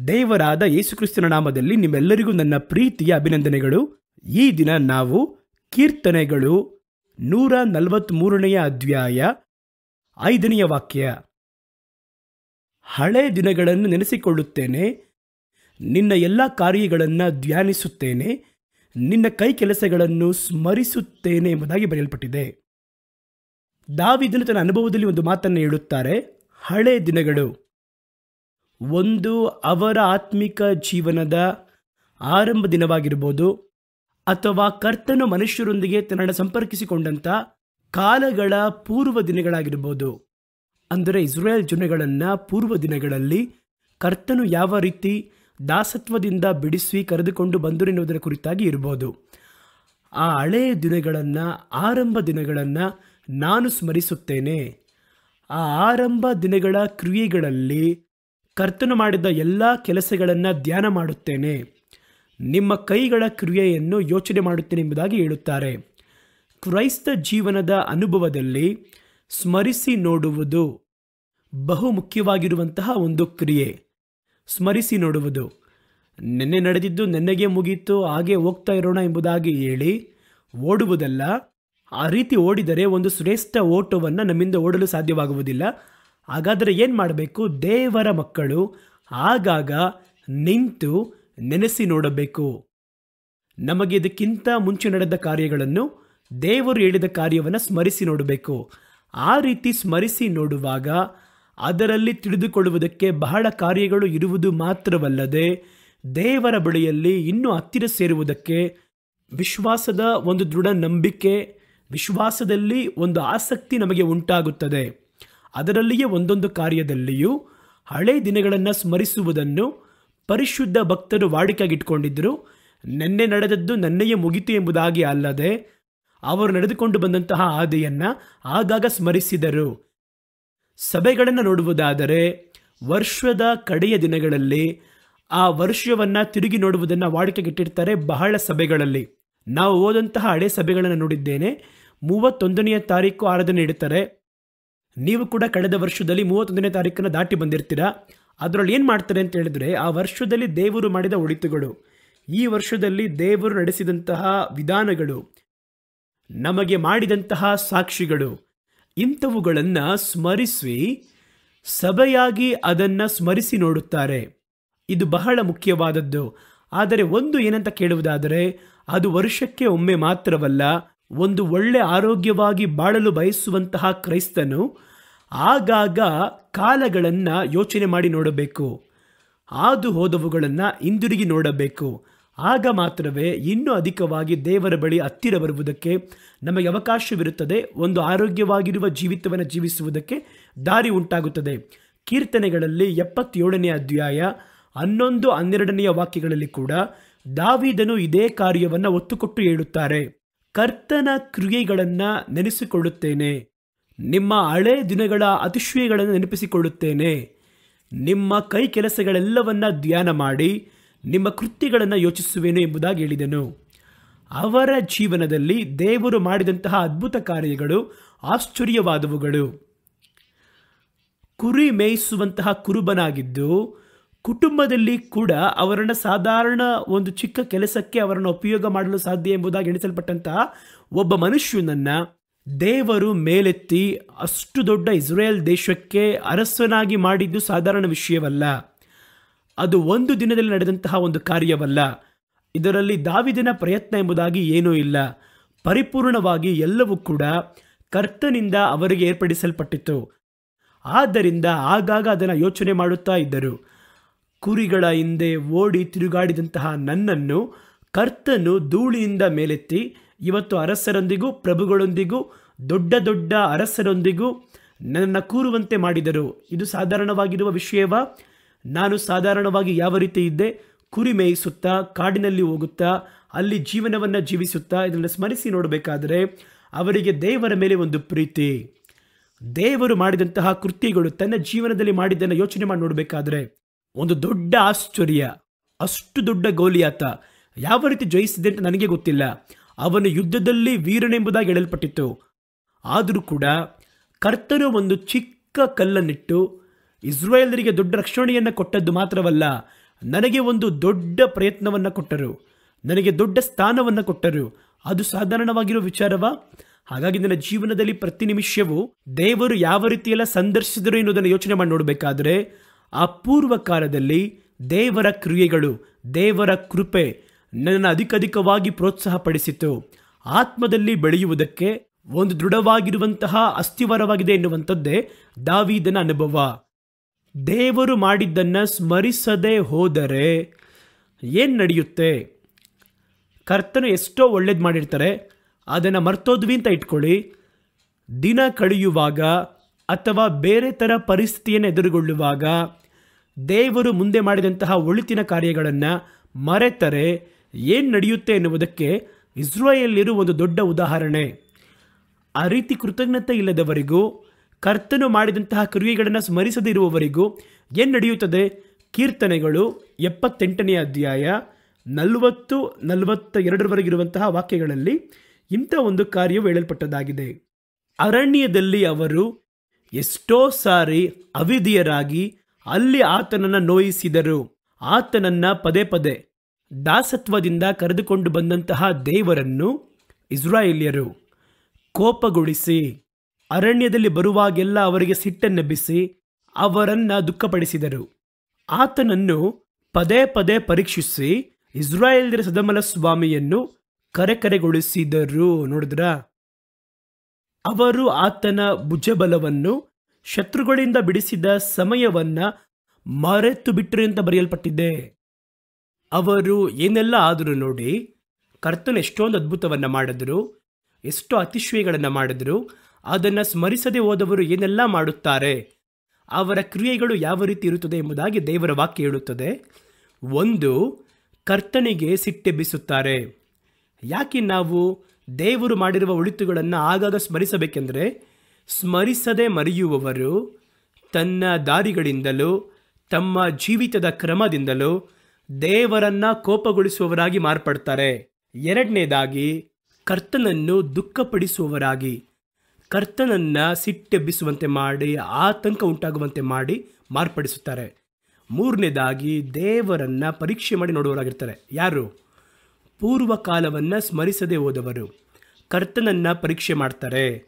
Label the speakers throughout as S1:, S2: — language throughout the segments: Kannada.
S1: ದೇವರಾದ ಯೇಸುಕ್ರಿಸ್ತನ ನಾಮದಲ್ಲಿ ನಿಮ್ಮೆಲ್ಲರಿಗೂ ನನ್ನ ಪ್ರೀತಿಯ ಅಭಿನಂದನೆಗಳು. ಈ ದಿನ ನಾವು ಕೀರ್ತನೆಗಳು 143ನೇ ಅಧ್ಯಾಯ 5ನೇ ವಾಕ್ಯ. ಹಳೆ ದಿನಗಳನ್ನು ನೆನೆಸಿಕೊಳ್ಳುತ್ತೇನೆ, ನಿನ್ನ ಎಲ್ಲ ಕಾರ್ಯಗಳನ್ನು ಧ್ಯಾನಿಸುತ್ತೇನೆ, ನಿನ್ನ ಕೈ ಕೆಲಸಗಳನ್ನು ಸ್ಮರಿಸುತ್ತೇನೆ ಎಂಬುದಾಗಿ ಬರೆಯಲ್ಪಟ್ಟಿದೆ. ದಾವೀದನು ತನ್ನ ಅನುಭವದಲ್ಲಿ ಒಂದು ಮಾತನ್ನು ಹೇಳುತ್ತಾರೆ. ಹಳೆ ದಿನಗಳು ಒಂದು ಅವರ ಆತ್ಮಿಕ ಜೀವನದ ಆರಂಭ ದಿನವಾಗಿರ್ಬೋದು, ಅಥವಾ ಕರ್ತನು ಮನುಷ್ಯರೊಂದಿಗೆ ತನ್ನನ್ನು ಸಂಪರ್ಕಿಸಿಕೊಂಡಂಥ ಕಾಲಗಳ ಪೂರ್ವ ದಿನಗಳಾಗಿರ್ಬೋದು. ಅಂದರೆ ಇಸ್ರೇಲ್ ಜನಗಳನ್ನು ಪೂರ್ವ ದಿನಗಳಲ್ಲಿ ಕರ್ತನು ಯಾವ ರೀತಿ ದಾಸತ್ವದಿಂದ ಬಿಡಿಸಿ ಕರೆದುಕೊಂಡು ಬಂದರು ಎನ್ನುವುದರ ಕುರಿತಾಗಿ ಇರ್ಬೋದು. ಆ ಹಳೆಯ ದಿನಗಳನ್ನು, ಆರಂಭ ದಿನಗಳನ್ನು ನಾನು ಸ್ಮರಿಸುತ್ತೇನೆ. ಆ ಆರಂಭ ದಿನಗಳ ಕ್ರಿಯೆಗಳಲ್ಲಿ ಕರ್ತನು ಮಾಡಿದ ಎಲ್ಲ ಕೆಲಸಗಳನ್ನು ಧ್ಯಾನ ಮಾಡುತ್ತೇನೆ, ನಿಮ್ಮ ಕೈಗಳ ಕ್ರಿಯೆಯನ್ನು ಯೋಚನೆ ಮಾಡುತ್ತೇನೆ ಎಂಬುದಾಗಿ ಹೇಳುತ್ತಾರೆ. ಕ್ರೈಸ್ತ ಜೀವನದ ಅನುಭವದಲ್ಲಿ ಸ್ಮರಿಸಿ ನೋಡುವುದು ಬಹು ಮುಖ್ಯವಾಗಿರುವಂತಹ ಒಂದು ಕ್ರಿಯೆ. ಸ್ಮರಿಸಿ ನೋಡುವುದು, ನೆನ್ನೆ ನಡೆದಿದ್ದು ನೆನ್ನೆಗೆ ಮುಗೀತು, ಹಾಗೆ ಹೋಗ್ತಾ ಇರೋಣ ಎಂಬುದಾಗಿ ಹೇಳಿ ಓಡುವುದಲ್ಲ. ಆ ರೀತಿ ಓಡಿದರೆ ಒಂದು ಶ್ರೇಷ್ಠ ಓಟವನ್ನು ನಮ್ಮಿಂದ ಓಡಲು ಸಾಧ್ಯವಾಗುವುದಿಲ್ಲ. ಹಾಗಾದರೆ ಏನು ಮಾಡಬೇಕು? ದೇವರ ಮಕ್ಕಳು ಆಗಾಗ ನಿಂತು ನೆನೆಸಿ ನೋಡಬೇಕು. ನಮಗೆ ಇದಕ್ಕಿಂತ ಮುಂಚೆ ನಡೆದ ಕಾರ್ಯಗಳನ್ನು, ದೇವರು ಹೇಳಿದ ಕಾರ್ಯವನ್ನು ಸ್ಮರಿಸಿ ನೋಡಬೇಕು. ಆ ರೀತಿ ಸ್ಮರಿಸಿ ನೋಡುವಾಗ ಅದರಲ್ಲಿ ತಿಳಿದುಕೊಳ್ಳುವುದಕ್ಕೆ ಬಹಳ ಕಾರ್ಯಗಳು ಇರುವುದು ಮಾತ್ರವಲ್ಲದೆ, ದೇವರ ಬಳಿಯಲ್ಲಿ ಇನ್ನೂ ಹತ್ತಿರ ಸೇರುವುದಕ್ಕೆ ವಿಶ್ವಾಸದ ಒಂದು ದೃಢ ನಂಬಿಕೆ, ವಿಶ್ವಾಸದಲ್ಲಿ ಒಂದು ಆಸಕ್ತಿ ನಮಗೆ ಉಂಟಾಗುತ್ತದೆ. ಅದರಲ್ಲಿಯೇ ಒಂದೊಂದು ಕಾರ್ಯದಲ್ಲಿಯೂ ಹಳೆ ದಿನಗಳನ್ನು ಸ್ಮರಿಸುವುದನ್ನು ಪರಿಶುದ್ಧ ಭಕ್ತರು ವಾಡಿಕೆಯಾಗಿಟ್ಕೊಂಡಿದ್ದರು. ನೆನ್ನೆ ನಡೆದದ್ದು ನೆನ್ನೆಯೇ ಮುಗಿತು ಎಂಬುದಾಗಿ ಅಲ್ಲದೆ, ಅವರು ನಡೆದುಕೊಂಡು ಬಂದಂತಹ ಹಾದಿಯನ್ನು ಆಗಾಗ ಸ್ಮರಿಸಿದರು. ಸಭೆಗಳನ್ನು ನೋಡುವುದಾದರೆ ವರ್ಷದ ಕಡೆಯ ದಿನಗಳಲ್ಲಿ ಆ ವರ್ಷವನ್ನು ತಿರುಗಿ ನೋಡುವುದನ್ನು ವಾಡಿಕೆಗಿಟ್ಟಿರ್ತಾರೆ ಬಹಳ ಸಭೆಗಳಲ್ಲಿ. ನಾವು ಓದಂತಹ ಹಳೆ ಸಭೆಗಳನ್ನು ನೋಡಿದ್ದೇನೆ. 31ನೇ ತಾರೀಕು ಆರಾಧನೆ ಇಡುತ್ತಾರೆ. ನೀವು ಕೂಡ ಕಳೆದ ವರ್ಷದಲ್ಲಿ 31ನೇ ತಾರೀಕನ್ನು ದಾಟಿ ಬಂದಿರ್ತೀರಾ. ಅದರಲ್ಲಿ ಏನು ಮಾಡ್ತಾರೆ ಅಂತ ಹೇಳಿದ್ರೆ, ಆ ವರ್ಷದಲ್ಲಿ ದೇವರು ಮಾಡಿದ ಒಳಿತುಗಳು, ಈ ವರ್ಷದಲ್ಲಿ ದೇವರು ನಡೆಸಿದಂತಹ ವಿಧಾನಗಳು, ನಮಗೆ ಮಾಡಿದಂತಹ ಸಾಕ್ಷಿಗಳು, ಇಂಥವುಗಳನ್ನು ಸ್ಮರಿಸಿ ಸಭೆಯಾಗಿ ಅದನ್ನು ಸ್ಮರಿಸಿ ನೋಡುತ್ತಾರೆ. ಇದು ಬಹಳ ಮುಖ್ಯವಾದದ್ದು. ಆದರೆ ಒಂದು ಏನಂತ ಕೇಳುವುದಾದರೆ, ಅದು ವರ್ಷಕ್ಕೆ ಒಮ್ಮೆ ಮಾತ್ರವಲ್ಲ. ಒಂದು ಒಳ್ಳೆ ಆರೋಗ್ಯವಾಗಿ ಬಾಳಲು ಬಯಸುವಂತಹ ಕ್ರೈಸ್ತನು ಆಗಾಗ ಕಾಲಗಳನ್ನು ಯೋಚನೆ ಮಾಡಿ ನೋಡಬೇಕು. ಹಾದು ಹೋದವುಗಳನ್ನು ಹಿಂದಿರುಗಿ ನೋಡಬೇಕು. ಆಗ ಮಾತ್ರವೇ ಇನ್ನೂ ಅಧಿಕವಾಗಿ ದೇವರ ಬಳಿ ಹತ್ತಿರ ಬರುವುದಕ್ಕೆ ನಮಗೆ ಅವಕಾಶವಿರುತ್ತದೆ. ಒಂದು ಆರೋಗ್ಯವಾಗಿರುವ ಜೀವಿತವನ್ನು ಜೀವಿಸುವುದಕ್ಕೆ ದಾರಿ ಉಂಟಾಗುತ್ತದೆ. ಕೀರ್ತನೆಗಳಲ್ಲಿ 77ನೇ ಅಧ್ಯಾಯ 11, 12ನೇ ವಾಕ್ಯಗಳಲ್ಲಿ ಕೂಡ ದಾವೀದನು ಇದೇ ಕಾರ್ಯವನ್ನು ಒತ್ತುಕೊಟ್ಟು ಹೇಳುತ್ತಾರೆ. ಕರ್ತನ ಕ್ರಿಯೆಗಳನ್ನು ನೆನೆಸಿಕೊಳ್ಳುತ್ತೇನೆ, ನಿಮ್ಮ ಹಳೆ ದಿನಗಳ ಅತಿಶಯಗಳನ್ನು ನೆನಪಿಸಿಕೊಳ್ಳುತ್ತೇನೆ, ನಿಮ್ಮ ಕೈ ಕೆಲಸಗಳೆಲ್ಲವನ್ನ ಧ್ಯಾನ ಮಾಡಿ ನಿಮ್ಮ ಕೃತ್ಯಗಳನ್ನು ಯೋಚಿಸುವೆನು ಎಂಬುದಾಗಿ ಹೇಳಿದನು. ಅವರ ಜೀವನದಲ್ಲಿ ದೇವರು ಮಾಡಿದಂತಹ ಅದ್ಭುತ ಕಾರ್ಯಗಳು ಆಶ್ಚರ್ಯವಾದವುಗಳು. ಕುರಿ ಮೇಯಿಸುವಂತಹ ಕುರುಬನಾಗಿದ್ದು, ಕುಟುಂಬದಲ್ಲಿ ಕೂಡ ಅವರನ್ನು ಸಾಧಾರಣ ಒಂದು ಚಿಕ್ಕ ಕೆಲಸಕ್ಕೆ ಅವರನ್ನು ಉಪಯೋಗ ಮಾಡಲು ಸಾಧ್ಯ ಎಂಬುದಾಗಿ ಎಣಿಸಲ್ಪಟ್ಟಂತಹ ಒಬ್ಬ ಮನುಷ್ಯನನ್ನು ದೇವರು ಮೇಲೆತ್ತಿ ಅಷ್ಟು ದೊಡ್ಡ ಇಸ್ರೇಲ್ ದೇಶಕ್ಕೆ ಅರಸನಾಗಿ ಮಾಡಿದ್ದು ಸಾಧಾರಣ ವಿಷಯವಲ್ಲ. ಅದು ಒಂದು ದಿನದಲ್ಲಿ ನಡೆದಂತಹ ಒಂದು ಕಾರ್ಯವಲ್ಲ. ಇದರಲ್ಲಿ ದಾವೀದನ ಪ್ರಯತ್ನ ಎಂಬುದಾಗಿ ಏನೂ ಇಲ್ಲ. ಪರಿಪೂರ್ಣವಾಗಿ ಎಲ್ಲವೂ ಕೂಡ ಕರ್ತನಿಂದ ಅವರಿಗೆ ಏರ್ಪಡಿಸಲ್ಪಟ್ಟಿತು. ಆದ್ದರಿಂದ ಆಗಾಗ ಅದನ್ನು ಯೋಚನೆ ಮಾಡುತ್ತಾ ಇದ್ದರು. ಕುರಿಗಳ ಹಿಂದೆ ಓಡಿ ತಿರುಗಾಡಿದಂತಹ ನನ್ನನ್ನು ಕರ್ತನು ಧೂಳಿನಿಂದ ಮೇಲೆತ್ತಿ ಇವತ್ತು ಅರಸರೊಂದಿಗೂ ಪ್ರಭುಗಳೊಂದಿಗೂ ದೊಡ್ಡ ದೊಡ್ಡ ಅರಸರೊಂದಿಗೂ ನನ್ನನ್ನು ಕೂರುವಂತೆ ಮಾಡಿದರು. ಇದು ಸಾಧಾರಣವಾಗಿರುವ ವಿಷಯವ? ನಾನು ಸಾಧಾರಣವಾಗಿ ಯಾವ ರೀತಿ ಇದ್ದೆ? ಕುರಿ ಮೇಯಿಸುತ್ತಾ, ಕಾಡಿನಲ್ಲಿ ಹೋಗುತ್ತಾ, ಅಲ್ಲಿ ಜೀವನವನ್ನು ಜೀವಿಸುತ್ತಾ ಇದನ್ನು ಸ್ಮರಿಸಿ ನೋಡಬೇಕಾದರೆ ಅವರಿಗೆ ದೇವರ ಮೇಲೆ ಒಂದು ಪ್ರೀತಿ, ದೇವರು ಮಾಡಿದಂತಹ ಕೃತ್ಯಗಳು ತನ್ನ ಜೀವನದಲ್ಲಿ ಮಾಡಿದ್ದನ್ನು ಯೋಚನೆ ಮಾಡಿ ನೋಡಬೇಕಾದ್ರೆ ಒಂದು ದೊಡ್ಡ ಆಶ್ಚರ್ಯ. ಅಷ್ಟು ದೊಡ್ಡ ಗೋಲಿಯಾತ ಯಾವ ರೀತಿ ಜಯಿಸಿದೆ ಅಂತ ನನಗೆ ಗೊತ್ತಿಲ್ಲ. ಅವನು ಯುದ್ಧದಲ್ಲಿ ವೀರನೆಂಬುದಾಗಿ ಹೇಳಲ್ಪಟ್ಟಿತ್ತು. ಆದರೂ ಕೂಡ ಕರ್ತನು ಒಂದು ಚಿಕ್ಕ ಕಲ್ಲನ್ನಿಟ್ಟು ಇಸ್ರಾಯೇಲರಿಗೆ ದೊಡ್ಡ ರಕ್ಷಣೆಯನ್ನು ಕೊಟ್ಟದ್ದು ಮಾತ್ರವಲ್ಲ, ನನಗೆ ಒಂದು ದೊಡ್ಡ ಪ್ರಯತ್ನವನ್ನು ಕೊಟ್ಟರು, ನನಗೆ ದೊಡ್ಡ ಸ್ಥಾನವನ್ನು ಕೊಟ್ಟರು. ಅದು ಸಾಧಾರಣವಾಗಿರೋ ವಿಚಾರವಾ? ಹಾಗಾಗಿ ನನ್ನ ಜೀವನದಲ್ಲಿ ಪ್ರತಿ ನಿಮಿಷವೂ ದೇವರು ಯಾವ ರೀತಿಯೆಲ್ಲ ಸಂದರ್ಶಿಸಿದರು ಎನ್ನುವುದನ್ನು ಯೋಚನೆ ಮಾಡಿ ನೋಡಬೇಕಾದ್ರೆ, ಆ ಪೂರ್ವ ಕಾಲದಲ್ಲಿ ದೇವರ ಕ್ರಿಯೆಗಳು, ದೇವರ ಕೃಪೆ ನನ್ನನ್ನು ಅಧಿಕವಾಗಿ ಪ್ರೋತ್ಸಾಹ ಪಡಿಸಿತು. ಆತ್ಮದಲ್ಲಿ ಬೆಳೆಯುವುದಕ್ಕೆ ಒಂದು ದೃಢವಾಗಿರುವಂತಹ ಅಸ್ಥಿವಾರವಾಗಿದೆ ಎನ್ನುವಂಥದ್ದೇ ದಾವೀದನ ಅನುಭವ. ದೇವರು ಮಾಡಿದ್ದನ್ನು ಸ್ಮರಿಸದೆ ಹೋದರೆ ಏನು ನಡೆಯುತ್ತೆ? ಕರ್ತನು ಎಷ್ಟೋ ಒಳ್ಳೇದು ಮಾಡಿರ್ತಾರೆ, ಅದನ್ನು ಮರ್ತೋದ್ವಿ ಅಂತ ಇಟ್ಕೊಳ್ಳಿ. ದಿನ ಕಳೆಯುವಾಗ ಅಥವಾ ಬೇರೆ ಥರ ಪರಿಸ್ಥಿತಿಯನ್ನು ಎದುರುಗೊಳ್ಳುವಾಗ ದೇವರು ಮುಂದೆ ಮಾಡಿದಂತಹ ಒಳಿತಿನ ಕಾರ್ಯಗಳನ್ನು ಮರೆತರೆ ಏನು ನಡೆಯುತ್ತೆ ಎನ್ನುವುದಕ್ಕೆ ಇಸ್ರಾಯೇಲ್ಯರು ಒಂದು ದೊಡ್ಡ ಉದಾಹರಣೆ. ಆ ರೀತಿ ಕೃತಜ್ಞತೆ ಇಲ್ಲದವರಿಗೂ, ಕರ್ತನು ಮಾಡಿದಂತಹ ಕ್ರಿಯೆಗಳನ್ನು ಸ್ಮರಿಸದಿರುವವರಿಗೂ ಏನು ನಡೆಯುತ್ತದೆ? ಕೀರ್ತನೆಗಳು 78ನೇ ಅಧ್ಯಾಯ 40-42 ವಾಕ್ಯಗಳಲ್ಲಿ ಇಂಥ ಒಂದು ಕಾರ್ಯವು ಹೇಳಲ್ಪಟ್ಟದಾಗಿದೆ. ಅರಣ್ಯದಲ್ಲಿ ಅವರು ಎಷ್ಟೋ ಸಾರಿ ಅವಿಧಿಯರಾಗಿ ಅಲ್ಲಿ ಆತನನ್ನು ನೋಯಿಸಿದರು. ಆತನನ್ನು ಪದೇ ಪದೇ ದಾಸತ್ವದಿಂದ ಕರೆದುಕೊಂಡು ಬಂದಂತಹ ದೇವರನ್ನು ಇಸ್ರಾಯೇಲ್ಯರು ಕೋಪಗೊಳಿಸಿ, ಅರಣ್ಯದಲ್ಲಿ ಬರುವಾಗೆಲ್ಲ ಅವರಿಗೆ ಸಿಟ್ಟನ್ನೆಬ್ಬಿಸಿ ಅವರನ್ನು ದುಃಖಪಡಿಸಿದರು. ಆತನನ್ನು ಪದೇ ಪದೇ ಪರೀಕ್ಷಿಸಿ ಇಸ್ರಾಯೇಲ್ಯರ ಸದಮಲ ಸ್ವಾಮಿಯನ್ನು ಕರೆಗೊಳಿಸಿದರು. ನೋಡಿದ್ರ, ಅವರು ಆತನ ಭುಜಬಲವನ್ನು, ಶತ್ರುಗಳಿಂದ ಬಿಡಿಸಿದ ಸಮಯವನ್ನ ಮರೆತು ಬಿಟ್ಟರು ಅಂತ ಬರೆಯಲ್ಪಟ್ಟಿದೆ. ಅವರು ಏನೆಲ್ಲ ಆದರೂ ನೋಡಿ, ಕರ್ತನು ಎಷ್ಟೊಂದು ಅದ್ಭುತವನ್ನು ಮಾಡಿದ್ರು, ಎಷ್ಟೋ ಅತಿಶಯಗಳನ್ನು ಮಾಡಿದ್ರು. ಅದನ್ನು ಸ್ಮರಿಸದೆ ಹೋದವರು ಏನೆಲ್ಲ ಮಾಡುತ್ತಾರೆ, ಅವರ ಕ್ರಿಯೆಗಳು ಯಾವ ರೀತಿ ಇರುತ್ತದೆ ಎಂಬುದಾಗಿ ದೇವರ ವಾಕ್ಯ ಹೇಳುತ್ತದೆ. ಒಂದು, ಕರ್ತನಿಗೆ ಸಿಟ್ಟೆಬ್ಬಿಸುತ್ತಾರೆ. ಯಾಕೆ ನಾವು ದೇವರು ಮಾಡಿರುವ ಒಳಿತುಗಳನ್ನು ಆಗಾಗ ಸ್ಮರಿಸಬೇಕೆಂದರೆ, ಸ್ಮರಿಸದೆ ಮರೆಯುವವರು ತನ್ನ ದಾರಿಗಳಿಂದಲೂ ತಮ್ಮ ಜೀವಿತದ ಕ್ರಮದಿಂದಲೂ ದೇವರನ್ನು ಕೋಪಗೊಳಿಸುವವರಾಗಿ ಮಾರ್ಪಡ್ತಾರೆ. ಎರಡನೇದಾಗಿ, ಕರ್ತನನ್ನು ದುಃಖಪಡಿಸುವವರಾಗಿ, ಕರ್ತನನ್ನು ಸಿಟ್ಟೆಬ್ಬಿಸುವಂತೆ ಮಾಡಿ, ಆತಂಕ ಉಂಟಾಗುವಂತೆ ಮಾಡಿ ಮಾರ್ಪಡಿಸುತ್ತಾರೆ. ಮೂರನೇದಾಗಿ, ದೇವರನ್ನು ಪರೀಕ್ಷೆ ಮಾಡಿ ನೋಡುವವರಾಗಿರ್ತಾರೆ. ಯಾರು? ಪೂರ್ವ ಕಾಲವನ್ನು ಸ್ಮರಿಸದೆ ಹೋದವರು ಕರ್ತನನ್ನು ಪರೀಕ್ಷೆ ಮಾಡ್ತಾರೆ,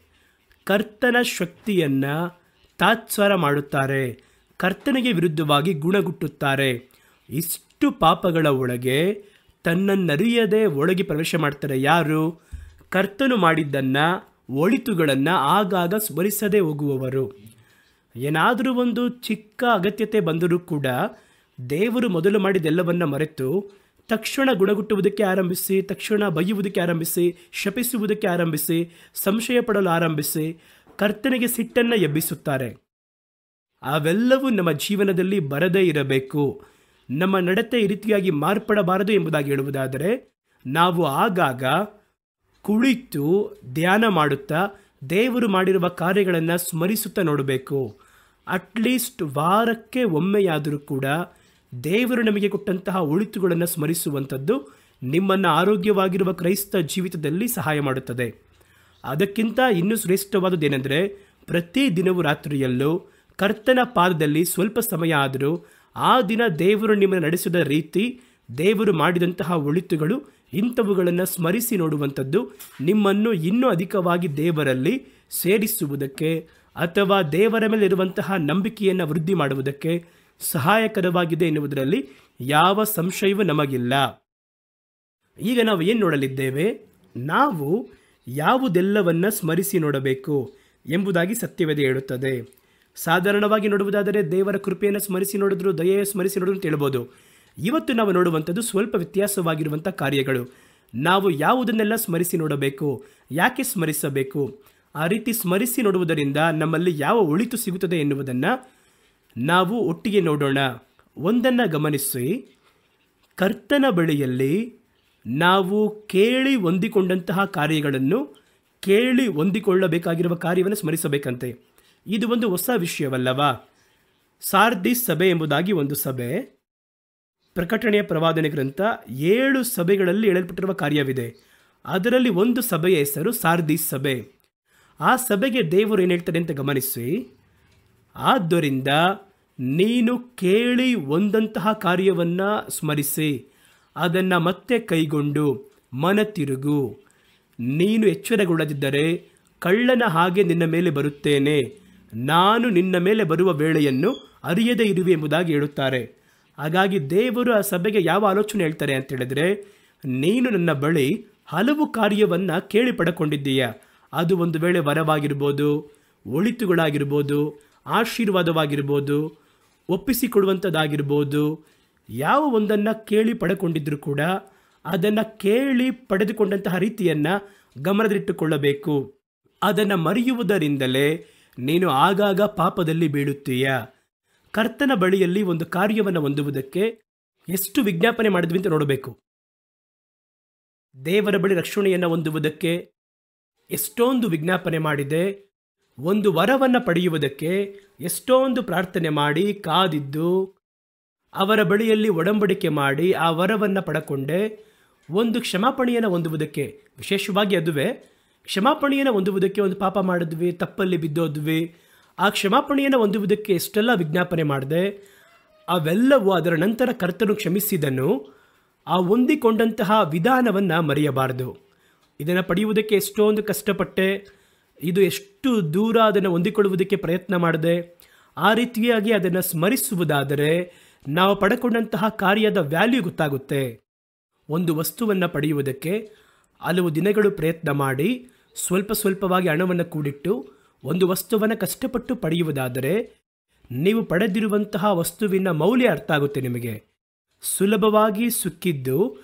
S1: ಕರ್ತನ ಶಕ್ತಿಯನ್ನು ತಾತ್ಸಾರ ಮಾಡುತ್ತಾರೆ, ಕರ್ತನಿಗೆ ವಿರುದ್ಧವಾಗಿ ಗುಣಗುಟ್ಟುತ್ತಾರೆ. ಇಷ್ಟು ಪಾಪಗಳ ಒಳಗೆ ತನ್ನನ್ನರಿಯದೆ ಒಳಗೆ ಪ್ರವೇಶ ಮಾಡ್ತಾರೆ. ಯಾರು? ಕರ್ತನು ಮಾಡಿದ್ದನ್ನು, ಒಳಿತುಗಳನ್ನು ಆಗಾಗ ಸ್ಮರಿಸದೆ ಹೋಗುವವರು. ಏನಾದರೂ ಒಂದು ಚಿಕ್ಕ ಅಗತ್ಯತೆ ಬಂದರೂ ಕೂಡ ದೇವರು ಮೊದಲು ಮಾಡಿದೆಲ್ಲವನ್ನು ಮರೆತು ತಕ್ಷಣ ಗುಣಗುಟ್ಟುವುದಕ್ಕೆ ಆರಂಭಿಸಿ, ತಕ್ಷಣ ಬೈಯುವುದಕ್ಕೆ ಆರಂಭಿಸಿ, ಶಪಿಸುವುದಕ್ಕೆ ಆರಂಭಿಸಿ, ಸಂಶಯ ಪಡಲು ಆರಂಭಿಸಿ ಕರ್ತನಿಗೆ ಸಿಟ್ಟನ್ನು ಎಬ್ಬಿಸುತ್ತಾರೆ. ಅವೆಲ್ಲವೂ ನಮ್ಮ ಜೀವನದಲ್ಲಿ ಬರದೇ ಇರಬೇಕು. ನಮ್ಮ ನಡತೆ ಈ ರೀತಿಯಾಗಿ ಮಾರ್ಪಡಬಾರದು ಎಂಬುದಾಗಿ ಹೇಳುವುದಾದರೆ, ನಾವು ಆಗಾಗ ಕುಳಿತು ಧ್ಯಾನ ಮಾಡುತ್ತಾ ದೇವರು ಮಾಡಿರುವ ಕಾರ್ಯಗಳನ್ನು ಸ್ಮರಿಸುತ್ತಾ ನೋಡಬೇಕು. ಅಟ್ಲೀಸ್ಟ್ ವಾರಕ್ಕೆ ಒಮ್ಮೆಯಾದರೂ ಕೂಡ ದೇವರು ನಮಗೆ ಕೊಟ್ಟಂತಹ ಒಳಿತುಗಳನ್ನು ಸ್ಮರಿಸುವಂಥದ್ದು ನಿಮ್ಮನ್ನು ಆರೋಗ್ಯವಾಗಿರುವ ಕ್ರೈಸ್ತ ಜೀವಿತದಲ್ಲಿ ಸಹಾಯ ಮಾಡುತ್ತದೆ. ಅದಕ್ಕಿಂತ ಇನ್ನೂ ಶ್ರೇಷ್ಠವಾದದ್ದೇನೆಂದರೆ, ಪ್ರತಿ ದಿನವೂ ರಾತ್ರಿಯಲ್ಲೂ ಕರ್ತನ ಪಾದದಲ್ಲಿ ಸ್ವಲ್ಪ ಸಮಯ ಆದರೂ ಆ ದಿನ ದೇವರು ನಿಮ್ಮನ್ನು ನಡೆಸಿದ ರೀತಿ, ದೇವರು ಮಾಡಿದಂತಹ ಒಳಿತುಗಳು, ಇಂಥವುಗಳನ್ನು ಸ್ಮರಿಸಿ ನೋಡುವಂಥದ್ದು ನಿಮ್ಮನ್ನು ಇನ್ನೂ ಅಧಿಕವಾಗಿ ದೇವರಲ್ಲಿ ಸೇರಿಸುವುದಕ್ಕೆ ಅಥವಾ ದೇವರ ಮೇಲೆ ಇರುವಂತಹ ನಂಬಿಕೆಯನ್ನು ವೃದ್ಧಿ ಮಾಡುವುದಕ್ಕೆ ಸಹಾಯಕರವಾಗಿದೆ ಎನ್ನುವುದರಲ್ಲಿ ಯಾವ ಸಂಶಯವೂ ನಮಗಿಲ್ಲ. ಈಗ ನಾವು ಏನು ನೋಡಲಿದ್ದೇವೆ? ನಾವು ಯಾವುದೆಲ್ಲವನ್ನು ಸ್ಮರಿಸಿ ನೋಡಬೇಕು ಎಂಬುದಾಗಿ ಸತ್ಯವೇದ ಹೇಳುತ್ತದೆ. ಸಾಧಾರಣವಾಗಿ ನೋಡುವುದಾದರೆ ದೇವರ ಕೃಪೆಯನ್ನು ಸ್ಮರಿಸಿ ನೋಡಿದ್ರು, ದಯೆಯ ಸ್ಮರಿಸಿ ನೋಡಿದ್ರು ಅಂತ ಹೇಳ್ಬೋದು. ಇವತ್ತು ನಾವು ನೋಡುವಂಥದ್ದು ಸ್ವಲ್ಪ ವ್ಯತ್ಯಾಸವಾಗಿರುವಂಥ ಕಾರ್ಯಗಳು. ನಾವು ಯಾವುದನ್ನೆಲ್ಲ ಸ್ಮರಿಸಿ ನೋಡಬೇಕು, ಯಾಕೆ ಸ್ಮರಿಸಬೇಕು, ಆ ರೀತಿ ಸ್ಮರಿಸಿ ನೋಡುವುದರಿಂದ ನಮ್ಮಲ್ಲಿ ಯಾವ ಒಳಿತು ಸಿಗುತ್ತದೆ ಎನ್ನುವುದನ್ನು ನಾವು ಒಟ್ಟಿಗೆ ನೋಡೋಣ. ಒಂದನ್ನು ಗಮನಿಸಿ, ಕರ್ತನ ಬಳಿಯಲ್ಲಿ ನಾವು ಕೇಳಿ ಹೊಂದಿಕೊಂಡಂತಹ ಕಾರ್ಯಗಳನ್ನು, ಕೇಳಿ ಹೊಂದಿಕೊಳ್ಳಬೇಕಾಗಿರುವ ಕಾರ್ಯವನ್ನು ಸ್ಮರಿಸಬೇಕಂತೆ. ಇದು ಒಂದು ಹೊಸ ವಿಷಯವಲ್ಲವಾ? ಸಾರ್ದಿಸ್ ಸಭೆ ಎಂಬುದಾಗಿ ಒಂದು ಸಭೆ, ಪ್ರಕಟಣೆಯ ಪ್ರವಾದನೆ ಗ್ರಂಥ 7 ಸಭೆಗಳಲ್ಲಿ ಹೇಳಲ್ಪಟ್ಟಿರುವ ಕಾರ್ಯವಿದೆ. ಅದರಲ್ಲಿ ಒಂದು ಸಭೆಯ ಹೆಸರು ಸಾರ್ದಿಸ್ ಸಭೆ. ಆ ಸಭೆಗೆ ದೇವರು ಏನು ಹೇಳ್ತಾರೆ ಅಂತ ಗಮನಿಸಿ. ಆದ್ದರಿಂದ ನೀನು ಕೇಳಿ ಒಂದಂತಹ ಕಾರ್ಯವನ್ನು ಸ್ಮರಿಸಿ ಅದನ್ನು ಮತ್ತೆ ಕೈಗೊಂಡು ಮನತಿರುಗು. ನೀನು ಎಚ್ಚರಗೊಳ್ಳದಿದ್ದರೆ ಕಳ್ಳನ ಹಾಗೆ ನಿನ್ನ ಮೇಲೆ ಬರುತ್ತೇನೆ, ನಾನು ನಿನ್ನ ಮೇಲೆ ಬರುವ ವೇಳೆಯನ್ನು ಅರಿಯದೇ ಇರುವೆ ಎಂಬುದಾಗಿ ಹೇಳುತ್ತಾರೆ. ಹಾಗಾಗಿ ದೇವರು ಆ ಸಭೆಗೆ ಯಾವ ಆಲೋಚನೆ ಹೇಳ್ತಾರೆ ಅಂತ ಹೇಳಿದ್ರೆ, ನೀನು ನನ್ನ ಬಳಿ ಹಲವು ಕಾರ್ಯವನ್ನು ಕೇಳಿ ಪಡ್ಕೊಂಡಿದ್ದೀಯ. ಅದು ಒಂದು ವೇಳೆ ವರವಾಗಿರ್ಬೋದು, ಒಳಿತುಗಳಾಗಿರ್ಬೋದು, ಆಶೀರ್ವಾದವಾಗಿರ್ಬೋದು, ಒಪ್ಪಿಸಿಕೊಡುವಂಥದ್ದಾಗಿರ್ಬೋದು. ಯಾವ ಒಂದನ್ನು ಕೇಳಿ ಪಡ್ಕೊಂಡಿದ್ರೂ ಕೂಡ ಅದನ್ನು ಕೇಳಿ ಪಡೆದುಕೊಂಡಂತಹ ರೀತಿಯನ್ನು ಗಮನದಲ್ಲಿಟ್ಟುಕೊಳ್ಳಬೇಕು. ಅದನ್ನು ಮರೆಯುವುದರಿಂದಲೇ ನೀನು ಆಗಾಗ ಪಾಪದಲ್ಲಿ ಬೀಳುತ್ತೀಯ. ಕರ್ತನ ಬಳಿಯಲ್ಲಿ ಒಂದು ಕಾರ್ಯವನ್ನು ಹೊಂದುವುದಕ್ಕೆ ಎಷ್ಟು ವಿಜ್ಞಾಪನೆ ಮಾಡಿದ್ವಿ ಅಂತ ನೋಡಬೇಕು. ದೇವರ ಬಳಿ ರಕ್ಷಣೆಯನ್ನು ಹೊಂದುವುದಕ್ಕೆ ಎಷ್ಟೊಂದು ವಿಜ್ಞಾಪನೆ ಮಾಡಿದೆ. ಒಂದು ವರವನ್ನು ಪಡೆಯುವುದಕ್ಕೆ ಎಷ್ಟೊಂದು ಪ್ರಾರ್ಥನೆ ಮಾಡಿ ಕಾದಿದ್ದು ಅವರ ಬಳಿಯಲ್ಲಿ ಒಡಂಬಡಿಕೆ ಮಾಡಿ ಆ ವರವನ್ನು ಪಡಕೊಂಡೆ. ಒಂದು ಕ್ಷಮಾಪಣೆಯನ್ನು ಹೊಂದುವುದಕ್ಕೆ, ವಿಶೇಷವಾಗಿ ಅದುವೇ ಕ್ಷಮಾಪಣೆಯನ್ನು ಹೊಂದುವುದಕ್ಕೆ, ಒಂದು ಪಾಪ ಮಾಡಿದ್ವಿ, ತಪ್ಪಲ್ಲಿ ಬಿದ್ದೋದ್ವಿ, ಆ ಕ್ಷಮಾಪಣೆಯನ್ನು ಹೊಂದುವುದಕ್ಕೆ ಎಷ್ಟೆಲ್ಲ ವಿಜ್ಞಾಪನೆ ಮಾಡಿದೆ. ಅವೆಲ್ಲವೂ ಅದರ ನಂತರ ಕರ್ತನು ಕ್ಷಮಿಸಿದನು. ಆ ಹೊಂದಿಕೊಂಡಂತಹ ವಿಧಾನವನ್ನು ಮರೆಯಬಾರದು. ಇದನ್ನು ಪಡೆಯುವುದಕ್ಕೆ ಎಷ್ಟೊಂದು ಕಷ್ಟಪಟ್ಟೆ, ಇದು ಎಷ್ಟು ದೂರ ಅದನ್ನು ಹೊಂದಿಕೊಳ್ಳುವುದಕ್ಕೆ ಪ್ರಯತ್ನ ಮಾಡಿದೆ. ಆ ರೀತಿಯಾಗಿ ಅದನ್ನು ಸ್ಮರಿಸುವುದಾದರೆ ನಾವು ಪಡ್ಕೊಂಡಂತಹ ಕಾರ್ಯದ ವ್ಯಾಲ್ಯೂ ಗೊತ್ತಾಗುತ್ತೆ. ಒಂದು ವಸ್ತುವನ್ನು ಪಡೆಯುವುದಕ್ಕೆ ಹಲವು ದಿನಗಳು ಪ್ರಯತ್ನ ಮಾಡಿ ಸ್ವಲ್ಪ ಸ್ವಲ್ಪವಾಗಿ ಹಣವನ್ನು ಕೂಡಿಟ್ಟು ಒಂದು ವಸ್ತುವನ್ನು ಕಷ್ಟಪಟ್ಟು ಪಡೆಯುವುದಾದರೆ ನೀವು ಪಡೆದಿರುವಂತಹ ವಸ್ತುವಿನ ಮೌಲ್ಯ ಅರ್ಥ ಆಗುತ್ತೆ ನಿಮಗೆ. ಸುಲಭವಾಗಿ ಸಿಕ್ಕಿದ್ದು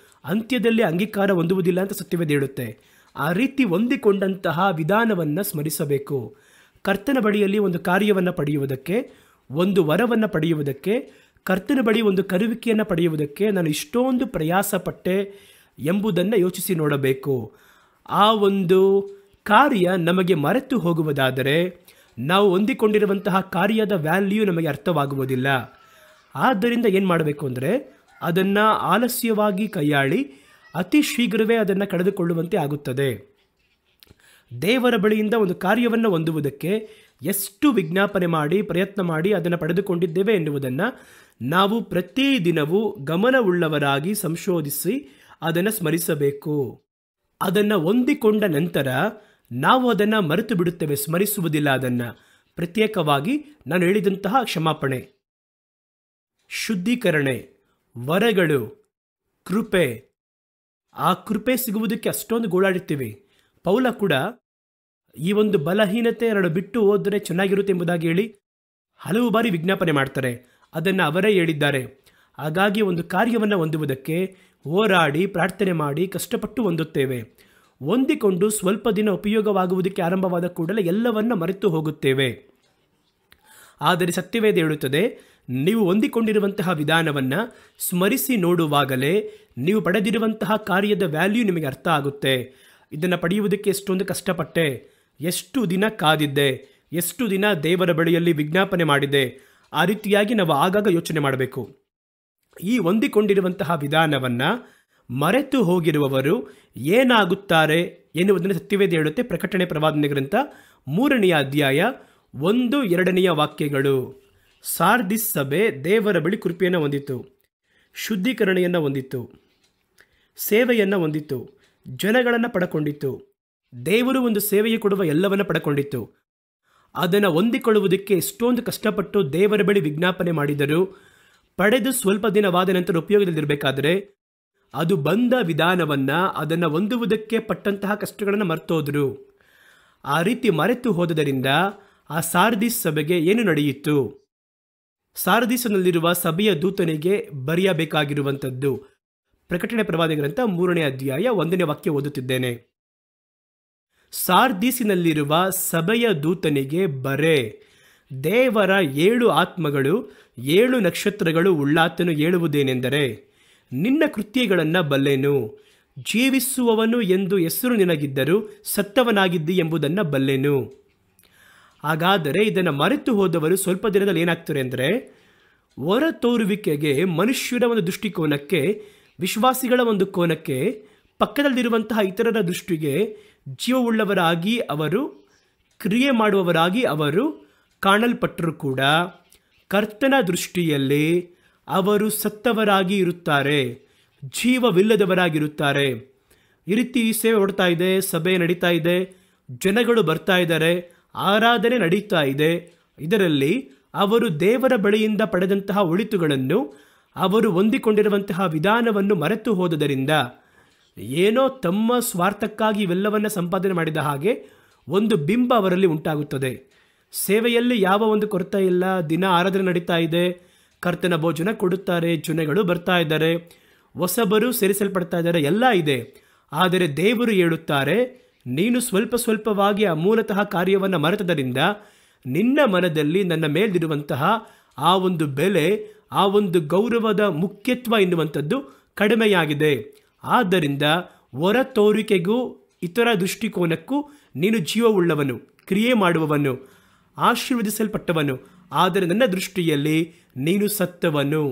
S1: ಅಂತ್ಯದಲ್ಲಿ ಅಂಗೀಕಾರ ಹೊಂದುವುದಿಲ್ಲ ಅಂತ ಸತ್ಯವೇದ ಹೇಳುತ್ತೆ. ಆ ರೀತಿ ಹೊಂದಿಕೊಂಡಂತಹ ವಿಧಾನವನ್ನು ಸ್ಮರಿಸಬೇಕು. ಕರ್ತನ ಬಳಿಯಲ್ಲಿ ಒಂದು ಕಾರ್ಯವನ್ನು ಪಡೆಯುವುದಕ್ಕೆ, ಒಂದು ವರವನ್ನು ಪಡೆಯುವುದಕ್ಕೆ, ಕರ್ತನ ಬಳಿ ಒಂದು ಕರುವಿಕೆಯನ್ನು ಪಡೆಯುವುದಕ್ಕೆ ನಾನು ಇಷ್ಟೊಂದು ಪ್ರಯಾಸ ಪಟ್ಟೆ ಎಂಬುದನ್ನು ಯೋಚಿಸಿ ನೋಡಬೇಕು. ಆ ಒಂದು ಕಾರ್ಯ ನಮಗೆ ಮರೆತು ಹೋಗುವುದಾದರೆ ನಾವು ಹೊಂದಿಕೊಂಡಿರುವಂತಹ ಕಾರ್ಯದ ವ್ಯಾಲ್ಯೂ ನಮಗೆ ಅರ್ಥವಾಗುವುದಿಲ್ಲ. ಆದ್ದರಿಂದ ಏನು ಮಾಡಬೇಕು ಅಂದರೆ ಅದನ್ನು ಆಲಸ್ಯವಾಗಿ ಕೈಯಾಳಿ ಅತಿ ಶೀಘ್ರವೇ ಅದನ್ನು ಕಳೆದುಕೊಳ್ಳುವಂತೆ ಆಗುತ್ತದೆ. ದೇವರ ಬಳಿಯಿಂದ ಒಂದು ಕಾರ್ಯವನ್ನು ಹೊಂದುವುದಕ್ಕೆ ಎಷ್ಟು ವಿಜ್ಞಾಪನೆ ಮಾಡಿ ಪ್ರಯತ್ನ ಮಾಡಿ ಅದನ್ನು ಪಡೆದುಕೊಂಡಿದ್ದೇವೆ ಎನ್ನುವುದನ್ನು ನಾವು ಪ್ರತಿದಿನವೂ ಗಮನವುಳ್ಳವರಾಗಿ ಸಂಶೋಧಿಸಿ ಅದನ್ನು ಸ್ಮರಿಸಬೇಕು. ಅದನ್ನು ಹೊಂದಿಕೊಂಡ ನಂತರ ನಾವು ಅದನ್ನು ಮರೆತು ಬಿಡುತ್ತೇವೆ, ಸ್ಮರಿಸುವುದಿಲ್ಲ. ಅದನ್ನು ಪ್ರತ್ಯೇಕವಾಗಿ ನಾನು ಹೇಳಿದಂತಹ ಕ್ಷಮಾಪಣೆ, ಶುದ್ಧೀಕರಣೆ, ವರಗಳು, ಕೃಪೆ, ಆ ಕೃಪೆ ಸಿಗುವುದಕ್ಕೆ ಅಷ್ಟೊಂದು ಗೋಳಾಡುತ್ತೀವಿ. ಪೌಲ ಕೂಡ ಈ ಒಂದು ಬಲಹೀನತೆ ಎರಡು ಬಿಟ್ಟು ಹೋದರೆ ಚೆನ್ನಾಗಿರುತ್ತೆ ಎಂಬುದಾಗಿ ಹೇಳಿ ಹಲವು ಬಾರಿ ವಿಜ್ಞಾಪನೆ ಮಾಡ್ತಾರೆ. ಅದನ್ನು ಅವರೇ ಹೇಳಿದ್ದಾರೆ. ಹಾಗಾಗಿ ಒಂದು ಕಾರ್ಯವನ್ನು ಹೊಂದುವುದಕ್ಕೆ ಹೋರಾಡಿ ಪ್ರಾರ್ಥನೆ ಮಾಡಿ ಕಷ್ಟಪಟ್ಟು ಹೊಂದುತ್ತೇವೆ. ಹೊಂದಿಕೊಂಡು ಸ್ವಲ್ಪ ದಿನ ಉಪಯೋಗವಾಗುವುದಕ್ಕೆ ಆರಂಭವಾದ ಕೂಡಲೇ ಎಲ್ಲವನ್ನ ಮರೆತು ಹೋಗುತ್ತೇವೆ. ಆದರೆ ಸತ್ಯವೇದ ಹೇಳುತ್ತದೆ, ನೀವು ಹೊಂದಿಕೊಂಡಿರುವಂತಹ ವಿಧಾನವನ್ನು ಸ್ಮರಿಸಿ ನೋಡುವಾಗಲೇ ನೀವು ಪಡೆದಿರುವಂತಹ ಕಾರ್ಯದ ವ್ಯಾಲ್ಯೂ ನಿಮಗೆ ಅರ್ಥ ಆಗುತ್ತೆ. ಇದನ್ನು ಪಡೆಯುವುದಕ್ಕೆ ಎಷ್ಟೊಂದು ಕಷ್ಟಪಟ್ಟೆ, ಎಷ್ಟು ದಿನ ಕಾದಿದ್ದೆ, ಎಷ್ಟು ದಿನ ದೇವರ ಬಳಿಯಲ್ಲಿ ವಿಜ್ಞಾಪನೆ ಮಾಡಿದೆ. ಆ ರೀತಿಯಾಗಿ ನಾವು ಆಗಾಗ ಯೋಚನೆ ಮಾಡಬೇಕು. ಈ ಹೊಂದಿಕೊಂಡಿರುವಂತಹ ವಿಧಾನವನ್ನು ಮರೆತು ಹೋಗಿರುವವರು ಏನಾಗುತ್ತಾರೆ ಎನ್ನುವುದನ್ನು ಸತ್ಯವೇದ ಹೇಳುತ್ತೆ. ಪ್ರಕಟಣೆ ಪ್ರವಾದನೆ ಗ್ರಂಥ 3ನೇ ಅಧ್ಯಾಯ 1-2 ವಾಕ್ಯಗಳು. ಸಾರ್ದಿಸ್ ಸಭೆ ದೇವರ ಬಳಿ ಕೃಪೆಯನ್ನು ಹೊಂದಿತು, ಶುದ್ಧೀಕರಣೆಯನ್ನು ಹೊಂದಿತು, ಸೇವೆಯನ್ನು ಹೊಂದಿತು, ಜನಗಳನ್ನು ಪಡ್ಕೊಂಡಿತ್ತು. ದೇವರು ಒಂದು ಸೇವೆಗೆ ಕೊಡುವ ಎಲ್ಲವನ್ನು ಪಡ್ಕೊಂಡಿತ್ತು. ಅದನ್ನು ಹೊಂದಿಕೊಳ್ಳುವುದಕ್ಕೆ ಎಷ್ಟೊಂದು ಕಷ್ಟಪಟ್ಟು ದೇವರ ಬಳಿ ವಿಜ್ಞಾಪನೆ ಮಾಡಿದರು. ಪಡೆದು ಸ್ವಲ್ಪ ದಿನವಾದ ನಂತರ ಉಪಯೋಗದಲ್ಲಿರಬೇಕಾದ್ರೆ ಅದು ಬಂದ ವಿಧಾನವನ್ನು, ಅದನ್ನು ಹೊಂದುವುದಕ್ಕೆ ಪಟ್ಟಂತಹ ಕಷ್ಟಗಳನ್ನು ಮರ್ತೋದ್ರು. ಆ ರೀತಿ ಮರೆತು ಹೋದದರಿಂದ ಆ ಸಾರ್ದಿಸ್ ಸಭೆಗೆ ಏನು ನಡೆಯಿತು? ಸಾರ್ದಿಸ್ನಲ್ಲಿರುವ ಸಭೆಯ ದೂತನಿಗೆ ಬರೆಯಬೇಕಾಗಿರುವಂಥದ್ದು. ಪ್ರಕಟಣೆ ಪ್ರವಾದನೆ ಗ್ರಂಥ 3ನೇ ಅಧ್ಯಾಯ 1ನೇ ವಾಕ್ಯ ಓದುತ್ತಿದ್ದೇನೆ. ಸಾರ್ದಿಸಿನಲ್ಲಿರುವ ಸಭೆಯ ದೂತನಿಗೆ ಬರೆ, ದೇವರ 7 ಆತ್ಮಗಳು 7 ನಕ್ಷತ್ರಗಳು ಉಳ್ಳಾತನು ಹೇಳುವುದೇನೆಂದರೆ, ನಿನ್ನ ಕೃತ್ಯಗಳನ್ನು ಬಲ್ಲೆನು, ಜೀವಿಸುವವನು ಎಂದು ಹೆಸರು ನಿನಗಿದ್ದರೂ ಸತ್ತವನಾಗಿದ್ದಿ ಎಂಬುದನ್ನು ಬಲ್ಲೆನು. ಹಾಗಾದರೆ ಇದನ್ನು ಮರೆತು ಹೋದವರು ಸ್ವಲ್ಪ ದಿನದಲ್ಲಿ ಏನಾಗ್ತಾರೆ ಅಂದರೆ, ಹೊರ ತೋರುವಿಕೆಗೆ, ಮನುಷ್ಯರ ಒಂದು ದೃಷ್ಟಿಕೋನಕ್ಕೆ, ವಿಶ್ವಾಸಿಗಳ ಒಂದು ಕೋನಕ್ಕೆ, ಪಕ್ಕದಲ್ಲಿರುವಂತಹ ಇತರರ ದೃಷ್ಟಿಗೆ ಜೀವವುಳ್ಳವರಾಗಿ ಅವರು, ಕ್ರಿಯೆ ಮಾಡುವವರಾಗಿ ಅವರು ಕಾಣಲ್ಪಟ್ಟರೂ ಕೂಡ ಕರ್ತನ ದೃಷ್ಟಿಯಲ್ಲಿ ಅವರು ಸತ್ತವರಾಗಿ ಇರುತ್ತಾರೆ, ಜೀವವಿಲ್ಲದವರಾಗಿರುತ್ತಾರೆ. ಈ ರೀತಿ ಸೇವೆ ಓಡ್ತಾ ಇದೆ, ಸಭೆ ನಡೀತಾ ಇದೆ, ಜನಗಳು ಬರ್ತಾ ಇದ್ದಾರೆ, ಆರಾಧನೆ ನಡೀತಾ ಇದೆ. ಇದರಲ್ಲಿ ಅವರು ದೇವರ ಬಳಿಯಿಂದ ಪಡೆದಂತಹ ಒಳಿತುಗಳನ್ನು, ಅವರು ಹೊಂದಿಕೊಂಡಿರುವಂತಹ ವಿಧಾನವನ್ನು ಮರೆತು ಹೋದುದರಿಂದ ಏನೋ ತಮ್ಮ ಸ್ವಾರ್ಥಕ್ಕಾಗಿ ಇವೆಲ್ಲವನ್ನ ಸಂಪಾದನೆ ಮಾಡಿದ ಹಾಗೆ ಒಂದು ಬಿಂಬ ಅವರಲ್ಲಿ ಉಂಟಾಗುತ್ತದೆ. ಸೇವೆಯಲ್ಲಿ ಯಾವ ಒಂದು ಕೊರತೆ ಇಲ್ಲ, ದಿನ ಆರಾಧನೆ ನಡೀತಾ ಇದೆ, ಕರ್ತನ ಭೋಜನ ಕೊಡುತ್ತಾರೆ, ಜನಗಳು ಬರ್ತಾ ಇದ್ದಾರೆ, ಹೊಸಬರು ಸೇರಿಸಲ್ಪಡ್ತಾ ಇದ್ದಾರೆ, ಎಲ್ಲ ಇದೆ. ಆದರೆ ದೇವರು ಹೇಳುತ್ತಾರೆ, ನೀನು ಸ್ವಲ್ಪ ಸ್ವಲ್ಪವಾಗಿ ಆ ಮೂಲತಃ ಕಾರ್ಯವನ್ನು ಮರೆತದರಿಂದ ನಿನ್ನ ಮನದಲ್ಲಿ ನನ್ನ ಮೇಲಿರುವಂತಹ ಆ ಒಂದು ಬೆಲೆ, ಆ ಒಂದು ಗೌರವದ ಮುಖ್ಯತ್ವ ಎನ್ನುವಂಥದ್ದು ಕಡಿಮೆಯಾಗಿದೆ. ಆದ್ದರಿಂದ ಹೊರ ತೋರಿಕೆಗೂ ಇತರ ದೃಷ್ಟಿಕೋನಕ್ಕೂ ನೀನು ಜೀವವುಳ್ಳವನು, ಕ್ರಿಯೆ ಮಾಡುವವನು, ಆಶೀರ್ವದಿಸಲ್ಪಟ್ಟವನು, ಆದರೆ ನನ್ನ ದೃಷ್ಟಿಯಲ್ಲಿ ನೀನು ಸತ್ತವನು.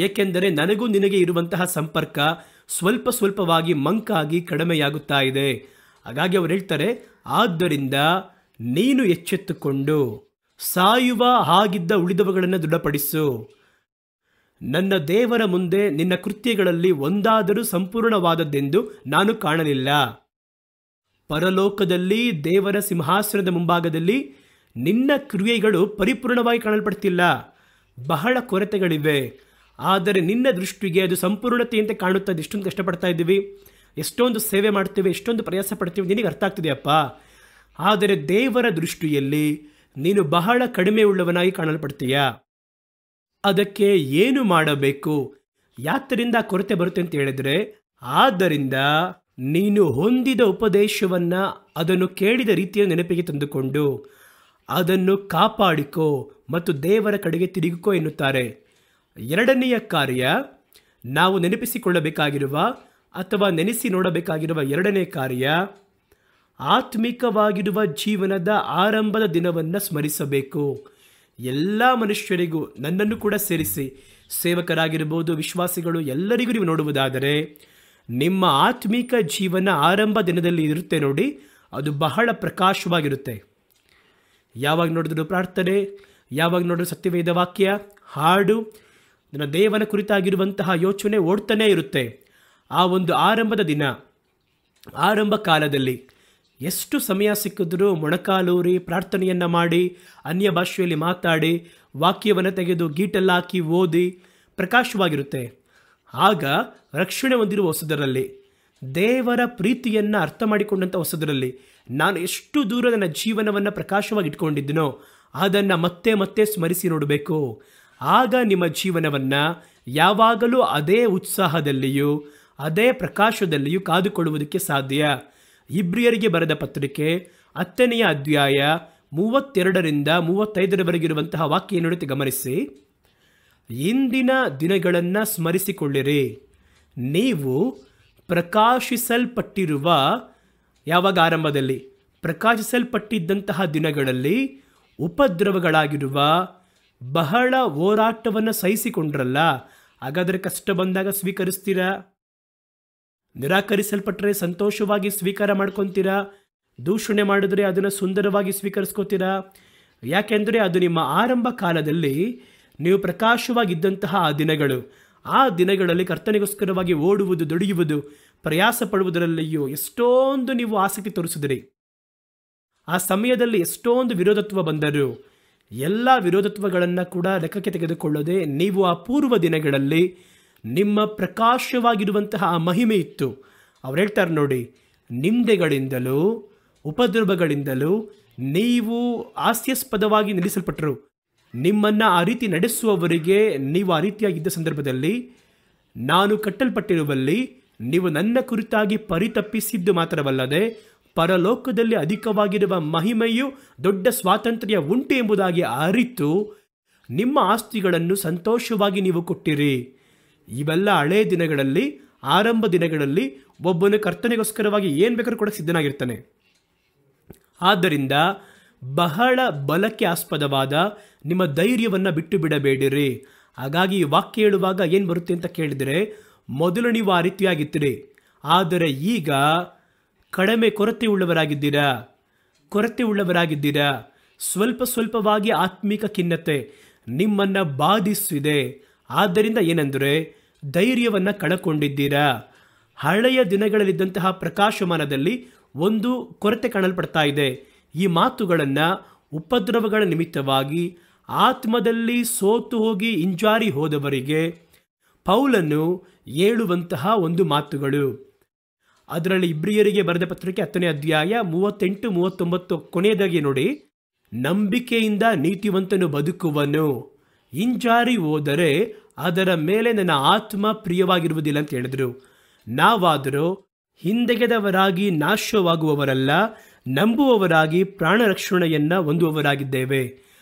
S1: ಏಕೆಂದರೆ ನನಗೂ ನಿನಗೆ ಇರುವಂತಹ ಸಂಪರ್ಕ ಸ್ವಲ್ಪ ಸ್ವಲ್ಪವಾಗಿ ಮಂಕಾಗಿ ಕಡಿಮೆಯಾಗುತ್ತಾ ಇದೆ. ಹಾಗಾಗಿ ಅವರು ಹೇಳ್ತಾರೆ, ಆದ್ದರಿಂದ ನೀನು ಎಚ್ಚೆತ್ತುಕೊಂಡು ಸಾಯುವ ಹಾಗಿದ್ದ ಉಳಿದವುಗಳನ್ನು ದೃಢಪಡಿಸು. ನನ್ನ ದೇವರ ಮುಂದೆ ನಿನ್ನ ಕೃತ್ಯಗಳಲ್ಲಿ ಒಂದಾದರೂ ಸಂಪೂರ್ಣವಾದದ್ದೆಂದು ನಾನು ಕಾಣಲಿಲ್ಲ. ಪರಲೋಕದಲ್ಲಿ ದೇವರ ಸಿಂಹಾಸನದ ಮುಂಭಾಗದಲ್ಲಿ ನಿನ್ನ ಕ್ರಿಯೆಗಳು ಪರಿಪೂರ್ಣವಾಗಿ ಕಾಣಲ್ಪಡ್ತಿಲ್ಲ, ಬಹಳ ಕೊರತೆಗಳಿವೆ. ಆದರೆ ನಿನ್ನ ದೃಷ್ಟಿಗೆ ಅದು ಸಂಪೂರ್ಣತೆಯಂತೆ ಕಾಣುತ್ತದೆ. ಎಷ್ಟೊಂದು ಕಷ್ಟಪಡ್ತಾ ಇದ್ದೀವಿ, ಎಷ್ಟೊಂದು ಸೇವೆ ಮಾಡ್ತೇವೆ, ಎಷ್ಟೊಂದು ಪ್ರಯಾಸ ಪಡ್ತೀವಿ, ನಿನಗೆ ಅರ್ಥ ಆಗ್ತಿದೆಯಪ್ಪ. ಆದರೆ ದೇವರ ದೃಷ್ಟಿಯಲ್ಲಿ ನೀನು ಬಹಳ ಕಡಿಮೆ ಉಳ್ಳವನಾಗಿ ಕಾಣಲ್ಪಡ್ತೀಯ. ಅದಕ್ಕೆ ಏನು ಮಾಡಬೇಕು? ಯಾತರಿಂದ ಕೊರತೆ ಬರುತ್ತೆ ಅಂತ ಹೇಳಿದ್ರೆ, ಆದ್ದರಿಂದ ನೀನು ಹೊಂದಿದ ಉಪದೇಶವನ್ನ, ಅದನ್ನು ಕೇಳಿದ ರೀತಿಯ ನೆನಪಿಗೆ ತಂದುಕೊಂಡು ಅದನ್ನು ಕಾಪಾಡಿಕೋ ಮತ್ತು ದೇವರ ಕಡೆಗೆ ತಿರುಗಿಕೋ ಎನ್ನುತ್ತಾರೆ. ಎರಡನೆಯ ಕಾರ್ಯ, ನಾವು ನೆನಪಿಸಿಕೊಳ್ಳಬೇಕಾಗಿರುವ ಅಥವಾ ನೆನೆಸಿ ನೋಡಬೇಕಾಗಿರುವ ಎರಡನೇ ಕಾರ್ಯ, ಆತ್ಮಿಕವಾಗಿರುವ ಜೀವನದ ಆರಂಭದ ದಿನವನ್ನು ಸ್ಮರಿಸಬೇಕು. ಎಲ್ಲ ಮನುಷ್ಯರಿಗೂ, ನನ್ನನ್ನು ಕೂಡ ಸೇರಿಸಿ, ಸೇವಕರಾಗಿರ್ಬೋದು, ವಿಶ್ವಾಸಿಗಳು, ಎಲ್ಲರಿಗೂ ನೀವು ನೋಡುವುದಾದರೆ ನಿಮ್ಮ ಆತ್ಮಿಕ ಜೀವನ ಆರಂಭ ದಿನದಲ್ಲಿ ಇರುತ್ತೆ ನೋಡಿ, ಅದು ಬಹಳ ಪ್ರಕಾಶವಾಗಿರುತ್ತೆ. ಯಾವಾಗ ನೋಡಿದ್ರು ಪ್ರಾರ್ಥನೆ, ಯಾವಾಗ ನೋಡಿದ್ರು ಸತ್ಯವೇದ ವಾಕ್ಯ, ಹಾಡು, ನನ್ನ ದೇವನ ಕುರಿತಾಗಿರುವಂತಹ ಯೋಚನೆ ಓಡ್ತಾನೇ ಇರುತ್ತೆ. ಆ ಒಂದು ಆರಂಭದ ದಿನ, ಆರಂಭ ಕಾಲದಲ್ಲಿ ಎಷ್ಟು ಸಮಯ ಸಿಕ್ಕಿದ್ರೂ ಮೊಣಕಾಲೂರಿ ಪ್ರಾರ್ಥನೆಯನ್ನು ಮಾಡಿ, ಅನ್ಯ ಭಾಷೆಯಲ್ಲಿ ಮಾತಾಡಿ, ವಾಕ್ಯವನ್ನು ತೆಗೆದು ಗೀಟೆಲ್ಲ ಹಾಕಿ ಓದಿ ಪ್ರಕಾಶವಾಗಿರುತ್ತೆ. ಆಗ ರಕ್ಷಣೆ ಹೊಂದಿರುವ ಹೊಸದರಲ್ಲಿ, ದೇವರ ಪ್ರೀತಿಯನ್ನು ಅರ್ಥ ಮಾಡಿಕೊಂಡಂಥ ಹೊಸದರಲ್ಲಿ ನಾನು ಎಷ್ಟು ದೂರ ನನ್ನ ಜೀವನವನ್ನು ಪ್ರಕಾಶವಾಗಿ ಇಟ್ಕೊಂಡಿದ್ದೀನೋ ಅದನ್ನು ಮತ್ತೆ ಮತ್ತೆ ಸ್ಮರಿಸಿ ನೋಡಬೇಕು. ಆಗ ನಿಮ್ಮ ಜೀವನವನ್ನು ಯಾವಾಗಲೂ ಅದೇ ಉತ್ಸಾಹದಲ್ಲಿಯೂ ಅದೇ ಪ್ರಕಾಶದಲ್ಲಿಯೂ ಕಾದುಕೊಳ್ಳುವುದಕ್ಕೆ ಸಾಧ್ಯ. ಇಬ್ರಿಯರಿಗೆ ಬರೆದ ಪತ್ರಿಕೆ 10ನೇ ಅಧ್ಯಾಯ 32ರಿಂದ 35ರವರೆಗಿರುವಂತಹ ವಾಕ್ಯ ನುಡಿತ ಗಮನಿಸಿ. ಇಂದಿನ ದಿನಗಳನ್ನು ಸ್ಮರಿಸಿಕೊಳ್ಳಿರಿ, ನೀವು ಪ್ರಕಾಶಿಸಲ್ಪಟ್ಟಿರುವ, ಯಾವಾಗ ಆರಂಭದಲ್ಲಿ ಪ್ರಕಾಶಿಸಲ್ಪಟ್ಟಿದ್ದಂತಹ ದಿನಗಳಲ್ಲಿ ಉಪದ್ರವಗಳಾಗಿರುವ ಬಹಳ ಹೋರಾಟವನ್ನು ಸಹಿಸಿಕೊಂಡ್ರಲ್ಲ, ಹಾಗಾದರೆ ಕಷ್ಟ ಬಂದಾಗ ಸ್ವೀಕರಿಸ್ತೀರಾ? ನಿರಾಕರಿಸಲ್ಪಟ್ಟರೆ ಸಂತೋಷವಾಗಿ ಸ್ವೀಕಾರ ಮಾಡ್ಕೊತೀರಾ? ದೂಷಣೆ ಮಾಡಿದ್ರೆ ಅದನ್ನು ಸುಂದರವಾಗಿ ಸ್ವೀಕರಿಸ್ಕೋತೀರಾ? ಯಾಕೆಂದರೆ ಅದು ನಿಮ್ಮ ಆರಂಭ ಕಾಲದಲ್ಲಿ ನೀವು ಪ್ರಕಾಶವಾಗಿದ್ದಂತಹ ಆ ದಿನಗಳು. ಆ ದಿನಗಳಲ್ಲಿ ಕರ್ತನಿಗೋಸ್ಕರವಾಗಿ ಓಡುವುದು, ದುಡಿಯುವುದು, ಪ್ರಯಾಸ ಪಡುವುದರಲ್ಲಿಯೂ ಎಷ್ಟೊಂದು ನೀವು ಆಸಕ್ತಿ ತೋರಿಸಿದ್ರಿ. ಆ ಸಮಯದಲ್ಲಿ ಎಷ್ಟೊಂದು ವಿರೋಧತ್ವ ಬಂದರು. ಎಲ್ಲ ವಿರೋಧತ್ವಗಳನ್ನು ಕೂಡ ಲೆಕ್ಕಕ್ಕೆ ತೆಗೆದುಕೊಳ್ಳದೆ ನೀವು ಆ ಪೂರ್ವ ದಿನಗಳಲ್ಲಿ ನಿಮ್ಮ ಪ್ರಕಾಶವಾಗಿರುವಂತಹ ಆ ಮಹಿಮೆ ಇತ್ತು. ಅವ್ರು ಹೇಳ್ತಾರೆ ನೋಡಿ, ನಿಂದೆಗಳಿಂದಲೂ ಉಪದ್ರವಗಳಿಂದಲೂ ನೀವು ಹಾಸ್ಯಾಸ್ಪದವಾಗಿ ನಿಲ್ಲಿಸಲ್ಪಟ್ಟರು. ನಿಮ್ಮನ್ನು ಆ ರೀತಿ ನಡೆಸುವವರಿಗೆ ನೀವು ಆ ರೀತಿಯಾಗಿದ್ದ ಸಂದರ್ಭದಲ್ಲಿ, ನಾನು ಕಟ್ಟಲ್ಪಟ್ಟಿರುವಲ್ಲಿ ನೀವು ನನ್ನ ಕುರಿತಾಗಿ ಪರಿತಪ್ಪಿಸಿದ್ದು ಮಾತ್ರವಲ್ಲದೆ ಪರಲೋಕದಲ್ಲಿ ಅಧಿಕವಾಗಿರುವ ಮಹಿಮೆಯು ದೊಡ್ಡ ಸ್ವಾತಂತ್ರ್ಯ ಉಂಟು ಎಂಬುದಾಗಿ ಅರಿತು ನಿಮ್ಮ ಆಸ್ತಿಗಳನ್ನು ಸಂತೋಷವಾಗಿ ನೀವು ಕೊಟ್ಟಿರಿ. ಇವೆಲ್ಲ ಹಳೇ ದಿನಗಳಲ್ಲಿ, ಆರಂಭ ದಿನಗಳಲ್ಲಿ ಒಬ್ಬನು ಕರ್ತನಿಗೋಸ್ಕರವಾಗಿ ಏನು ಬೇಕಾದ್ರೂ ಕೊಡಕ್ಕೆ ಸಿದ್ಧನಾಗಿರ್ತಾನೆ. ಆದ್ದರಿಂದ ಬಹಳ ಬಲಕ್ಕೆ ಆಸ್ಪದವಾದ ನಿಮ್ಮ ಧೈರ್ಯವನ್ನು ಬಿಟ್ಟು ಬಿಡಬೇಡಿರಿ. ಹಾಗಾಗಿ ಈ ವಾಕ್ಯ ಹೇಳುವಾಗ ಏನು ಬರುತ್ತೆ ಅಂತ ಕೇಳಿದರೆ, ಮೊದಲು ನೀವು ಆ ರೀತಿಯಾಗಿದ್ದೀರಿ, ಆದರೆ ಈಗ ಕಡಿಮೆ ಕೊರತೆ ಉಳ್ಳವರಾಗಿದ್ದೀರಾ. ಸ್ವಲ್ಪ ಸ್ವಲ್ಪವಾಗಿ ಆತ್ಮಿಕ ಖಿನ್ನತೆ, ನಿಮ್ಮನ್ನು ಬಾಧಿಸಿದೆ. ಆದ್ದರಿಂದ ಏನೆಂದರೆ ಧೈರ್ಯವನ್ನು ಕಳಕೊಂಡಿದ್ದೀರಾ. ಹಳೆಯ ದಿನಗಳಲ್ಲಿದ್ದಂತಹ ಪ್ರಕಾಶಮಾನದಲ್ಲಿ ಒಂದು ಕೊರತೆ ಕಾಣಲ್ಪಡ್ತಾ ಇದೆ. ಈ ಮಾತುಗಳನ್ನು ಉಪದ್ರವಗಳ ನಿಮಿತ್ತವಾಗಿ ಆತ್ಮದಲ್ಲಿ ಸೋತು ಹೋಗಿ ಹಿಂಜಾರಿ ಹೋದವರಿಗೆ ಪೌಲನು ಹೇಳುವಂತಹ ಒಂದು ಮಾತುಗಳು. ಅದರಲ್ಲಿ ಇಬ್ರಿಯರಿಗೆ ಬರೆದ ಪತ್ರಿಕೆ 10ನೇ ಅಧ್ಯಾಯ 38-39 ಕೊನೆಯದಾಗಿ ನೋಡಿ, ನಂಬಿಕೆಯಿಂದ ನೀತಿವಂತನು ಬದುಕುವನು, ಹಿಂಜಾರಿ ಹೋದರೆ ಅದರ ಮೇಲೆ ನನ್ನ ಆತ್ಮ ಪ್ರಿಯವಾಗಿರುವುದಿಲ್ಲ ಅಂತ ಹೇಳಿದ್ರು. ನಾವಾದರೂ ಹಿಂದೆಗೆದವರಾಗಿ ನಾಶವಾಗುವವರಲ್ಲ, ನಂಬುವವರಾಗಿ ಪ್ರಾಣ ರಕ್ಷಣೆಯನ್ನು ಹೊಂದುವವರಾಗಿದ್ದೇವೆ.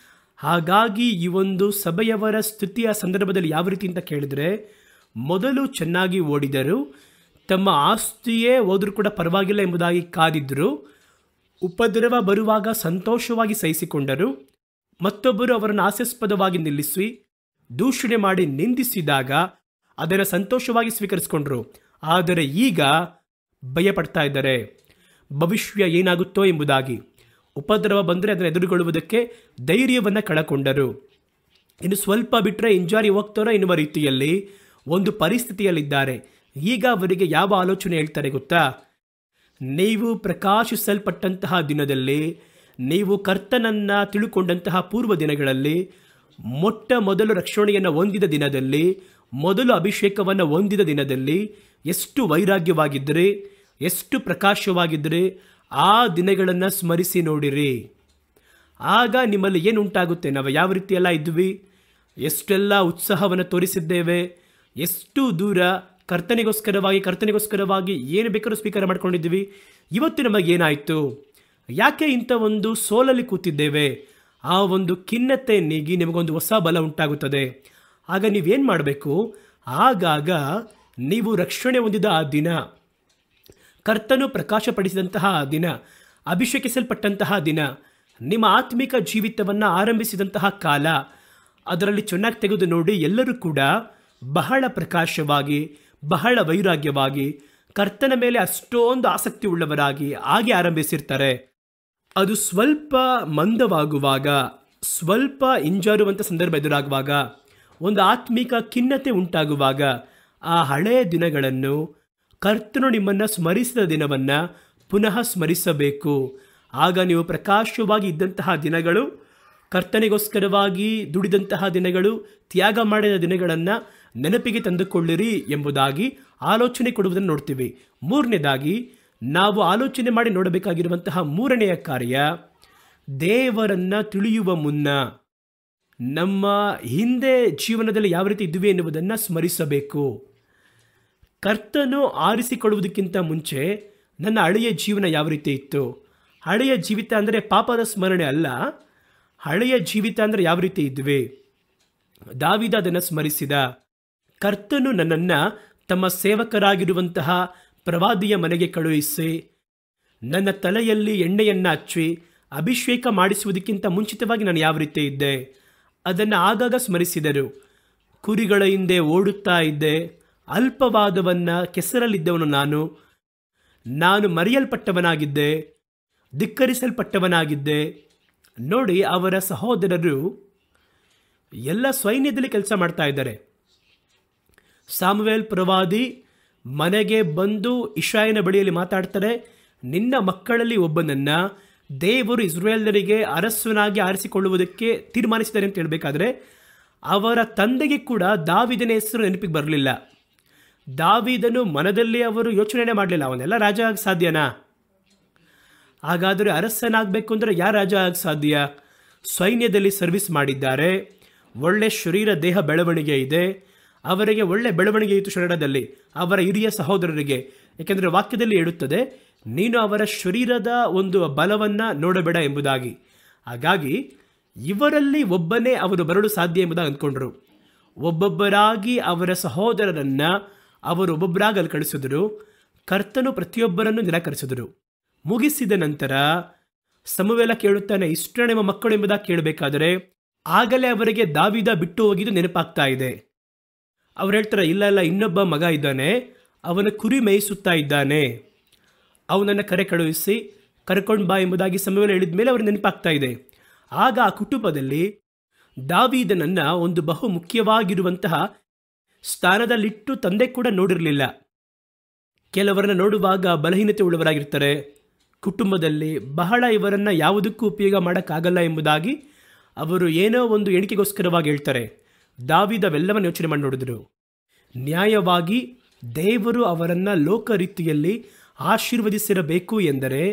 S1: ಹಾಗಾಗಿ ಈ ಒಂದು ಸಭೆಯವರ ಸ್ಥಿತಿಯ ಸಂದರ್ಭದಲ್ಲಿ ಯಾವ ರೀತಿ ಅಂತ ಕೇಳಿದರೆ, ಮೊದಲು ಚೆನ್ನಾಗಿ ಓಡಿದರು, ತಮ್ಮ ಆಸ್ತಿಯೇ ಹೋದರೂ ಕೂಡ ಪರವಾಗಿಲ್ಲ ಎಂಬುದಾಗಿ ಕಾದಿದ್ದರು, ಉಪದ್ರವ ಬರುವಾಗ ಸಂತೋಷವಾಗಿ ಸಹಿಸಿಕೊಂಡರು, ಮತ್ತೊಬ್ಬರು ಅವರನ್ನು ಹಾಸ್ಯಾಸ್ಪದವಾಗಿ ನಿಲ್ಲಿಸಿ ದೂಷಣೆ ಮಾಡಿ ನಿಂದಿಸಿದಾಗ ಅದನ್ನು ಸಂತೋಷವಾಗಿ ಸ್ವೀಕರಿಸಿಕೊಂಡ್ರು. ಆದರೆ ಈಗ ಭಯಪಡ್ತಾ ಇದ್ದಾರೆ, ಭವಿಷ್ಯ ಏನಾಗುತ್ತೋ ಎಂಬುದಾಗಿ. ಉಪದ್ರವ ಬಂದರೆ ಅದನ್ನು ಎದುರುಗೊಳ್ಳುವುದಕ್ಕೆ ಧೈರ್ಯವನ್ನು ಕಳಕೊಂಡರು. ಇನ್ನು ಸ್ವಲ್ಪ ಬಿಟ್ಟರೆ ಹಿಂಜಾರಿ ಹೋಗ್ತಾರೋ ಎನ್ನುವ ರೀತಿಯಲ್ಲಿ ಒಂದು ಪರಿಸ್ಥಿತಿಯಲ್ಲಿದ್ದಾರೆ. ಈಗ ಅವರಿಗೆ ಯಾವ ಆಲೋಚನೆ ಹೇಳ್ತಾರೆ ಗೊತ್ತಾ? ನೀವು ಪ್ರಕಾಶಿಸಲ್ಪಟ್ಟಂತಹ ದಿನದಲ್ಲಿ, ನೀವು ಕರ್ತನನ್ನು ತಿಳುಕೊಂಡಂತಹ ಪೂರ್ವ ದಿನಗಳಲ್ಲಿ, ಮೊಟ್ಟ ಮೊದಲು ರಕ್ಷಣೆಯನ್ನು ಹೊಂದಿದ ದಿನದಲ್ಲಿ, ಮೊದಲು ಅಭಿಷೇಕವನ್ನು ಹೊಂದಿದ ದಿನದಲ್ಲಿ ಎಷ್ಟು ವೈರಾಗ್ಯವಾಗಿದ್ದರೆ, ಎಷ್ಟು ಪ್ರಕಾಶವಾಗಿದ್ದರೆ ಆ ದಿನಗಳನ್ನು ಸ್ಮರಿಸಿ ನೋಡಿರಿ. ಆಗ ನಿಮ್ಮಲ್ಲಿ ಏನು ಉಂಟಾಗುತ್ತೆ? ನಾವು ಯಾವ ರೀತಿಯೆಲ್ಲ ಇದ್ವಿ, ಎಷ್ಟೆಲ್ಲ ಉತ್ಸಾಹವನ್ನು ತೋರಿಸಿದ್ದೇವೆ, ಎಷ್ಟು ದೂರ ಕರ್ತನಿಗೋಸ್ಕರವಾಗಿ ಏನು ಬೇಕಾದ್ರೂ ಸ್ವೀಕಾರ ಮಾಡ್ಕೊಂಡಿದ್ದೀವಿ. ಇವತ್ತು ನಮಗೇನಾಯಿತು? ಯಾಕೆ ಇಂಥ ಒಂದು ಸೋಲಲ್ಲಿ ಕೂತಿದ್ದೇವೆ? ಆ ಒಂದು ಖಿನ್ನತೆ ನೀಗಿ ನಿಮಗೊಂದು ಹೊಸ ಬಲ ಉಂಟಾಗುತ್ತದೆ. ಆಗ ನೀವೇನು ಮಾಡಬೇಕು? ಆಗಾಗ ನೀವು ರಕ್ಷಣೆ ಹೊಂದಿದ ಆ ದಿನ, ಕರ್ತನು ಪ್ರಕಾಶಪಡಿಸಿದಂತಹ ದಿನ, ಅಭಿಷೇಕಿಸಲ್ಪಟ್ಟಂತಹ ದಿನ, ನಿಮ್ಮ ಆತ್ಮಿಕ ಜೀವಿತವನ್ನು ಆರಂಭಿಸಿದಂತಹ ಕಾಲ, ಅದರಲ್ಲಿ ಚೆನ್ನಾಗಿ ತೆಗೆದು ನೋಡಿ. ಎಲ್ಲರೂ ಕೂಡ ಬಹಳ ಪ್ರಕಾಶವಾಗಿ, ಬಹಳ ವೈರಾಗ್ಯವಾಗಿ, ಕರ್ತನ ಮೇಲೆ ಅಷ್ಟೊಂದು ಆಸಕ್ತಿ ಉಳ್ಳವರಾಗಿ ಹಾಗೆ ಆರಂಭಿಸಿರ್ತಾರೆ. ಅದು ಸ್ವಲ್ಪ ಮಂದವಾಗುವಾಗ, ಸ್ವಲ್ಪ ಹಿಂಜಾರುವಂಥ ಸಂದರ್ಭ ಎದುರಾಗುವಾಗ, ಒಂದು ಆತ್ಮಿಕ ಖಿನ್ನತೆ ಉಂಟಾಗುವಾಗ ಆ ಹಳೆಯ ದಿನಗಳನ್ನು, ಕರ್ತನು ನಿಮ್ಮನ್ನು ಸ್ಮರಿಸಿದ ದಿನವನ್ನು ಪುನಃ ಸ್ಮರಿಸಬೇಕು. ಆಗ ನೀವು ಪ್ರಕಾಶವಾಗಿ ಇದ್ದಂತಹ ದಿನಗಳು, ಕರ್ತನಿಗೋಸ್ಕರವಾಗಿ ದುಡಿದಂತಹ ದಿನಗಳು, ತ್ಯಾಗ ಮಾಡಿದ ದಿನಗಳನ್ನು ನೆನಪಿಗೆ ತಂದುಕೊಳ್ಳಿರಿ ಎಂಬುದಾಗಿ ಆಲೋಚನೆ ಕೊಡುವುದನ್ನು ನೋಡ್ತೀವಿ. ಮೂರನೇದಾಗಿ ನಾವು ಆಲೋಚನೆ ಮಾಡಿ ನೋಡಬೇಕಾಗಿರುವಂತಹ ಮೂರನೆಯ ಕಾರ್ಯ, ದೇವರನ್ನು ತಿಳಿಯುವ ಮುನ್ನ ನಮ್ಮ ಹಿಂದೆ ಜೀವನದಲ್ಲಿ ಯಾವ ರೀತಿ ಇದ್ವಿ ಎನ್ನುವುದನ್ನು ಸ್ಮರಿಸಬೇಕು. ಕರ್ತನು ಆರಿಸಿಕೊಳ್ಳುವುದಕ್ಕಿಂತ ಮುಂಚೆ ನನ್ನ ಹಳೆಯ ಜೀವನ ಯಾವ ರೀತಿ ಇತ್ತು? ಹಳೆಯ ಜೀವಿತ ಅಂದರೆ ಪಾಪದ ಸ್ಮರಣೆ ಅಲ್ಲ. ಹಳೆಯ ಜೀವಿತ ಅಂದರೆ ಯಾವ ರೀತಿ ಇದ್ವಿ? ದಾವೀದ ಅದನ್ನು ಸ್ಮರಿಸಿದ. ಕರ್ತನು ನನ್ನನ್ನು ತಮ್ಮ ಸೇವಕರಾಗಿರುವಂತಹ ಪ್ರವಾದಿಯ ಮನೆಗೆ ಕಳುಹಿಸಿ ನನ್ನ ತಲೆಯಲ್ಲಿ ಎಣ್ಣೆಯನ್ನು ಹಚ್ಚಿ ಅಭಿಷೇಕ ಮಾಡಿಸುವುದಕ್ಕಿಂತ ಮುಂಚಿತವಾಗಿ ನಾನು ಯಾವ ರೀತಿ ಇದ್ದೆ ಅದನ್ನು ಆಗಾಗ ಸ್ಮರಿಸಿದರು. ಕುರಿಗಳ ಹಿಂದೆ ಓಡುತ್ತಾ ಇದ್ದೆ, ಅಲ್ಪವಾದವನ್ನು ಕೆಸರಲ್ಲಿದ್ದವನು ನಾನು ಮರೆಯಲ್ಪಟ್ಟವನಾಗಿದ್ದೆ, ಧಿಕ್ಕರಿಸಲ್ಪಟ್ಟವನಾಗಿದ್ದೆ. ನೋಡಿ, ಅವರ ಸಹೋದರರು ಎಲ್ಲ ಸೈನ್ಯದಲ್ಲಿ ಕೆಲಸ ಮಾಡ್ತಾ ಇದ್ದಾರೆ. ಸಾಮುವೇಲ್ ಪ್ರವಾದಿ ಮನೆಗೆ ಬಂದು ಇಷಾಯನ ಬಳಿಯಲ್ಲಿ ಮಾತಾಡ್ತಾರೆ, ನಿನ್ನ ಮಕ್ಕಳಲ್ಲಿ ಒಬ್ಬನನ್ನು ದೇವರು ಇಸ್ರೇಲರಿಗೆ ಅರಸನಾಗಿ ಆರಿಸಿಕೊಳ್ಳುವುದಕ್ಕೆ ತೀರ್ಮಾನಿಸಿದ್ದಾರೆ ಅಂತ ಹೇಳಬೇಕಾದ್ರೆ ಅವರ ತಂದೆಗೆ ಕೂಡ ದಾವೀದನ ಹೆಸರು ನೆನಪಿಗೆ ಬರಲಿಲ್ಲ. ದಾವೀದನು ಮನದಲ್ಲಿ ಅವರು ಯೋಚನೆ ಮಾಡಲಿಲ್ಲ, ಅವನೆಲ್ಲ ರಾಜ ಆಗ ಸಾಧ್ಯನಾ? ಹಾಗಾದರೆ ಅರಸನಾಗಬೇಕು ಅಂದರೆ ಯಾರು ರಾಜ ಆಗ ಸಾಧ್ಯ? ಸೈನ್ಯದಲ್ಲಿ ಸರ್ವಿಸ್ ಮಾಡಿದ್ದಾರೆ, ಒಳ್ಳೆ ಶರೀರ ದೇಹ ಬೆಳವಣಿಗೆ ಇದೆ, ಅವರಿಗೆ ಒಳ್ಳೆ ಬೆಳವಣಿಗೆ ಇತ್ತು ಶರೀರದಲ್ಲಿ, ಅವರ ಹಿರಿಯ ಸಹೋದರರಿಗೆ. ಏಕೆಂದರೆ ವಾಕ್ಯದಲ್ಲಿ ಹೇಳುತ್ತದೆ, ನೀನು ಅವರ ಶರೀರದ ಒಂದು ಬಲವನ್ನು ನೋಡಬೇಡ ಎಂಬುದಾಗಿ. ಹಾಗಾಗಿ ಇವರಲ್ಲಿ ಒಬ್ಬನೇ ಅವರು ಬರಲು ಸಾಧ್ಯ ಎಂಬುದಾಗಿ ಅಂದ್ಕೊಂಡ್ರು. ಒಬ್ಬೊಬ್ಬರಾಗಿ ಅವರ ಸಹೋದರರನ್ನು ಅವರು ಒಬ್ಬೊಬ್ಬರಾಗಿ ಅಲ್ಲಿ ಕಳಿಸಿದ್ರು. ಕರ್ತನು ಪ್ರತಿಯೊಬ್ಬರನ್ನು ನಿರಾಕರಿಸಿದರು. ಮುಗಿಸಿದ ನಂತರ ಸಮುವೇಲ ಕೇಳುತ್ತಾನೆ, ಇಷ್ಟೇ ನಿಮ್ಮ ಮಕ್ಕಳು ಎಂಬುದಾಗಿ ಕೇಳಬೇಕಾದರೆ ಆಗಲೇ ಅವರಿಗೆ ದಾವೀದ ಬಿಟ್ಟು ಹೋಗಿದ್ದು ನೆನಪಾಗ್ತಾ ಇದೆ. ಅವ್ರು ಹೇಳ್ತಾರೆ, ಇಲ್ಲ ಇನ್ನೊಬ್ಬ ಮಗ ಇದ್ದಾನೆ, ಅವನ ಕುರಿ ಮೇಯಿಸುತ್ತಾ ಇದ್ದಾನೆ, ಅವನನ್ನು ಕರೆಕೊಂಡು ಬಾ ಎಂಬುದಾಗಿ ಸಮುವೇಲ ಹೇಳಿದ ಮೇಲೆ ಅವ್ರಿಗೆ ನೆನಪಾಗ್ತಾ ಇದೆ. ಆಗ ಆ ಕುಟುಂಬದಲ್ಲಿ ದಾವೀದನನ್ನ ಒಂದು ಬಹು ಮುಖ್ಯವಾಗಿರುವಂತಹ ಸ್ಥಾನದಲ್ಲಿಟ್ಟು ತಂದೆ ಕೂಡ ನೋಡಿರಲಿಲ್ಲ. ಕೆಲವರನ್ನ ನೋಡುವಾಗ ಬಲಹೀನತೆ ಉಳ್ಳವರಾಗಿರ್ತಾರೆ, ಕುಟುಂಬದಲ್ಲಿ ಬಹಳ ಇವರನ್ನು ಯಾವುದಕ್ಕೂ ಉಪಯೋಗ ಮಾಡೋಕ್ಕಾಗಲ್ಲ ಎಂಬುದಾಗಿ ಅವರು ಏನೋ ಒಂದು ಎಣಿಕೆಗೋಸ್ಕರವಾಗಿ ಹೇಳ್ತಾರೆ. ದಾವೀದ ಅವೆಲ್ಲವನ್ನು ಯೋಚನೆ ಮಾಡಿ ನೋಡಿದ್ರು. ನ್ಯಾಯವಾಗಿ ದೇವರು ಅವರನ್ನು ಲೋಕ ರೀತಿಯಲ್ಲಿ ಆಶೀರ್ವದಿಸಿರಬೇಕು ಎಂದರೆ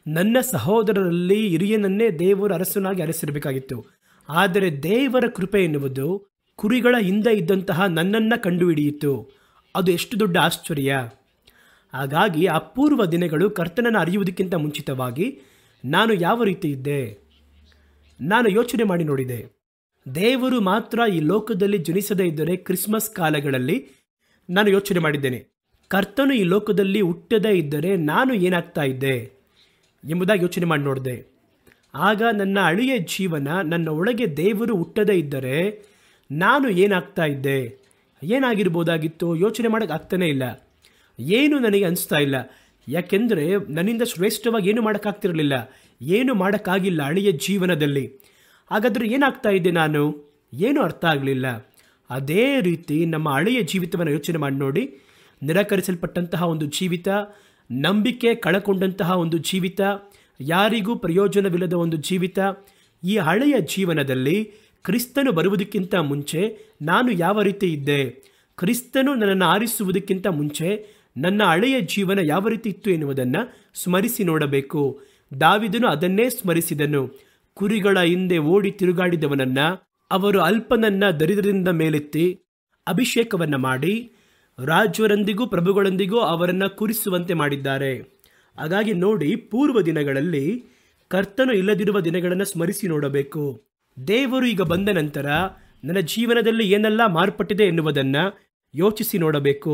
S1: ನನ್ನ ಸಹೋದರರಲ್ಲಿ ಹಿರಿಯನನ್ನೇ ದೇವರು ಅರಸನಾಗಿ ಅರಸಿರಬೇಕಾಗಿತ್ತು. ಆದರೆ ದೇವರ ಕೃಪೆ ಎನ್ನುವುದು ಕುರಿಗಳ ಹಿಂದೆ ಇದ್ದಂತಹ ನನ್ನನ್ನು ಕಂಡುಹಿಡಿಯಿತು. ಅದು ಎಷ್ಟು ದೊಡ್ಡ ಆಶ್ಚರ್ಯ! ಹಾಗಾಗಿ ಅಪೂರ್ವ ದಿನಗಳು ಕರ್ತನನ್ನು ಅರಿಯುವುದಕ್ಕಿಂತ ಮುಂಚಿತವಾಗಿ ನಾನು ಯಾವ ರೀತಿ ಇದ್ದೆ ನಾನು ಯೋಚನೆ ಮಾಡಿ ನೋಡಿದೆ. ದೇವರು ಮಾತ್ರ ಈ ಲೋಕದಲ್ಲಿ ಜನಿಸದೇ ಇದ್ದರೆ ಕ್ರಿಸ್ಮಸ್ ಕಾಲಗಳಲ್ಲಿ ನಾನು ಯೋಚನೆ ಮಾಡಿದ್ದೇನೆ, ಕರ್ತನು ಈ ಲೋಕದಲ್ಲಿ ಹುಟ್ಟದೇ ಇದ್ದರೆ ನಾನು ಏನಾಗ್ತಾ ಇದ್ದೆ ಎಂಬುದಾಗಿ ಯೋಚನೆ ಮಾಡಿ ನೋಡಿದೆ. ಆಗ ನನ್ನ ಹಳೆಯ ಜೀವನ, ನನ್ನ ಒಳಗೆ ದೇವರು ಹುಟ್ಟದೇ ಇದ್ದರೆ ನಾನು ಏನಾಗ್ತಾ ಇದ್ದೆ, ಏನಾಗಿರ್ಬೋದಾಗಿತ್ತು ಯೋಚನೆ ಮಾಡೋಕ್ಕೆ ಆಗ್ತಾನೇ ಇಲ್ಲ. ಏನು ನನಗೆ ಅನಿಸ್ತಾ ಇಲ್ಲ, ಯಾಕೆಂದರೆ ನನ್ನಿಂದ ಶ್ರೇಷ್ಠವಾಗಿ ಏನು ಮಾಡೋಕ್ಕಾಗ್ತಿರಲಿಲ್ಲ, ಏನು ಮಾಡೋಕ್ಕಾಗಿಲ್ಲ ಹಳೆಯ ಜೀವನದಲ್ಲಿ. ಹಾಗಾದರೆ ಏನಾಗ್ತಾ ಇದ್ದೆ ನಾನು, ಏನೂ ಅರ್ಥ ಆಗಲಿಲ್ಲ. ಅದೇ ರೀತಿ ನಮ್ಮ ಹಳೆಯ ಜೀವಿತವನ್ನು ಯೋಚನೆ ಮಾಡಿ ನೋಡಿ. ನಿರಾಕರಿಸಲ್ಪಟ್ಟಂತಹ ಒಂದು ಜೀವಿತ, ನಂಬಿಕೆ ಕಳಕೊಂಡಂತಹ ಒಂದು ಜೀವಿತ, ಯಾರಿಗೂ ಪ್ರಯೋಜನವಿಲ್ಲದ ಒಂದು ಜೀವಿತ. ಈ ಹಳೆಯ ಜೀವನದಲ್ಲಿ ಕ್ರಿಸ್ತನು ಬರುವುದಕ್ಕಿಂತ ಮುಂಚೆ ನಾನು ಯಾವ ರೀತಿ ಇದ್ದೆ, ಕ್ರಿಸ್ತನು ನನ್ನನ್ನು ಆರಿಸುವುದಕ್ಕಿಂತ ಮುಂಚೆ ನನ್ನ ಹಳೆಯ ಜೀವನ ಯಾವ ರೀತಿ ಇತ್ತು ಎನ್ನುವುದನ್ನು ಸ್ಮರಿಸಿ ನೋಡಬೇಕು. ದಾವೀದನು ಅದನ್ನೇ ಸ್ಮರಿಸಿದನು. ಕುರಿಗಳ ಹಿಂದೆ ಓಡಿ ತಿರುಗಾಡಿದವನನ್ನು ಅವರು ಅಲ್ಪನನ್ನ ದರಿದ್ರದಿಂದ ಮೇಲೆತ್ತಿ ಅಭಿಷೇಕವನ್ನು ಮಾಡಿ ರಾಜರೊಂದಿಗೂ ಪ್ರಭುಗಳೊಂದಿಗೂ ಅವರನ್ನು ಕುರಿಸುವಂತೆ ಮಾಡಿದ್ದಾರೆ. ಹಾಗಾಗಿ ನೋಡಿ, ಪೂರ್ವ ದಿನಗಳಲ್ಲಿ ಕರ್ತನು ಇಲ್ಲದಿರುವ ದಿನಗಳನ್ನು ಸ್ಮರಿಸಿ ನೋಡಬೇಕು. ದೇವರು ಈಗ ಬಂದ ನಂತರ ನನ್ನ ಜೀವನದಲ್ಲಿ ಏನೆಲ್ಲ ಮಾರ್ಪಟ್ಟಿದೆ ಎನ್ನುವುದನ್ನು ಯೋಚಿಸಿ ನೋಡಬೇಕು.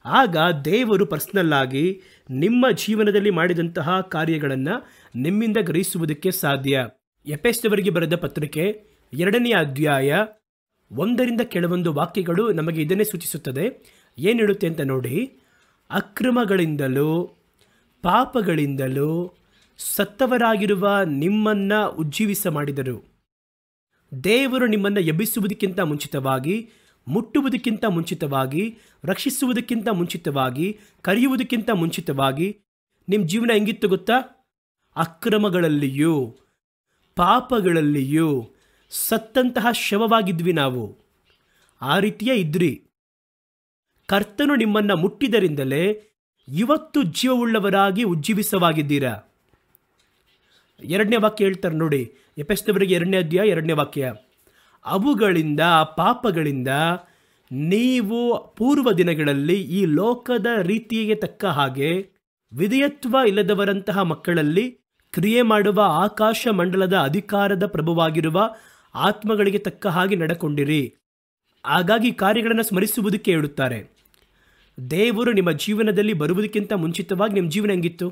S1: ಆಗ ದೇವರು ಪರ್ಸನಲ್ ಆಗಿ ನಿಮ್ಮ ಜೀವನದಲ್ಲಿ ಮಾಡಿದಂತಹ ಕಾರ್ಯಗಳನ್ನು ನಿಮ್ಮಿಂದ ಗ್ರಹಿಸುವುದಕ್ಕೆ ಸಾಧ್ಯ. ಎಫೆಸದವರಿಗೆ ಬರೆದ ಪತ್ರಿಕೆ 2ನೇ ಅಧ್ಯಾಯ 1ರಿಂದ ಕೆಲವೊಂದು ವಾಕ್ಯಗಳು ನಮಗೆ ಇದನ್ನೇ ಸೂಚಿಸುತ್ತದೆ. ಏನು ಹೇಳುತ್ತೆ ಅಂತ ನೋಡಿ. ಅಕ್ರಮಗಳಿಂದಲೂ ಪಾಪಗಳಿಂದಲೂ ಸತ್ತವರಾಗಿರುವ ನಿಮ್ಮನ್ನು ಉಜ್ಜೀವಿಸ ಮಾಡಿದರು. ದೇವರು ನಿಮ್ಮನ್ನು ಎಬ್ಬಿಸುವುದಕ್ಕಿಂತ ಮುಂಚಿತವಾಗಿ, ಮುಟ್ಟುವುದಕ್ಕಿಂತ ಮುಂಚಿತವಾಗಿ, ರಕ್ಷಿಸುವುದಕ್ಕಿಂತ ಮುಂಚಿತವಾಗಿ, ಕರೆಯುವುದಕ್ಕಿಂತ ಮುಂಚಿತವಾಗಿ ನಿಮ್ಮ ಜೀವನ ಹೆಂಗಿತ್ತು ಗೊತ್ತಾ? ಅಕ್ರಮಗಳಲ್ಲಿಯೂ ಪಾಪಗಳಲ್ಲಿಯೂ ಸತ್ತಂತಹ ಶವವಾಗಿದ್ವಿ ನಾವು. ಆ ರೀತಿಯೇ ಇದ್ರಿ. ಕರ್ತನು ನಿಮ್ಮನ್ನು ಮುಟ್ಟಿದರಿಂದಲೇ ಇವತ್ತು ಜೀವವುಳ್ಳವರಾಗಿ ಉಜ್ಜೀವಿಸವಾಗಿದ್ದೀರಾ. 2ನೇ ವಾಕ್ಯ ಹೇಳ್ತಾರೆ ನೋಡಿ, ಎಫೆಸದವರಿಗೆ 2ನೇ ಅಧ್ಯಾಯ 2ನೇ ವಾಕ್ಯ. ಅವುಗಳಿಂದ, ಪಾಪಗಳಿಂದ ನೀವು ಪೂರ್ವ ದಿನಗಳಲ್ಲಿ ಈ ಲೋಕದ ರೀತಿಗೆ ತಕ್ಕ ಹಾಗೆ ವಿಧೇಯತ್ವ ಇಲ್ಲದವರಂತಹ ಮಕ್ಕಳಲ್ಲಿ ಕ್ರಿಯೆ ಮಾಡುವ ಆಕಾಶ ಮಂಡಲದ ಅಧಿಕಾರದ ಪ್ರಭುವಾಗಿರುವ ಆತ್ಮಗಳಿಗೆ ತಕ್ಕ ಹಾಗೆ ನಡ್ಕೊಂಡಿರಿ. ಹಾಗಾಗಿ ಕಾರ್ಯಗಳನ್ನು ಸ್ಮರಿಸುವುದಕ್ಕೆ ಹೇಳುತ್ತಾರೆ. ದೇವರು ನಿಮ್ಮ ಜೀವನದಲ್ಲಿ ಬರುವುದಕ್ಕಿಂತ ಮುಂಚಿತವಾಗಿ ನಿಮ್ಮ ಜೀವನ ಹೆಂಗಿತ್ತು?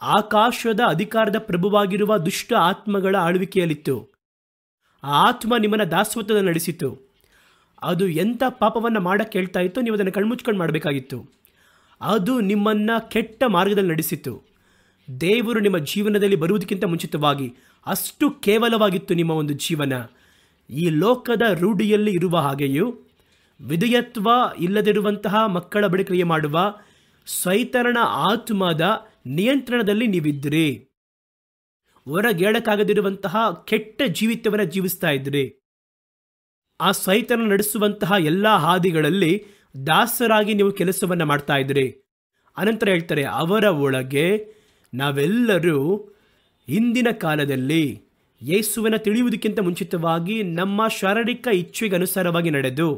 S1: ಆಕಾಶದ ಅಧಿಕಾರದ ಪ್ರಭುವಾಗಿರುವ ದುಷ್ಟ ಆತ್ಮಗಳ ಆಳ್ವಿಕೆಯಲ್ಲಿತ್ತು. ಆ ಆತ್ಮ ನಿಮ್ಮನ್ನು ದಾಸತ್ವದ ನಡೆಸಿತು. ಅದು ಎಂಥ ಪಾಪವನ್ನು ಮಾಡಕ್ಕೆ ಹೇಳ್ತಾ ಇತ್ತು, ನೀವು ಅದನ್ನು ಕಣ್ಮುಚ್ಕೊಂಡು ಮಾಡಬೇಕಾಗಿತ್ತು. ಅದು ನಿಮ್ಮನ್ನು ಕೆಟ್ಟ ಮಾರ್ಗದಲ್ಲಿ ನಡೆಸಿತು. ದೇವರು ನಿಮ್ಮ ಜೀವನದಲ್ಲಿ ಬರುವುದಕ್ಕಿಂತ ಮುಂಚಿತವಾಗಿ ಅಷ್ಟು ಕೇವಲವಾಗಿತ್ತು ನಿಮ್ಮ ಒಂದು ಜೀವನ. ಈ ಲೋಕದ ರೂಢಿಯಲ್ಲಿ ಇರುವ ಹಾಗೆಯೂ ವಿಧೇಯತ್ವ ಇಲ್ಲದಿರುವಂತಹ ಮಕ್ಕಳ ಬಳಿ ಕ್ರಿಯೆ ಮಾಡುವ ಸೈತಾನನ ಆತ್ಮದ ನಿಯಂತ್ರಣದಲ್ಲಿ ನೀವಿದ್ರಿ. ಹೊರಗೇಳಕ್ಕಾಗದಿರುವಂತಹ ಕೆಟ್ಟ ಜೀವಿತವನ್ನು ಜೀವಿಸ್ತಾ ಇದ್ರಿ. ಆ ಸೈತಾನ ನಡೆಸುವಂತಹ ಎಲ್ಲ ಹಾದಿಗಳಲ್ಲಿ ದಾಸರಾಗಿ ನೀವು ಕೆಲಸವನ್ನು ಮಾಡ್ತಾ ಇದ್ರಿ. ಅನಂತರ ಹೇಳ್ತಾರೆ, ಅವರ ಒಳಗೆ ನಾವೆಲ್ಲರೂ ಹಿಂದಿನ ಕಾಲದಲ್ಲಿ ಯೇಸುವನ್ನು ತಿಳಿಯುವುದಕ್ಕಿಂತ ಮುಂಚಿತವಾಗಿ ನಮ್ಮ ಶಾರೀರಿಕ ಇಚ್ಛೆಗೆ ಅನುಸಾರವಾಗಿ ನಡೆದು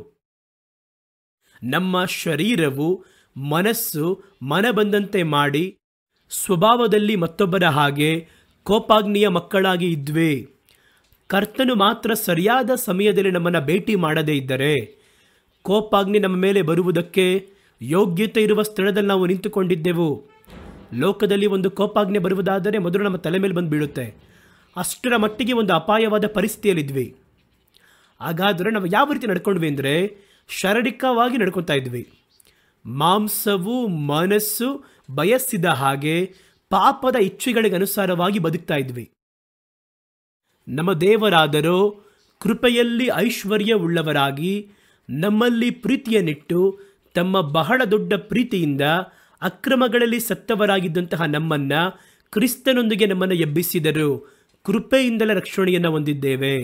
S1: ನಮ್ಮ ಶರೀರವು ಮನಸ್ಸು ಮನ ಬಂದಂತೆ ಮಾಡಿ ಸ್ವಭಾವದಲ್ಲಿ ಮತ್ತೊಬ್ಬರ ಹಾಗೆ ಕೋಪಾಗ್ನಿಯ ಮಕ್ಕಳಾಗಿ ಇದ್ವಿ. ಕರ್ತನು ಮಾತ್ರ ಸರಿಯಾದ ಸಮಯದಲ್ಲಿ ನಮ್ಮನ್ನು ಭೇಟಿ ಮಾಡದೇ ಇದ್ದರೆ ಕೋಪಾಗ್ನಿ ನಮ್ಮ ಮೇಲೆ ಬರುವುದಕ್ಕೆ ಯೋಗ್ಯತೆ ಇರುವ ಸ್ಥಳದಲ್ಲಿ ನಾವು ನಿಂತುಕೊಂಡಿದ್ದೆವು. ಲೋಕದಲ್ಲಿ ಒಂದು ಕೋಪಾಗ್ನಿ ಬರುವುದಾದರೆ ಮೊದಲು ನಮ್ಮ ತಲೆ ಮೇಲೆ ಬಂದು ಬೀಳುತ್ತೆ. ಅಷ್ಟರ ಮಟ್ಟಿಗೆ ಒಂದು ಅಪಾಯವಾದ ಪರಿಸ್ಥಿತಿಯಲ್ಲಿದ್ವಿ. ಹಾಗಾದರೆ ನಾವು ಯಾವ ರೀತಿ ನಡ್ಕೊಂಡ್ವಿ ಅಂದರೆ ಶಾರೀರಿಕವಾಗಿ ನಡ್ಕೊತಾ ಇದ್ವಿ. ಮಾಂಸವು ಮನಸ್ಸು ಬಯಸಿದ ಹಾಗೆ ಪಾಪದ ಇಚ್ಛೆಗಳಿಗೆ ಅನುಸಾರವಾಗಿ ಬದುಕ್ತಾ ಇದ್ವಿ. ನಮ್ಮ ದೇವರಾದರೋ ಕೃಪೆಯಲ್ಲಿ ಐಶ್ವರ್ಯವುಳ್ಳವರಾಗಿ ನಮ್ಮಲ್ಲಿ ಪ್ರೀತಿಯನ್ನಿಟ್ಟು ತಮ್ಮ ಬಹಳ ದೊಡ್ಡ ಪ್ರೀತಿಯಿಂದ ಅಕ್ರಮಗಳಲ್ಲಿ ಸತ್ತವರಾಗಿದ್ದಂತಹ ನಮ್ಮನ್ನ ಕ್ರಿಸ್ತನೊಂದಿಗೆ ನಮ್ಮನ್ನು ಎಬ್ಬಿಸಿದರು. ಕೃಪೆಯಿಂದಲೇ ರಕ್ಷಣೆಯನ್ನು ಹೊಂದಿದ್ದೇವೆ.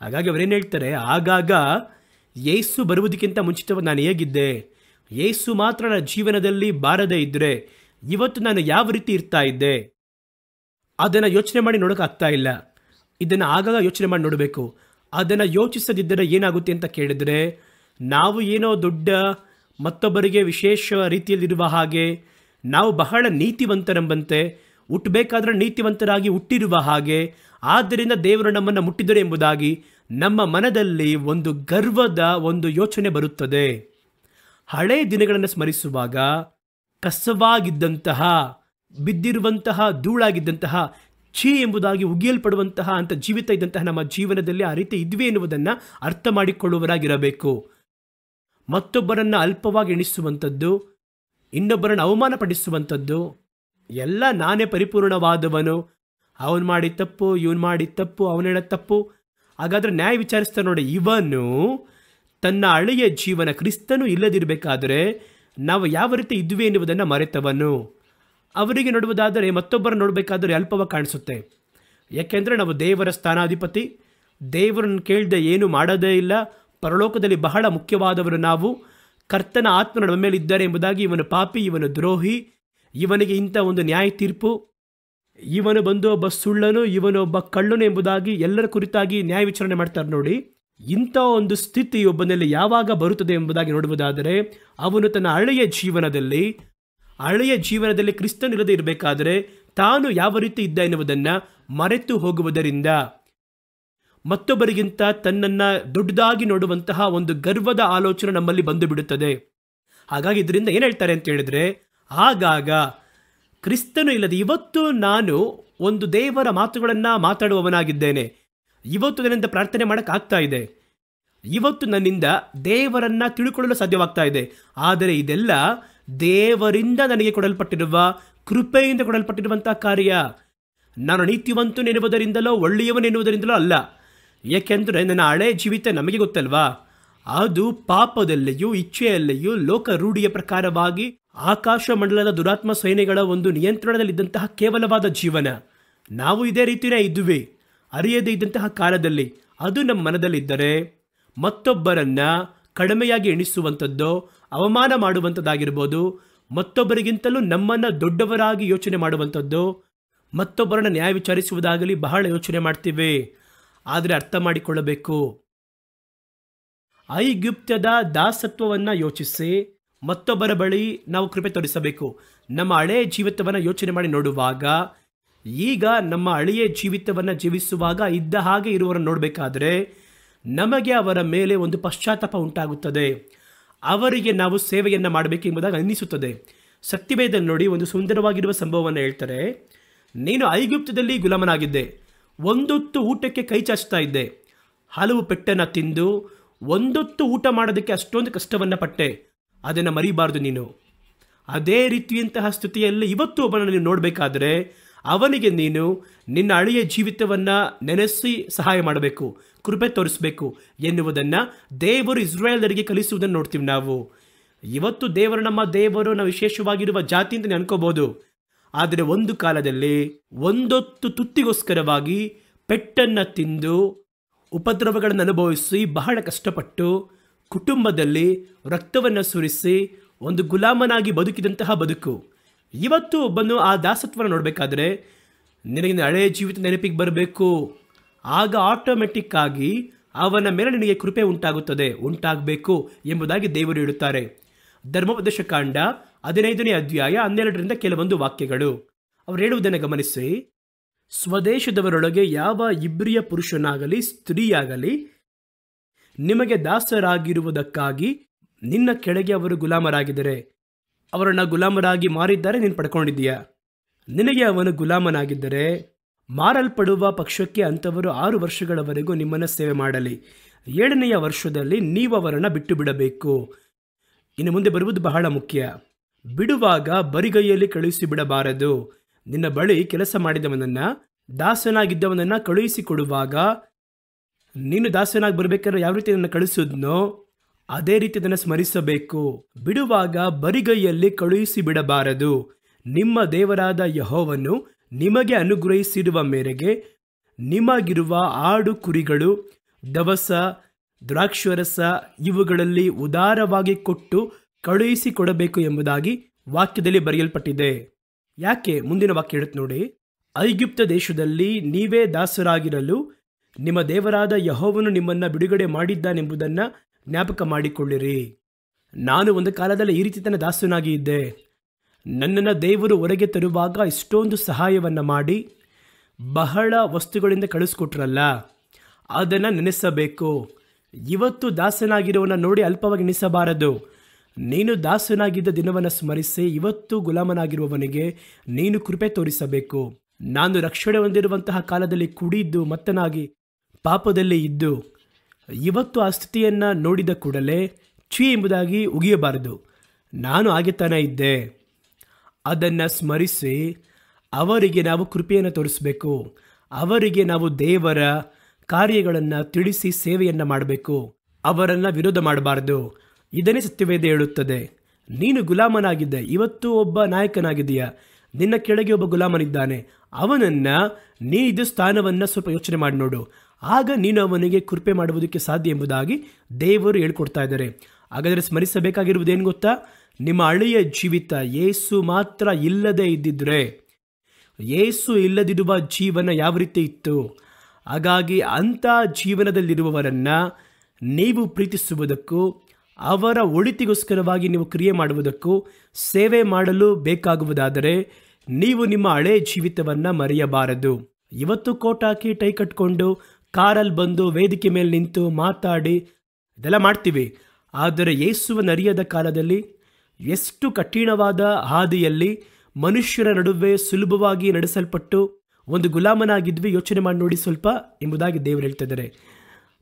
S1: ಹಾಗಾಗಿ ಅವರೇನು ಹೇಳ್ತಾರೆ, ಆಗಾಗ ಯೇಸು ಬರುವುದಕ್ಕಿಂತ ಮುಂಚಿತವಾಗಿ ನಾನು ಹೇಗಿದ್ದೆ, ಯೇಸು ಮಾತ್ರ ನನ್ನ ಜೀವನದಲ್ಲಿ ಬಾರದೇ ಇದ್ದರೆ ಇವತ್ತು ನಾನು ಯಾವ ರೀತಿ ಇರ್ತಾ ಇದ್ದೆ, ಅದನ್ನು ಯೋಚನೆ ಮಾಡಿ ನೋಡೋಕ್ಕಾಗ್ತಾ ಇಲ್ಲ. ಇದನ್ನು ಆಗಾಗ ಯೋಚನೆ ಮಾಡಿ ನೋಡಬೇಕು. ಅದನ್ನು ಯೋಚಿಸದಿದ್ದರೆ ಏನಾಗುತ್ತೆ ಅಂತ ಕೇಳಿದರೆ, ನಾವು ಏನೋ ದೊಡ್ಡ ಮತ್ತೊಬ್ಬರಿಗೆ ವಿಶೇಷ ರೀತಿಯಲ್ಲಿರುವ ಹಾಗೆ, ನಾವು ಬಹಳ ನೀತಿವಂತರೆಂಬಂತೆ, ಹುಟ್ಟಬೇಕಾದ್ರೆ ನೀತಿವಂತರಾಗಿ ಹುಟ್ಟಿರುವ ಹಾಗೆ, ಆದ್ದರಿಂದ ದೇವರು ನಮ್ಮನ್ನು ಮುಟ್ಟಿದರು ಎಂಬುದಾಗಿ ನಮ್ಮ ಮನದಲ್ಲಿ ಒಂದು ಗರ್ವದ ಒಂದು ಯೋಚನೆ ಬರುತ್ತದೆ. ಹಳೆ ದಿನಗಳನ್ನು ಸ್ಮರಿಸುವಾಗ ಕಸವಾಗಿದ್ದಂತಹ, ಬಿದ್ದಿರುವಂತಹ, ಧೂಳಾಗಿದ್ದಂತಹ, ಛೀ ಎಂಬುದಾಗಿ ಉಗಿಯಲ್ಪಡುವಂತಹ ಅಂತ ಜೀವಿತ ಇದ್ದಂತಹ ನಮ್ಮ ಜೀವನದಲ್ಲಿ ಆ ರೀತಿ ಇದ್ವಿ ಎನ್ನುವುದನ್ನು ಅರ್ಥ ಮಾಡಿಕೊಳ್ಳುವವರಾಗಿರಬೇಕು. ಮತ್ತೊಬ್ಬರನ್ನು ಅಲ್ಪವಾಗಿ ಎಣಿಸುವಂಥದ್ದು, ಇನ್ನೊಬ್ಬರನ್ನು ಅವಮಾನ ಪಡಿಸುವಂಥದ್ದು, ಎಲ್ಲ ನಾನೇ ಪರಿಪೂರ್ಣವಾದವನು, ಅವನು ಮಾಡಿ ತಪ್ಪು, ಇವನು ಮಾಡಿ ತಪ್ಪು, ಅವನು ಹೇಳೋ ತಪ್ಪು. ಹಾಗಾದರೆ ನ್ಯಾಯ ವಿಚಾರಿಸ್ತಾ ನೋಡಿ, ಇವನು ತನ್ನ ಹಳೆಯ ಜೀವನ ಕ್ರಿಸ್ತನು ಇಲ್ಲದಿರಬೇಕಾದರೆ ನಾವು ಯಾವ ರೀತಿ ಇದ್ವಿ ಎನ್ನುವುದನ್ನು ಮರೆತವನು. ಅವರಿಗೆ ನೋಡುವುದಾದರೆ ಮತ್ತೊಬ್ಬರು ನೋಡಬೇಕಾದರೆ ಅಲ್ಪವಾಗಿ ಕಾಣಿಸುತ್ತೆ. ಯಾಕೆಂದರೆ ನಾವು ದೇವರ ಸ್ಥಾನಾಧಿಪತಿ, ದೇವರನ್ನು ಕೇಳದೆ ಏನು ಮಾಡೋದೇ ಇಲ್ಲ, ಪರಲೋಕದಲ್ಲಿ ಬಹಳ ಮುಖ್ಯವಾದವರು ನಾವು, ಕರ್ತನ ಆತ್ಮನ ನಮ್ಮ ಮೇಲೆ ಇದ್ದಾರೆ ಎಂಬುದಾಗಿ ಇವನು ಪಾಪಿ, ಇವನು ದ್ರೋಹಿ, ಇವನಿಗೆ ಇಂಥ ಒಂದು ನ್ಯಾಯ ತೀರ್ಪು, ಇವನು ಬಂದು ಒಬ್ಬ ಸುಳ್ಳನು, ಇವನು ಒಬ್ಬ ಕಳ್ಳನು ಎಂಬುದಾಗಿ ಎಲ್ಲರ ಕುರಿತಾಗಿ ನ್ಯಾಯ ವಿಚಾರಣೆ ಮಾಡ್ತಾರೆ ನೋಡಿ. ಇಂಥ ಒಂದು ಸ್ಥಿತಿ ಒಬ್ಬನಲ್ಲಿ ಯಾವಾಗ ಬರುತ್ತದೆ ಎಂಬುದಾಗಿ ನೋಡುವುದಾದರೆ, ಅವನು ತನ್ನ ಹಳೆಯ ಜೀವನದಲ್ಲಿ ಕ್ರಿಸ್ತನು ಇಲ್ಲದೆ ಇರಬೇಕಾದರೆ ತಾನು ಯಾವ ರೀತಿ ಇದ್ದ ಎನ್ನುವುದನ್ನು ಮರೆತು ಹೋಗುವುದರಿಂದ, ಮತ್ತೊಬ್ಬರಿಗಿಂತ ತನ್ನನ್ನು ದೊಡ್ಡದಾಗಿ ನೋಡುವಂತಹ ಒಂದು ಗರ್ವದ ಆಲೋಚನೆ ನಮ್ಮಲ್ಲಿ ಬಂದು ಬಿಡುತ್ತದೆ. ಹಾಗಾಗಿ ಇದರಿಂದ ಏನು ಹೇಳ್ತಾರೆ ಅಂತ ಹೇಳಿದ್ರೆ, ಆಗಾಗ ಕ್ರಿಸ್ತನು ಇಲ್ಲದೆ ಇವತ್ತು ನಾನು ಒಂದು ದೇವರ ಮಾತುಗಳನ್ನು ಮಾತಾಡುವವನಾಗಿದ್ದೇನೆ, ಇವತ್ತು ನನ್ನಿಂದ ಪ್ರಾರ್ಥನೆ ಮಾಡೋಕ್ಕಾಗ್ತಾ ಇದೆ, ಇವತ್ತು ನನ್ನಿಂದ ದೇವರನ್ನು ತಿಳ್ಕೊಳ್ಳಲು ಸಾಧ್ಯವಾಗ್ತಾ ಇದೆ. ಆದರೆ ಇದೆಲ್ಲ ದೇವರಿಂದ ನನಗೆ ಕೊಡಲ್ಪಟ್ಟಿರುವ ಕೃಪೆಯಿಂದ ಕೊಡಲ್ಪಟ್ಟಿರುವಂತಹ ಕಾರ್ಯ. ನಾನು ನೀತಿವಂತನೆನ್ನುವುದರಿಂದಲೋ ಒಳ್ಳೆಯವನೆನ್ನುವುದರಿಂದಲೋ ಅಲ್ಲ. ಏಕೆಂದರೆ ನನ್ನ ಹಳೆ ಜೀವಿತ ನಮಗೆ ಗೊತ್ತಲ್ವಾ, ಅದು ಪಾಪದಲ್ಲಿಯೂ ಇಚ್ಛೆಯಲ್ಲಿಯೂ ಲೋಕ ರೂಢಿಯ ಪ್ರಕಾರವಾಗಿ ಆಕಾಶ ಮಂಡಲದ ದುರಾತ್ಮ ಸೈನ್ಯಗಳ ಒಂದು ನಿಯಂತ್ರಣದಲ್ಲಿದ್ದಂತಹ ಕೇವಲವಾದ ಜೀವನ. ನಾವು ಇದೇ ರೀತಿಯೇ ಇದ್ದುವೆ ಅರಿಯದೇ ಇದ್ದಂತಹ ಕಾಲದಲ್ಲಿ. ಅದು ನಮ್ಮ ಮನದಲ್ಲಿದ್ದರೆ ಮತ್ತೊಬ್ಬರನ್ನ ಕಡಿಮೆಯಾಗಿ ಎಣಿಸುವಂಥದ್ದು, ಅವಮಾನ ಮಾಡುವಂಥದ್ದಾಗಿರ್ಬೋದು, ಮತ್ತೊಬ್ಬರಿಗಿಂತಲೂ ನಮ್ಮನ್ನು ದೊಡ್ಡವರಾಗಿ ಯೋಚನೆ ಮಾಡುವಂಥದ್ದು, ಮತ್ತೊಬ್ಬರನ್ನ ನ್ಯಾಯ ವಿಚಾರಿಸುವುದಾಗಲಿ ಬಹಳ ಯೋಚನೆ ಮಾಡ್ತೀವಿ. ಆದರೆ ಅರ್ಥ ಮಾಡಿಕೊಳ್ಳಬೇಕು, ಐಗುಪ್ತದ ದಾಸತ್ವವನ್ನು ಯೋಚಿಸಿ ಮತ್ತೊಬ್ಬರ ಬಳಿ ನಾವು ಕೃಪೆ ತೋರಿಸಬೇಕು. ನಮ್ಮ ಹಳೆಯ ಜೀವಿತವನ್ನು ಯೋಚನೆ ಮಾಡಿ ನೋಡುವಾಗ, ಈಗ ನಮ್ಮ ಹಳೆಯ ಜೀವಿತವನ್ನು ಜೀವಿಸುವಾಗ ಇದ್ದ ಹಾಗೆ ಇರುವವರನ್ನು ನೋಡಬೇಕಾದ್ರೆ ನಮಗೆ ಅವರ ಮೇಲೆ ಒಂದು ಪಶ್ಚಾತ್ತಾಪ ಉಂಟಾಗುತ್ತದೆ. ಅವರಿಗೆ ನಾವು ಸೇವೆಯನ್ನು ಮಾಡಬೇಕು ಎಂಬುದಾಗಿ ಅನ್ನಿಸುತ್ತದೆ. ಸತ್ಯವೇದದಲ್ಲಿ ನೋಡಿ, ಒಂದು ಸುಂದರವಾಗಿರುವ ಸಂಭವವನ್ನು ಹೇಳ್ತಾರೆ. ನೀನು ಐಗುಪ್ತದಲ್ಲಿ ಗುಲಾಮನಾಗಿದ್ದೆ, ಒಂದೊತ್ತು ಊಟಕ್ಕೆ ಕೈ ಚಾಚ್ತಾ ಇದ್ದೆ, ಹಲವು ಪೆಟ್ಟನ್ನು ತಿಂದು ಒಂದೊತ್ತು ಊಟ ಮಾಡೋದಕ್ಕೆ ಅಷ್ಟೊಂದು ಕಷ್ಟವನ್ನು ಪಟ್ಟೆ, ಅದನ್ನು ಮರಿಬಾರ್ದು ನೀನು. ಅದೇ ರೀತಿಯಂತಹ ಸ್ಥಿತಿಯಲ್ಲಿ ಇವತ್ತು ಒಬ್ಬನನ್ನು ನೀನು ನೋಡಬೇಕಾದ್ರೆ ಅವನಿಗೆ ನೀನು ನಿನ್ನ ಹಳೆಯ ಜೀವಿತವನ್ನು ನೆನೆಸಿ ಸಹಾಯ ಮಾಡಬೇಕು, ಕೃಪೆ ತೋರಿಸಬೇಕು ಎನ್ನುವುದನ್ನು ದೇವರು ಇಸ್ರಾಯೇಲರಿಗೆ ಕಲಿಸುವುದನ್ನು ನೋಡ್ತೀವಿ ನಾವು. ಇವತ್ತು ದೇವರು ನಮ್ಮ ದೇವರು, ನಾವು ವಿಶೇಷವಾಗಿರುವ ಜಾತಿ ಅಂತ ಅನ್ಕೋಬಹುದು. ಆದರೆ ಒಂದು ಕಾಲದಲ್ಲಿ ಒಂದೊತ್ತು ತುತ್ತಿಗೋಸ್ಕರವಾಗಿ ಪೆಟ್ಟನ್ನು ತಿಂದು ಉಪದ್ರವಗಳನ್ನು ಅನುಭವಿಸಿ ಬಹಳ ಕಷ್ಟಪಟ್ಟು ಕುಟುಂಬದಲ್ಲಿ ರಕ್ತವನ್ನು ಸುರಿಸಿ ಒಂದು ಗುಲಾಮನಾಗಿ ಬದುಕಿದಂತಹ ಬದುಕು. ಇವತ್ತು ಒಬ್ಬನು ಆ ದಾಸತ್ವವನ್ನು ನೋಡಬೇಕಾದ್ರೆ ನಿನಗೆ ಹಳೆಯ ಜೀವಿತ ನೆನಪಿಗೆ ಬರಬೇಕು. ಆಗ ಆಟೋಮೆಟಿಕ್ ಆಗಿ ಅವನ ಮೇಲೆ ನಿನಗೆ ಕೃಪೆ ಉಂಟಾಗಬೇಕು ಎಂಬುದಾಗಿ ದೇವರು ಹೇಳುತ್ತಾರೆ. ಧರ್ಮೋಪದೇಶ ಕಾಂಡ 15ನೇ ಅಧ್ಯಾಯ 12ರಿಂದ ಕೆಲವೊಂದು ವಾಕ್ಯಗಳು. ಅವರು ಹೇಳುವುದನ್ನು ಗಮನಿಸಿ. ಸ್ವದೇಶದವರೊಳಗೆ ಯಾವ ಇಬ್ರಿಯ ಪುರುಷನಾಗಲಿ ಸ್ತ್ರೀಯಾಗಲಿ ನಿಮಗೆ ದಾಸರಾಗಿರುವುದಕ್ಕಾಗಿ ನಿನ್ನ ಕೆಳಗೆ ಅವರು ಗುಲಾಮರಾಗಿದ್ದಾರೆ. ಅವರನ್ನು ಗುಲಾಮರಾಗಿ ಮಾರಿದ್ದಾರೆ, ನೀನು ಪಡ್ಕೊಂಡಿದ್ದೀಯಾ. ನಿನಗೆ ಅವನು ಗುಲಾಮನಾಗಿದ್ದರೆ ಮಾರಲ್ಪಡುವ ಪಕ್ಷಕ್ಕೆ ಅಂಥವರು 6 ವರ್ಷಗಳವರೆಗೂ ನಿಮ್ಮನ್ನು ಸೇವೆ ಮಾಡಲಿ. 7ನೆಯ ವರ್ಷದಲ್ಲಿ ನೀವು ಅವರನ್ನು ಬಿಟ್ಟು ಬಿಡಬೇಕು. ಇನ್ನು ಮುಂದೆ ಬರುವುದು ಬಹಳ ಮುಖ್ಯ. ಬಿಡುವಾಗ ಬರಿಗೈಯಲ್ಲಿ ಕಳುಹಿಸಿ ಬಿಡಬಾರದು. ನಿನ್ನ ಬಳಿ ಕೆಲಸ ಮಾಡಿದವನನ್ನು ದಾಸನಾಗಿದ್ದವನನ್ನು ಕಳುಹಿಸಿಕೊಡುವಾಗ ನೀನು ದಾಸನಾಗಿ ಬರಬೇಕಾದ್ರೆ ಯಾವ ರೀತಿ ನನ್ನ ಕಳಿಸಿದ್ನೋ ಅದೇ ರೀತಿ ಅದನ್ನು ಸ್ಮರಿಸಬೇಕು. ಬಿಡುವಾಗ ಬರಿಗೈಯಲ್ಲಿ ಕಳುಹಿಸಿ ಬಿಡಬಾರದು. ನಿಮ್ಮ ದೇವರಾದ ಯೆಹೋವನು ನಿಮಗೆ ಅನುಗ್ರಹಿಸಿರುವ ಮೇರೆಗೆ ನಿಮಗಿರುವ ಆಡು ಕುರಿಗಳು, ದವಸ, ದ್ರಾಕ್ಷಾರಸ ಇವುಗಳಲ್ಲಿ ಉದಾರವಾಗಿ ಕೊಟ್ಟು ಕಳುಹಿಸಿಕೊಡಬೇಕು ಎಂಬುದಾಗಿ ವಾಕ್ಯದಲ್ಲಿ ಬರೆಯಲ್ಪಟ್ಟಿದೆ. ಯಾಕೆ? ಮುಂದಿನ ವಾಕ್ಯ ಹೇಳುತ್ತೆ ನೋಡಿ, ಐಗುಪ್ತ ದೇಶದಲ್ಲಿ ನೀವೇ ದಾಸರಾಗಿರಲು ನಿಮ್ಮ ದೇವರಾದ ಯೆಹೋವನು ನಿಮ್ಮನ್ನು ಬಿಡುಗಡೆ ಮಾಡಿದ್ದಾನೆಂಬುದನ್ನು ಜ್ಞಾಪಕ ಮಾಡಿಕೊಳ್ಳಿರಿ. ನಾನು ಒಂದು ಕಾಲದಲ್ಲಿ ಈ ರೀತಿ ತನ್ನ ದಾಸನಾಗಿ ಇದ್ದೆ. ನನ್ನನ್ನು ದೇವರು ಹೊರಗೆ ತರುವಾಗ ಇಷ್ಟೊಂದು ಸಹಾಯವನ್ನು ಮಾಡಿ ಬಹಳ ವಸ್ತುಗಳಿಂದ ಕಳಿಸ್ಕೊಟ್ರಲ್ಲ, ಅದನ್ನು ನೆನೆಸಬೇಕು. ಇವತ್ತು ದಾಸನಾಗಿರೋವನ್ನ ನೋಡಿ ಅಲ್ಪವಾಗಿ ಎಣಿಸಬಾರದು. ನೀನು ದಾಸನಾಗಿದ್ದ ದಿನವನ್ನು ಸ್ಮರಿಸಿ ಇವತ್ತು ಗುಲಾಮನಾಗಿರುವವನಿಗೆ ನೀನು ಕೃಪೆ ತೋರಿಸಬೇಕು. ನಾನು ರಕ್ಷಣೆ ಹೊಂದಿರುವಂತಹ ಕಾಲದಲ್ಲಿ ಕುಡಿದು ಮತ್ತನಾಗಿ ಪಾಪದಲ್ಲಿ ಇದ್ದು ಇವತ್ತು ಆ ಸ್ಥಿತಿಯನ್ನು ನೋಡಿದ ಕೂಡಲೇ ಛೀ ಎಂಬುದಾಗಿ ಉಗಿಯಬಾರದು. ನಾನು ಹಾಗೆ ತಾನೇ ಇದ್ದೆ. ಅದನ್ನು ಸ್ಮರಿಸಿ ಅವರಿಗೆ ನಾವು ಕೃಪೆಯನ್ನು ತೋರಿಸಬೇಕು. ಅವರಿಗೆ ನಾವು ದೇವರ ಕಾರ್ಯಗಳನ್ನು ತಿಳಿಸಿ ಸೇವೆಯನ್ನು ಮಾಡಬೇಕು. ಅವರನ್ನು ವಿರೋಧ ಮಾಡಬಾರ್ದು. ಇದನ್ನೇ ಸತ್ಯವೇದ ಹೇಳುತ್ತದೆ. ನೀನು ಗುಲಾಮನಾಗಿದ್ದೆ, ಇವತ್ತು ಒಬ್ಬ ನಾಯಕನಾಗಿದೆಯಾ, ನಿನ್ನ ಕೆಳಗೆ ಒಬ್ಬ ಗುಲಾಮನಿದ್ದಾನೆ, ಅವನನ್ನು ನೀನು ಸ್ಥಾನವನ್ನು ಸ್ವಲ್ಪ ಯೋಚನೆ ಮಾಡಿ ನೋಡು. ಆಗ ನೀನು ಅವನಿಗೆ ಕೃಪೆ ಮಾಡುವುದಕ್ಕೆ ಸಾಧ್ಯ ಎಂಬುದಾಗಿ ದೇವರು ಹೇಳ್ಕೊಡ್ತಾ ಇದ್ದಾರೆ. ಹಾಗಾದರೆ ಸ್ಮರಿಸಬೇಕಾಗಿರುವುದೇನು ಗೊತ್ತಾ? ನಿಮ್ಮ ಹಳೆಯ ಜೀವಿತ ಯೇಸು ಮಾತ್ರ ಇಲ್ಲದೆ ಇದ್ದಿದ್ರೆ, ಯೇಸು ಇಲ್ಲದಿರುವ ಜೀವನ ಯಾವ ರೀತಿ ಇತ್ತು? ಹಾಗಾಗಿ ಅಂಥ ಜೀವನದಲ್ಲಿರುವವರನ್ನು ನೀವು ಪ್ರೀತಿಸುವುದಕ್ಕೂ ಅವರ ಒಳಿತಿಗೋಸ್ಕರವಾಗಿ ನೀವು ಕ್ರಿಯೆ ಮಾಡುವುದಕ್ಕೂ ಸೇವೆ ಮಾಡಲು ಬೇಕಾಗುವುದಾದರೆ ನೀವು ನಿಮ್ಮ ಹಳೆಯ ಜೀವಿತವನ್ನು ಮರೆಯಬಾರದು. ಇವತ್ತು ಕೋಟ್ ಹಾಕಿ ಟೈ ಕಟ್ಕೊಂಡು ಕಾರಲ್ಲಿ ಬಂದು ವೇದಿಕೆ ಮೇಲೆ ನಿಂತು ಮಾತಾಡಿ ಇದೆಲ್ಲ ಮಾಡ್ತೀವಿ. ಆದರೆ ಯೇಸುವನ್ನು ಅರಿಯದ ಕಾಲದಲ್ಲಿ ಎಷ್ಟು ಕಠಿಣವಾದ ಹಾದಿಯಲ್ಲಿ ಮನುಷ್ಯರ ನಡುವೆ ಸುಲಭವಾಗಿ ನಡೆಸಲ್ಪಟ್ಟು ಒಂದು ಗುಲಾಮನಾಗಿದ್ವಿ. ಯೋಚನೆ ಮಾಡಿ ನೋಡಿ ಸ್ವಲ್ಪ ಎಂಬುದಾಗಿ ದೇವರು ಹೇಳ್ತಿದ್ದಾರೆ.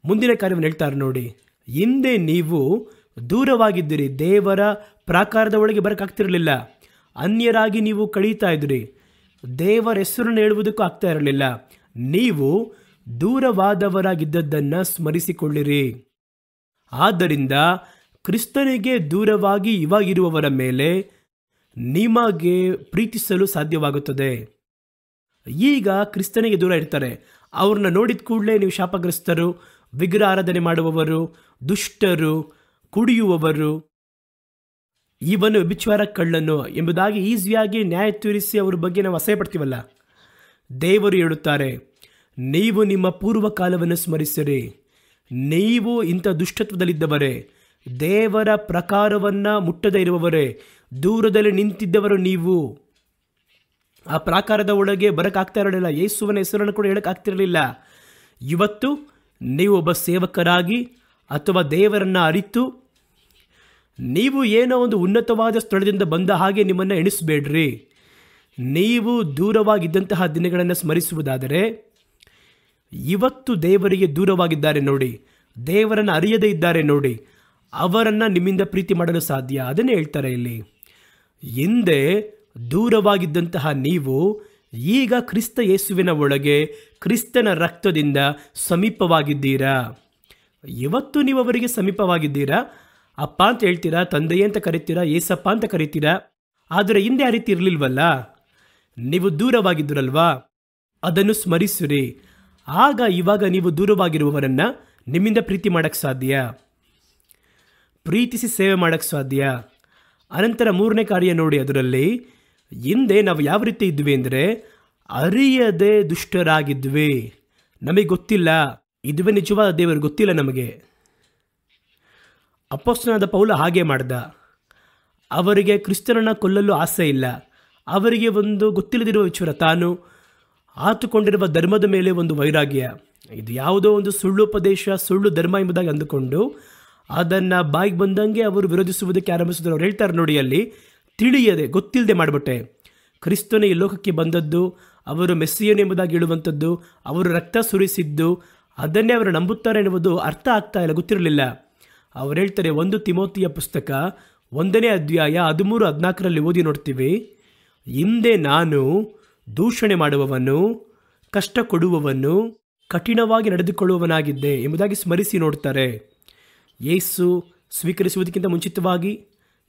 S1: ಮುಂದಿನ ಕಾರ್ಯವನ್ನು ಹೇಳ್ತಾರೆ ನೋಡಿ, ಹಿಂದೆ ನೀವು ದೂರವಾಗಿದ್ದೀರಿ, ದೇವರ ಪ್ರಾಕಾರದ ಒಳಗೆ ಬರೋಕ್ಕಾಗ್ತಿರಲಿಲ್ಲ, ಅನ್ಯರಾಗಿ ನೀವು ಕಳೀತಾ ಇದ್ರಿ, ದೇವರ ಹೆಸರನ್ನು ಹೇಳುವುದಕ್ಕೂ ಆಗ್ತಾ ಇರಲಿಲ್ಲ. ನೀವು ದೂರವಾದವರಾಗಿದ್ದದ್ದನ್ನು ಸ್ಮರಿಸಿಕೊಳ್ಳಿರಿ. ಆದ್ದರಿಂದ ಕ್ರಿಸ್ತನಿಗೆ ದೂರವಾಗಿ ಇವಾಗಿರುವವರ ಮೇಲೆ ನಿಮಗೆ ಪ್ರೀತಿಸಲು ಸಾಧ್ಯವಾಗುತ್ತದೆ. ಈಗ ಕ್ರಿಸ್ತನಿಗೆ ದೂರ ಇರ್ತಾರೆ, ಅವ್ರನ್ನ ನೋಡಿದ ಕೂಡಲೇ ನೀವು ಶಾಪಗ್ರಸ್ತರು, ವಿಗ್ರಹ ಆರಾಧನೆ ಮಾಡುವವರು, ದುಷ್ಟರು, ಕುಡಿಯುವವರು, ಇವನು ವ್ಯಭಿಚಾರ ಕಳ್ಳನು ಎಂಬುದಾಗಿ ಈಸಿಯಾಗಿ ನ್ಯಾಯ ತೀರಿಸಿ ಅವ್ರ ಬಗ್ಗೆ ನಾವು ಅಸಹ್ಯ ಪಡ್ತೀವಲ್ಲ. ದೇವರು ಹೇಳುತ್ತಾರೆ, ನೀವು ನಿಮ್ಮ ಪೂರ್ವ ಕಾಲವನ್ನು ಸ್ಮರಿಸಿರಿ. ನೀವು ಇಂಥ ದುಷ್ಟತ್ವದಲ್ಲಿದ್ದವರೇ, ದೇವರ ಪ್ರಕಾರವನ್ನು ಮುಟ್ಟದೇ ಇರುವವರೇ, ದೂರದಲ್ಲಿ ನಿಂತಿದ್ದವರು ನೀವು. ಆ ಪ್ರಾಕಾರದ ಒಳಗೆ ಬರೋಕ್ಕಾಗ್ತಾ ಇರಲಿಲ್ಲ, ಯೇಸುವಿನ ಹೆಸರನ್ನು ಕೂಡ ಹೇಳೋಕ್ಕಾಗ್ತಿರಲಿಲ್ಲ. ಇವತ್ತು ನೀವು ಒಬ್ಬ ಸೇವಕರಾಗಿ ಅಥವಾ ದೇವರನ್ನು ಅರಿತು ನೀವು ಏನೋ ಒಂದು ಉನ್ನತವಾದ ಸ್ಥಳದಿಂದ ಬಂದ ಹಾಗೆ ನಿಮ್ಮನ್ನು ಎಣಿಸಬೇಡ್ರಿ. ನೀವು ದೂರವಾಗಿದ್ದಂತಹ ದಿನಗಳನ್ನು ಸ್ಮರಿಸುವುದಾದರೆ ಇವತ್ತು ದೇವರಿಗೆ ದೂರವಾಗಿದ್ದಾರೆ ನೋಡಿ, ದೇವರನ್ನು ಅರಿಯದೇ ಇದ್ದಾರೆ ನೋಡಿ, ಅವರನ್ನು ನಿಮ್ಮಿಂದ ಪ್ರೀತಿ ಮಾಡಲು ಸಾಧ್ಯ. ಅದನ್ನೇ ಹೇಳ್ತಾರೆ ಇಲ್ಲಿ. ಹಿಂದೆ ದೂರವಾಗಿದ್ದಂತಹ ನೀವು ಈಗ ಕ್ರಿಸ್ತ ಯೇಸುವಿನ ಒಳಗೆ ಕ್ರಿಸ್ತನ ರಕ್ತದಿಂದ ಸಮೀಪವಾಗಿದ್ದೀರಾ. ಇವತ್ತು ನೀವು ಅವರಿಗೆ ಸಮೀಪವಾಗಿದ್ದೀರಾ. ಅಪ್ಪ ಅಂತ ಹೇಳ್ತೀರಾ, ತಂದೆಯೇ ಅಂತ ಕರಿತೀರಾ, ಏಸಪ್ಪ ಅಂತ ಕರಿತೀರಾ. ಆದರೆ ಹಿಂದೆ ಆ ರೀತಿ ಇರಲಿಲ್ವಲ್ಲ, ನೀವು ದೂರವಾಗಿದ್ದೀರಲ್ವಾ, ಅದನ್ನು ಸ್ಮರಿಸಿರಿ. ಆಗ ಇವಾಗ ನೀವು ದೂರವಾಗಿರುವವರನ್ನು ನಿಮ್ಮಿಂದ ಪ್ರೀತಿ ಮಾಡೋಕ್ಕೆ ಸಾಧ್ಯ, ಪ್ರೀತಿಸಿ ಸೇವೆ ಮಾಡೋಕ್ಕೆ ಸಾಧ್ಯ. ಅನಂತರ ಮೂರನೇ ಕಾರ್ಯ ನೋಡಿ, ಅದರಲ್ಲಿ ಹಿಂದೆ ನಾವು ಯಾವ ರೀತಿ ಇದ್ವಿ ಅಂದರೆ ಅರಿಯದೆ ದುಷ್ಟರಾಗಿದ್ವಿ. ನಮಗೆ ಗೊತ್ತಿಲ್ಲ, ಇದುವೇ ನಿಜವಾದ ದೇವರು ಗೊತ್ತಿಲ್ಲ ನಮಗೆ. ಅಪೊಸ್ತಲನಾದ ಪೌಲ ಹಾಗೆ ಮಾಡ್ದ. ಅವರಿಗೆ ಕ್ರಿಸ್ತನನ್ನು ಕೊಲ್ಲಲು ಆಸೆ ಇಲ್ಲ. ಅವರಿಗೆ ಒಂದು ಗೊತ್ತಿಲ್ಲದಿರುವ ವಿಚಾರ, ತಾನು ಆತುಕೊಂಡಿರುವ ಧರ್ಮದ ಮೇಲೆ ಒಂದು ವೈರಾಗ್ಯ. ಇದು ಯಾವುದೋ ಒಂದು ಸುಳ್ಳು ಉಪದೇಶ, ಸುಳ್ಳು ಧರ್ಮ ಎಂಬುದಾಗಿ ಅಂದುಕೊಂಡು ಅದನ್ನು ಬಾಯಿಗೆ ಬಂದಂಗೆ ಅವರು ವಿರೋಧಿಸುವುದಕ್ಕೆ ಆರಂಭಿಸಿದ್ರು. ಅವ್ರು ಹೇಳ್ತಾರೆ ನೋಡಿ, ಅಲ್ಲಿ ತಿಳಿಯದೆ ಗೊತ್ತಿಲ್ಲದೆ ಮಾಡಿಬಿಟ್ಟೆ. ಕ್ರಿಸ್ತನ ಈ ಲೋಕಕ್ಕೆ ಬಂದದ್ದು, ಅವರು ಮೆಸ್ಸಿಯನ್ ಎಂಬುದಾಗಿ ಹೇಳುವಂಥದ್ದು, ಅವರು ರಕ್ತ ಸುರಿಸಿದ್ದು, ಅದನ್ನೇ ಅವರು ನಂಬುತ್ತಾರೆ ಎನ್ನುವುದು ಅರ್ಥ ಆಗ್ತಾ ಇಲ್ಲ, ಗೊತ್ತಿರಲಿಲ್ಲ. ಅವ್ರು ಹೇಳ್ತಾರೆ, 1 ತಿಮೋತಿಯ ಪುಸ್ತಕ 1ನೇ ಅಧ್ಯಾಯ 13-14 ಓದಿ ನೋಡ್ತೀವಿ. ಹಿಂದೆ ನಾನು ದೂಷಣೆ ಮಾಡುವವನು, ಕಷ್ಟ ಕೊಡುವವನು ಕಠಿಣವಾಗಿ ನಡೆದುಕೊಳ್ಳುವವನಾಗಿದ್ದೆ ಎಂಬುದಾಗಿ ಸ್ಮರಿಸಿ ನೋಡ್ತಾರೆ. ಯೇಸು ಸ್ವೀಕರಿಸುವುದಕ್ಕಿಂತ ಮುಂಚಿತವಾಗಿ,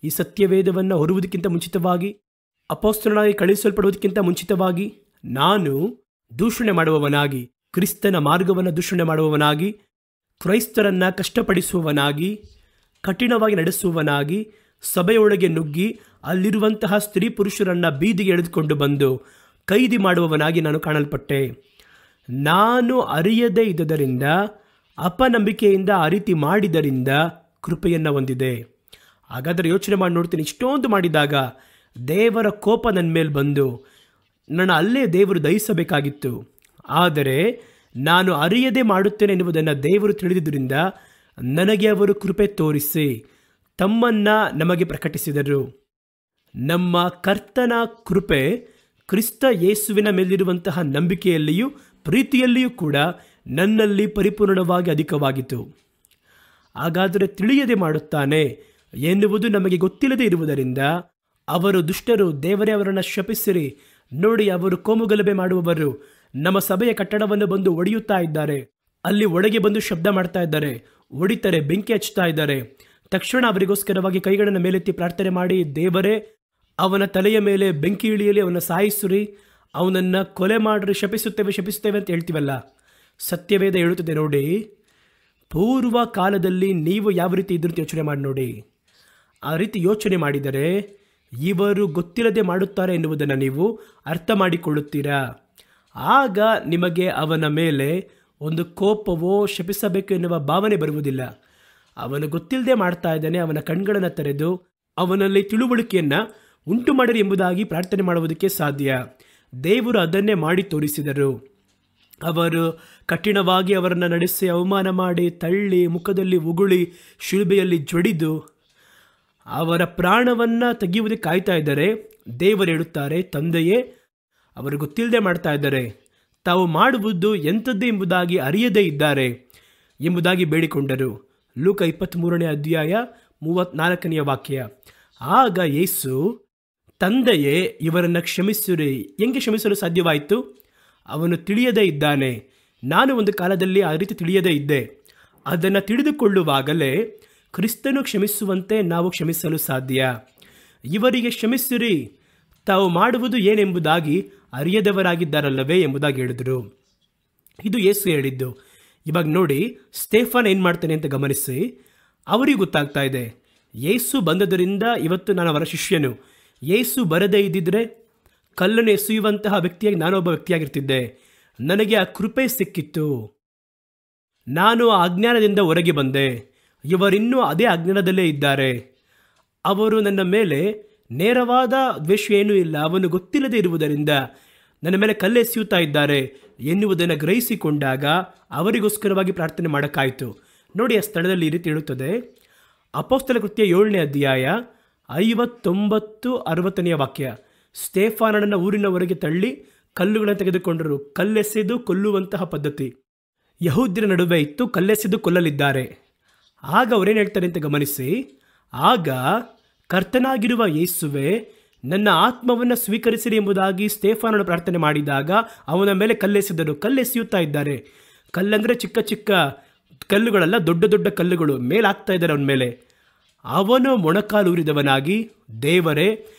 S1: ಈ ಸತ್ಯವೇದವನ್ನು ಹೊರುವುದಕ್ಕಿಂತ ಮುಂಚಿತವಾಗಿ, ಅಪೊಸ್ತಲನಾಗಿ ಕಳುಹಿಸಲ್ಪಡುವುದಕ್ಕಿಂತ ಮುಂಚಿತವಾಗಿ ನಾನು ದೂಷಣೆ ಮಾಡುವವನಾಗಿ, ಕ್ರಿಸ್ತನ ಮಾರ್ಗವನ್ನು ದೂಷಣೆ ಮಾಡುವವನಾಗಿ, ಕ್ರೈಸ್ತರನ್ನು ಕಷ್ಟಪಡಿಸುವವನಾಗಿ, ಕಠಿಣವಾಗಿ ನಡೆಸುವವನಾಗಿ, ಸಭೆಯೊಳಗೆ ನುಗ್ಗಿ ಅಲ್ಲಿರುವಂತಹ ಸ್ತ್ರೀ ಪುರುಷರನ್ನು ಬೀದಿಗೆ ಎಳೆದುಕೊಂಡು ಬಂದು ಕೈದಿ ಮಾಡುವವನಾಗಿ ನಾನು ಕಾಣಲ್ಪಟ್ಟೆ. ನಾನು ಅರಿಯದೇ ಇದ್ದುದರಿಂದ, ಅಪನಂಬಿಕೆಯಿಂದ ಆ ರೀತಿ ಮಾಡಿದರಿಂದ ಕೃಪೆಯನ್ನು ಹೊಂದಿದೆ. ಹಾಗಾದರೆ ಯೋಚನೆ ಮಾಡಿ ನೋಡ್ತೀನಿ, ಇಷ್ಟೊಂದು ಮಾಡಿದಾಗ ದೇವರ ಕೋಪ ನನ್ನ ಮೇಲೆ ಬಂದು ನನ್ನ ಅಲ್ಲೇ ದೇವರು ದಹಿಸಬೇಕಾಗಿತ್ತು. ಆದರೆ ನಾನು ಅರಿಯದೇ ಮಾಡುತ್ತೇನೆ ಎನ್ನುವುದನ್ನು ದೇವರು ತಿಳಿದಿದ್ದರಿಂದ ನನಗೆ ಅವರು ಕೃಪೆ ತೋರಿಸಿ ತಮ್ಮನ್ನು ನಮಗೆ ಪ್ರಕಟಿಸಿದರು. ನಮ್ಮ ಕರ್ತನ ಕೃಪೆ ಕ್ರಿಸ್ತ ಯೇಸುವಿನ ಮೇಲಿರುವಂತಹ ನಂಬಿಕೆಯಲ್ಲಿಯೂ ಪ್ರೀತಿಯಲ್ಲಿಯೂ ಕೂಡ ನನ್ನಲ್ಲಿ ಪರಿಪೂರ್ಣವಾಗಿ ಅಧಿಕವಾಗಿತ್ತು. ಹಾಗಾದರೆ ತಿಳಿಯದೆ ಮಾಡುತ್ತಾನೆ ಎನ್ನುವುದು ನಮಗೆ ಗೊತ್ತಿಲ್ಲದೆ ಇರುವುದರಿಂದ ಅವರು ದುಷ್ಟರು, ದೇವರೇ ಅವರನ್ನು ಶಪಿಸಿರಿ, ನೋಡಿ ಅವರು ಕೋಮುಗಲಭೆ ಮಾಡುವವರು, ನಮ್ಮ ಸಭೆಯ ಕಟ್ಟಡವನ್ನು ಬಂದು ಒಡೆಯುತ್ತಾ ಇದ್ದಾರೆ, ಅಲ್ಲಿ ಒಳಗೆ ಬಂದು ಶಬ್ದ ಮಾಡ್ತಾ ಇದ್ದಾರೆ, ಹೊಡಿತಾರೆ, ಬೆಂಕಿ ಹಚ್ತಾ ಇದ್ದಾರೆ. ತಕ್ಷಣ ಅವರಿಗೋಸ್ಕರವಾಗಿ ಕೈಗಳನ್ನು ಮೇಲೆತ್ತಿ ಪ್ರಾರ್ಥನೆ ಮಾಡಿ, ದೇವರೇ ಅವನ ತಲೆಯ ಮೇಲೆ ಬೆಂಕಿ ಇಳಿಯಲಿ, ಅವನ ಸಾಯಿಸುರಿ, ಅವನನ್ನು ಕೊಲೆ ಮಾಡ್ರಿ, ಶಪಿಸುತ್ತೇವೆ ಅಂತ ಹೇಳ್ತೀವಲ್ಲ. ಸತ್ಯವೇದ ಹೇಳುತ್ತದೆ ನೋಡಿ, ಪೂರ್ವ ಕಾಲದಲ್ಲಿ ನೀವು ಯಾವ ರೀತಿ ಇದ್ರೂ ಯೋಚನೆ ಮಾಡಿ ನೋಡಿ. ಆ ರೀತಿ ಯೋಚನೆ ಮಾಡಿದರೆ ಇವರು ಗೊತ್ತಿಲ್ಲದೆ ಮಾಡುತ್ತಾರೆ ಎನ್ನುವುದನ್ನು ನೀವು ಅರ್ಥ ಮಾಡಿಕೊಳ್ಳುತ್ತೀರಾ. ಆಗ ನಿಮಗೆ ಅವನ ಮೇಲೆ ಒಂದು ಕೋಪವೋ ಶಪಿಸಬೇಕು ಎನ್ನುವ ಭಾವನೆ ಬರುವುದಿಲ್ಲ. ಅವನು ಗೊತ್ತಿಲ್ಲದೆ ಮಾಡ್ತಾ ಇದ್ದಾನೆ, ಅವನ ಕಣ್ಗಳನ್ನು ತೆರೆದು ಅವನಲ್ಲಿ ತಿಳುವಳಿಕೆಯನ್ನು ಉಂಟು ಮಾಡಿರಿ ಎಂಬುದಾಗಿ ಪ್ರಾರ್ಥನೆ ಮಾಡುವುದಕ್ಕೆ ಸಾಧ್ಯ. ದೇವರು ಅದನ್ನೇ ಮಾಡಿ ತೋರಿಸಿದರು. ಅವರು ಕಠಿಣವಾಗಿ ಅವರನ್ನು ನಡೆಸಿ ಅವಮಾನ ಮಾಡಿ, ತಳ್ಳಿ, ಮುಖದಲ್ಲಿ ಉಗುಳಿ, ಶಿಲುಬೆಯಲ್ಲಿ ಜೊಡಿದು ಅವರ ಪ್ರಾಣವನ್ನು ತೆಗೆಯುವುದಕ್ಕೆ ಕಾಯ್ತಾ ಇದ್ದಾರೆ. ದೇವರು ಹೇಳುತ್ತಾರೆ, ತಂದೆಯೇ ಅವರು ಗೊತ್ತಿಲ್ಲದೆ ಮಾಡ್ತಾ ಇದ್ದಾರೆ, ತಾವು ಮಾಡುವುದು ಎಂಥದ್ದು ಎಂಬುದಾಗಿ ಅರಿಯದೇ ಇದ್ದಾರೆ ಎಂಬುದಾಗಿ ಬೇಡಿಕೊಂಡರು. ಲೂಕ 23ನೇ ಅಧ್ಯಾಯ 34ನೇ ವಾಕ್ಯ. ಆಗ ಯೇಸು, ತಂದೆಯೇ ಇವರನ್ನು ಕ್ಷಮಿಸಿರಿ. ಹೆಂಗೆ ಕ್ಷಮಿಸಲು ಸಾಧ್ಯವಾಯಿತು? ಅವನು ತಿಳಿಯದೇ ಇದ್ದಾನೆ. ನಾನು ಒಂದು ಕಾಲದಲ್ಲಿ ಆ ರೀತಿ ತಿಳಿಯದೇ ಇದ್ದೆ. ಅದನ್ನು ತಿಳಿದುಕೊಳ್ಳುವಾಗಲೇ ಕ್ರಿಸ್ತನು ಕ್ಷಮಿಸುವಂತೆ ನಾವು ಕ್ಷಮಿಸಲು ಸಾಧ್ಯ. ಇವರಿಗೆ ಕ್ಷಮಿಸಿರಿ, ತಾವು ಮಾಡುವುದು ಏನೆಂಬುದಾಗಿ ಅರಿಯದವರಾಗಿದ್ದಾರಲ್ಲವೇ ಎಂಬುದಾಗಿ ಹೇಳಿದರು. ಇದು ಯೇಸು ಹೇಳಿದ್ದು. ಇವಾಗ ನೋಡಿ, ಸ್ಟೇಫನ್ ಏನು ಮಾಡ್ತಾನೆ ಅಂತ ಗಮನಿಸಿ. ಅವರಿಗೆ ಗೊತ್ತಾಗ್ತಾ ಇದೆ, ಯೇಸು ಬಂದದರಿಂದ ಇವತ್ತು ನಾನು ಅವರ ಶಿಷ್ಯನು. ಯೇಸು ಬರದೇ ಇದ್ದಿದ್ರೆ ಕಲ್ಲನ್ನು ಎಸೆಯುವಂತಹ ವ್ಯಕ್ತಿಯಾಗಿ ನಾನೊಬ್ಬ ವ್ಯಕ್ತಿಯಾಗಿರ್ತಿದ್ದೆ. ನನಗೆ ಆ ಕೃಪೆ ಸಿಕ್ಕಿತ್ತು. ನಾನು ಆ ಅಜ್ಞಾನದಿಂದ ಹೊರಗೆ ಬಂದೆ. ಇವರಿನ್ನೂ ಅದೇ ಅಜ್ಞಾನದಲ್ಲೇ ಇದ್ದಾರೆ. ಅವರು ನನ್ನ ಮೇಲೆ ನೇರವಾದ ದ್ವೇಷ ಏನೂ ಇಲ್ಲ, ಅವನು ಗೊತ್ತಿಲ್ಲದೆ ಇರುವುದರಿಂದ ನನ್ನ ಮೇಲೆ ಕಲ್ಲೆಸೆಯುತ್ತಾ ಇದ್ದಾರೆ ಎನ್ನುವುದನ್ನು ಗ್ರಹಿಸಿಕೊಂಡಾಗ ಅವರಿಗೋಸ್ಕರವಾಗಿ ಪ್ರಾರ್ಥನೆ ಮಾಡೋಕ್ಕಾಯಿತು. ನೋಡಿ, ಆ ಸ್ಥಳದಲ್ಲಿ ಈ ರೀತಿ ಹೇಳುತ್ತದೆ. ಅಪೊಸ್ತಲ ಕೃತ್ಯ 7ನೇ ಅಧ್ಯಾಯ 59-60ನೇ ವಾಕ್ಯ. ಸ್ಟೇಫಾನನನ್ನು ಊರಿನ ಹೊರಗೆ ತಳ್ಳಿ ಕಲ್ಲುಗಳನ್ನು ತೆಗೆದುಕೊಂಡರು. ಕಲ್ಲೆಸೆದು ಕೊಲ್ಲುವಂತಹ ಪದ್ಧತಿ ಯಹೂದ್ಯರ ನಡುವೆ ಇತ್ತು. ಕಲ್ಲೆಸೆದು ಕೊಲ್ಲಲಿದ್ದಾರೆ. ಆಗ ಅವರೇನು ಹೇಳ್ತಾರೆ ಅಂತ ಗಮನಿಸಿ. ಆಗ ಕರ್ತನಾಗಿರುವ ಯೇಸುವೆ, ನನ್ನ ಆತ್ಮವನ್ನು ಸ್ವೀಕರಿಸಿರಿ ಎಂಬುದಾಗಿ ಸ್ಟೇಫಾನನು ಪ್ರಾರ್ಥನೆ ಮಾಡಿದಾಗ ಅವನ ಮೇಲೆ ಕಲ್ಲೆಸೆದರು. ಕಲ್ಲೆಸೆಯುತ್ತಾ ಇದ್ದಾರೆ. ಕಲ್ಲಂದರೆ ಚಿಕ್ಕ ಚಿಕ್ಕ ಕಲ್ಲುಗಳಲ್ಲ, ದೊಡ್ಡ ದೊಡ್ಡ ಕಲ್ಲುಗಳು ಮೇಲಾಗ್ತಾ ಇದ್ದಾರೆ ಅವನ ಮೇಲೆ. ಅವನು ಮೊಣಕಾಲೂರಿದವನಾಗಿ, ದೇವರೇ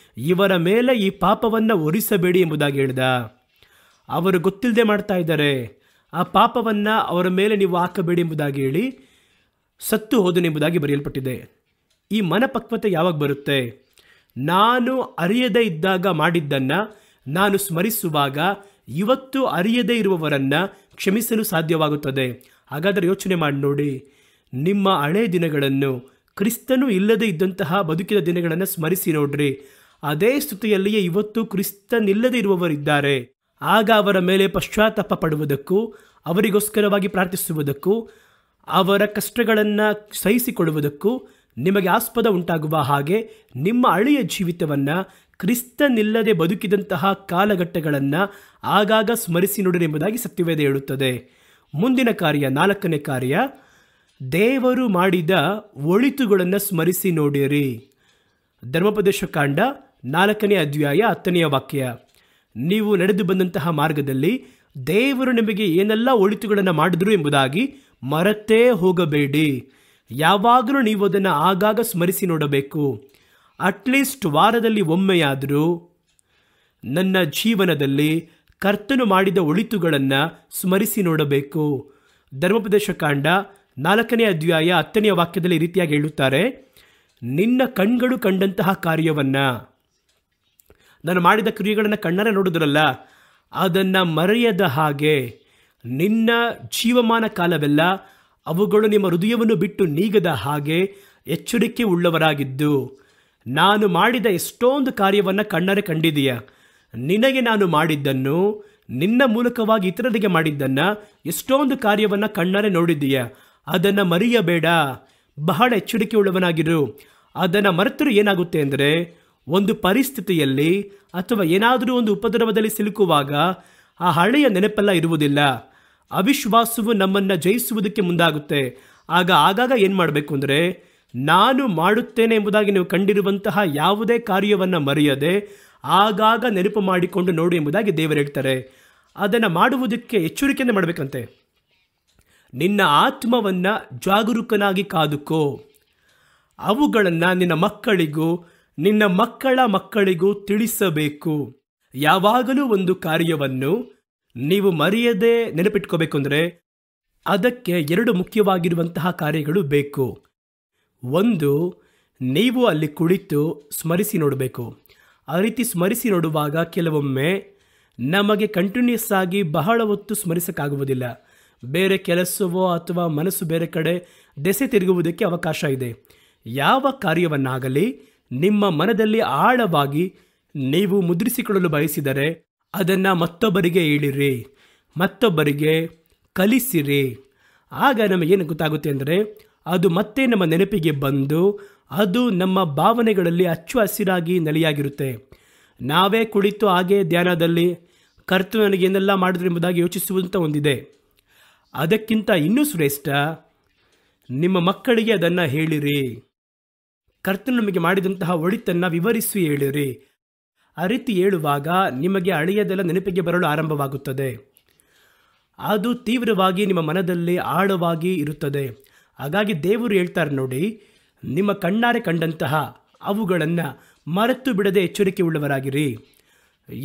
S1: ಇವರ ಮೇಲೆ ಈ ಪಾಪವನ್ನು ಹೊರಿಸಬೇಡಿ ಎಂಬುದಾಗಿ ಹೇಳಿದ. ಅವರು ಗೊತ್ತಿಲ್ಲದೆ ಮಾಡ್ತಾ ಇದ್ದಾರೆ, ಆ ಪಾಪವನ್ನು ಅವರ ಮೇಲೆ ನೀವು ಹಾಕಬೇಡಿ ಎಂಬುದಾಗಿ ಹೇಳಿ ಸತ್ತು ಹೋದನೆಂಬುದಾಗಿ ಬರೆಯಲ್ಪಟ್ಟಿದೆ. ಈ ಮನಪಕ್ವತೆ ಯಾವಾಗ ಬರುತ್ತೆ? ನಾನು ಅರಿಯದೇ ಇದ್ದಾಗ ಮಾಡಿದ್ದನ್ನು ನಾನು ಸ್ಮರಿಸುವಾಗ ಇವತ್ತು ಅರಿಯದೇ ಇರುವವರನ್ನು ಕ್ಷಮಿಸಲು ಸಾಧ್ಯವಾಗುತ್ತದೆ. ಹಾಗಾದರೆ ಯೋಚನೆ ಮಾಡಿ ನೋಡಿ, ನಿಮ್ಮ ಹಳೆ ದಿನಗಳನ್ನು, ಕ್ರಿಸ್ತನು ಇಲ್ಲದೇ ಇದ್ದಂತಹ ಬದುಕಿದ ದಿನಗಳನ್ನು ಸ್ಮರಿಸಿ ನೋಡ್ರಿ. ಅದೇ ಸ್ಥಿತಿಯಲ್ಲಿಯೇ ಇವತ್ತು ಕ್ರಿಸ್ತನಿಲ್ಲದೆ ಇರುವವರಿದ್ದಾರೆ. ಆಗ ಅವರ ಮೇಲೆ ಪಶ್ಚಾತ್ತಾಪ ಪಡುವುದಕ್ಕೂ, ಅವರಿಗೋಸ್ಕರವಾಗಿ ಪ್ರಾರ್ಥಿಸುವುದಕ್ಕೂ, ಅವರ ಕಷ್ಟಗಳನ್ನು ಸಹಿಸಿಕೊಳ್ಳುವುದಕ್ಕೂ ನಿಮಗೆ ಆಸ್ಪದ ಉಂಟಾಗುವ ಹಾಗೆ ನಿಮ್ಮ ಹಳೆಯ ಜೀವಿತವನ್ನು, ಕ್ರಿಸ್ತನಿಲ್ಲದೆ ಬದುಕಿದಂತಹ ಕಾಲಘಟ್ಟಗಳನ್ನು ಆಗಾಗ ಸ್ಮರಿಸಿ ನೋಡಿರಿ ಎಂಬುದಾಗಿ ಸತ್ಯವೇದ ಹೇಳುತ್ತದೆ. ಮುಂದಿನ ಕಾರ್ಯ, 4ನೇ ಕಾರ್ಯ, ದೇವರು ಮಾಡಿದ ಒಳಿತುಗಳನ್ನು ಸ್ಮರಿಸಿ ನೋಡಿರಿ. ಧರ್ಮೋಪದೇಶ ಕಾಂಡ 4ನೇ ಅಧ್ಯಾಯ 10ನೇ ವಾಕ್ಯ. ನೀವು ನಡೆದು ಬಂದಂತಹ ಮಾರ್ಗದಲ್ಲಿ ದೇವರು ನಿಮಗೆ ಏನೆಲ್ಲ ಒಳಿತುಗಳನ್ನು ಮಾಡಿದ್ರು ಎಂಬುದಾಗಿ ಮರೆತೇ ಹೋಗಬೇಡಿ. ಯಾವಾಗಲೂ ನೀವು ಅದನ್ನು ಆಗಾಗ ಸ್ಮರಿಸಿ ನೋಡಬೇಕು. ಅಟ್ಲೀಸ್ಟ್ ವಾರದಲ್ಲಿ ಒಮ್ಮೆಯಾದರೂ ನನ್ನ ಜೀವನದಲ್ಲಿ ಕರ್ತನು ಮಾಡಿದ ಒಳಿತುಗಳನ್ನು ಸ್ಮರಿಸಿ ನೋಡಬೇಕು. ಧರ್ಮೋಪದೇಶ ಕಾಂಡ 4ನೇ ಅಧ್ಯಾಯ 10ನೇ ವಾಕ್ಯದಲ್ಲಿ ಈ ರೀತಿಯಾಗಿ ಹೇಳುತ್ತಾರೆ, ನಿನ್ನ ಕಣ್ಗಳು ಕಂಡಂತಹ ಕಾರ್ಯವನ್ನು, ನಾನು ಮಾಡಿದ ಕ್ರಿಯೆಗಳನ್ನು ಕಣ್ಣಾರೆ ನೋಡಿದ್ರಲ್ಲ, ಅದನ್ನು ಮರೆಯದ ಹಾಗೆ ನಿನ್ನ ಜೀವಮಾನ ಕಾಲವೆಲ್ಲ ಅವುಗಳು ನಿಮ್ಮ ಹೃದಯವನ್ನು ಬಿಟ್ಟು ನೀಗದ ಹಾಗೆ ಎಚ್ಚರಿಕೆ ಉಳ್ಳವರಾಗಿದ್ದು, ನಾನು ಮಾಡಿದ ಎಷ್ಟೊಂದು ಕಾರ್ಯವನ್ನು ಕಣ್ಣಾರೆ ಕಂಡಿದೆಯ, ನಿನಗೆ ನಾನು ಮಾಡಿದ್ದನ್ನು, ನಿನ್ನ ಮೂಲಕವಾಗಿ ಇತರರಿಗೆ ಮಾಡಿದ್ದನ್ನು, ಎಷ್ಟೊಂದು ಕಾರ್ಯವನ್ನು ಕಣ್ಣಾರೆ ನೋಡಿದ್ದೀಯ, ಅದನ್ನು ಮರೆಯಬೇಡ, ಬಹಳ ಎಚ್ಚರಿಕೆ ಉಳ್ಳವನಾಗಿರು. ಅದನ್ನು ಮರೆತರೂ ಏನಾಗುತ್ತೆ ಅಂದರೆ, ಒಂದು ಪರಿಸ್ಥಿತಿಯಲ್ಲಿ ಅಥವಾ ಏನಾದರೂ ಒಂದು ಉಪದ್ರವದಲ್ಲಿ ಸಿಲುಕುವಾಗ ಆ ಹಳೆಯ ನೆನಪೆಲ್ಲ ಇರುವುದಿಲ್ಲ. ಅವಿಶ್ವಾಸವು ನಮ್ಮನ್ನು ಜಯಿಸುವುದಕ್ಕೆ ಮುಂದಾಗುತ್ತೆ. ಆಗಾಗ ಏನು ಮಾಡಬೇಕು ಅಂದರೆ, ನಾನು ಮಾಡುತ್ತೇನೆ ಎಂಬುದಾಗಿ ನೀವು ಕಂಡಿರುವಂತಹ ಯಾವುದೇ ಕಾರ್ಯವನ್ನು ಮರೆಯದೆ ಆಗಾಗ ನೆನಪು ಮಾಡಿಕೊಂಡು ನೋಡಿ ಎಂಬುದಾಗಿ ದೇವರು ಹೇಳ್ತಾರೆ. ಅದನ್ನು ಮಾಡುವುದಕ್ಕೆ ಎಚ್ಚರಿಕೆಯಿಂದ ಮಾಡಬೇಕಂತೆ. ನಿನ್ನ ಆತ್ಮವನ್ನು ಜಾಗರೂಕನಾಗಿ ಕಾದುಕೋ. ಅವುಗಳನ್ನು ನಿನ್ನ ಮಕ್ಕಳಿಗೂ ನಿನ್ನ ಮಕ್ಕಳ ಮಕ್ಕಳಿಗೂ ತಿಳಿಸಬೇಕು. ಯಾವಾಗಲೂ ಒಂದು ಕಾರ್ಯವನ್ನು ನೀವು ಮರೆಯದೆ ನೆನಪಿಟ್ಕೋಬೇಕು ಅಂದರೆ ಅದಕ್ಕೆ 2 ಮುಖ್ಯವಾಗಿರುವಂತಹ ಕಾರ್ಯಗಳು ಬೇಕು. ಒಂದು, ನೀವು ಅಲ್ಲಿ ಕುಳಿತು ಸ್ಮರಿಸಿ ನೋಡಬೇಕು. ಆ ರೀತಿ ಸ್ಮರಿಸಿ ನೋಡುವಾಗ ಕೆಲವೊಮ್ಮೆ ನಮಗೆ ಕಂಟಿನ್ಯೂಸ್ ಆಗಿ ಬಹಳ ಹೊತ್ತು ಸ್ಮರಿಸೋಕ್ಕಾಗುವುದಿಲ್ಲ. ಬೇರೆ ಕೆಲಸವೋ ಅಥವಾ ಮನಸ್ಸು ಬೇರೆ ಕಡೆ ದೆಸೆ ತಿರುಗುವುದಕ್ಕೆ ಅವಕಾಶ ಇದೆ. ಯಾವ ಕಾರ್ಯವನ್ನಾಗಲಿ ನಿಮ್ಮ ಮನದಲ್ಲಿ ಆಳವಾಗಿ ನೀವು ಮುದ್ರಿಸಿಕೊಳ್ಳಲು ಬಯಸಿದರೆ ಅದನ್ನು ಮತ್ತೊಬ್ಬರಿಗೆ ಹೇಳಿರಿ, ಮತ್ತೊಬ್ಬರಿಗೆ ಕಲಿಸಿರಿ. ಆಗ ನಮಗೇನು ಗೊತ್ತಾಗುತ್ತೆ ಅಂದರೆ, ಅದು ಮತ್ತೆ ನಮ್ಮ ನೆನಪಿಗೆ ಬಂದು ಅದು ನಮ್ಮ ಭಾವನೆಗಳಲ್ಲಿ ಅಚ್ಚು ಹಸಿರಾಗಿ ನೆಲೆಯಾಗಿರುತ್ತೆ. ನಾವೇ ಕುಳಿತು ಹಾಗೆ ಧ್ಯಾನದಲ್ಲಿ ಕರ್ತನು ನನಗೆ ಏನೆಲ್ಲ ಮಾಡಿದ್ರು ಎಂಬುದಾಗಿ ಯೋಚಿಸುವಂಥ ಒಂದಿದೆ. ಅದಕ್ಕಿಂತ ಇನ್ನೂ ಶ್ರೇಷ್ಠ, ನಿಮ್ಮ ಮಕ್ಕಳಿಗೆ ಅದನ್ನು ಹೇಳಿರಿ. ಕರ್ತನು ನಮಗೆ ಮಾಡಿದಂತಹ ಒಳಿತನ್ನು ವಿವರಿಸಿ ಹೇಳಿರಿ. ಆ ರೀತಿ ಹೇಳುವಾಗ ನಿಮಗೆ ಹಳೆಯದೆಲ್ಲ ನೆನಪಿಗೆ ಬರಲು ಆರಂಭವಾಗುತ್ತದೆ. ಅದು ತೀವ್ರವಾಗಿ ನಿಮ್ಮ ಮನದಲ್ಲಿ ಆಳವಾಗಿ ಇರುತ್ತದೆ. ಹಾಗಾಗಿ ದೇವರು ಹೇಳ್ತಾರೆ ನೋಡಿ, ನಿಮ್ಮ ಕಣ್ಣಾರೆ ಕಂಡಂತಹ ಅವುಗಳನ್ನು ಮರೆತು ಬಿಡದೆ ಎಚ್ಚರಿಕೆ ಉಳ್ಳವರಾಗಿರಿ.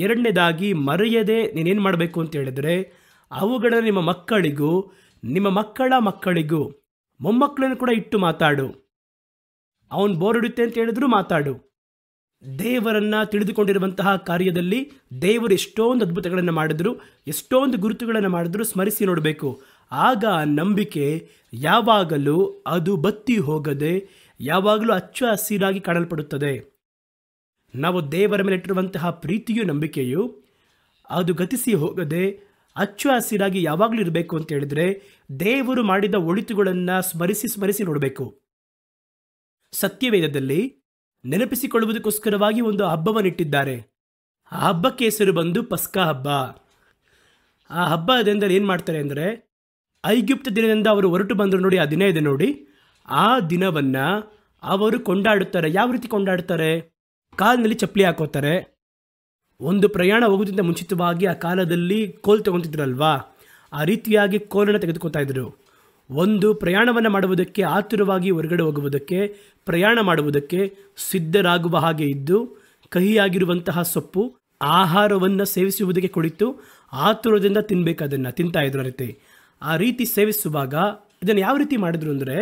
S1: ಎರಡನೇದಾಗಿ, ಮರೆಯದೆ ನೀನೇನು ಮಾಡಬೇಕು ಅಂತ ಹೇಳಿದರೆ, ಅವುಗಳನ್ನು ನಿಮ್ಮ ಮಕ್ಕಳಿಗೂ ನಿಮ್ಮ ಮಕ್ಕಳ ಮಕ್ಕಳಿಗೂ, ಮೊಮ್ಮಕ್ಕಳನ್ನು ಕೂಡ ಇಟ್ಟು ಮಾತಾಡು. ಅವನು ಬೋರ್ ಹೊಡಿತೆ ಅಂತ ಹೇಳಿದ್ರು ಮಾತಾಡು. ದೇವರನ್ನು ತಿಳಿದುಕೊಂಡಿರುವಂತಹ ಕಾರ್ಯದಲ್ಲಿ ದೇವರು ಎಷ್ಟೊಂದು ಅದ್ಭುತಗಳನ್ನು ಮಾಡಿದ್ರು, ಎಷ್ಟೊಂದು ಗುರುತುಗಳನ್ನು ಮಾಡಿದ್ರು, ಸ್ಮರಿಸಿ ನೋಡಬೇಕು. ಆಗ ನಂಬಿಕೆ ಯಾವಾಗಲೂ ಅದು ಬತ್ತಿ ಹೋಗದೆ ಯಾವಾಗಲೂ ಅಚ್ಚ ಹಸಿರಾಗಿ ಕಾಣಲ್ಪಡುತ್ತದೆ. ನಾವು ದೇವರ ಮೇಲೆ ಇಟ್ಟಿರುವಂತಹ ಪ್ರೀತಿಯು ನಂಬಿಕೆಯು ಅದು ಗತಿಸಿ ಹೋಗದೆ ಅಚ್ಚು ಹಸಿರಾಗಿ ಯಾವಾಗಲೂ ಇರಬೇಕು ಅಂತ ಹೇಳಿದರೆ ದೇವರು ಮಾಡಿದ ಒಳಿತುಗಳನ್ನು ಸ್ಮರಿಸಿ ನೋಡಬೇಕು. ಸತ್ಯವೇದದಲ್ಲಿ ನೆನಪಿಸಿಕೊಳ್ಳುವುದಕ್ಕೋಸ್ಕರವಾಗಿ ಒಂದು ಹಬ್ಬವನ್ನಿಟ್ಟಿದ್ದಾರೆ. ಆ ಹಬ್ಬಕ್ಕೆ ಹೆಸರು ಬಂದು ಪಸ್ಕಾ ಹಬ್ಬ. ಆ ಹಬ್ಬದಿಂದ ಏನು ಮಾಡ್ತಾರೆ ಅಂದರೆ, ಐಗುಪ್ತ ದಿನದಿಂದ ಅವರು ಹೊರಟು ಬಂದರು ನೋಡಿ, ಆ ದಿನ ಇದೆ ನೋಡಿ, ಆ ದಿನವನ್ನು ಅವರು ಕೊಂಡಾಡುತ್ತಾರೆ. ಯಾವ ರೀತಿ ಕೊಂಡಾಡ್ತಾರೆ? ಕಾಲಿನಲ್ಲಿ ಚಪ್ಪಲಿ ಹಾಕೋತಾರೆ. ಒಂದು ಪ್ರಯಾಣ ಹೋಗೋದ್ರಿಂದ ಮುಂಚಿತವಾಗಿ ಆ ಕಾಲದಲ್ಲಿ ಕೋಲು ತಗೊತಿದ್ರಲ್ವಾ, ಆ ರೀತಿಯಾಗಿ ಕೋಲನ್ನು ತೆಗೆದುಕೊತಾ ಇದ್ರು. ಒಂದು ಪ್ರಯಾಣವನ್ನು ಮಾಡುವುದಕ್ಕೆ, ಆತುರವಾಗಿ ಹೊರಗಡೆ ಹೋಗುವುದಕ್ಕೆ, ಪ್ರಯಾಣ ಮಾಡುವುದಕ್ಕೆ ಸಿದ್ಧರಾಗುವ ಹಾಗೆ ಇದ್ದು, ಕಹಿಯಾಗಿರುವಂತಹ ಸೊಪ್ಪು ಆಹಾರವನ್ನು ಸೇವಿಸುವುದಕ್ಕೆ ಕುಳಿತು ಆತುರದಿಂದ ತಿನ್ನಬೇಕು, ಅದನ್ನು ತಿಂತಾ ಇದ್ರು. ಆ ರೀತಿ ಸೇವಿಸುವಾಗ ಇದನ್ನು ಯಾವ ರೀತಿ ಮಾಡಿದ್ರು ಅಂದರೆ,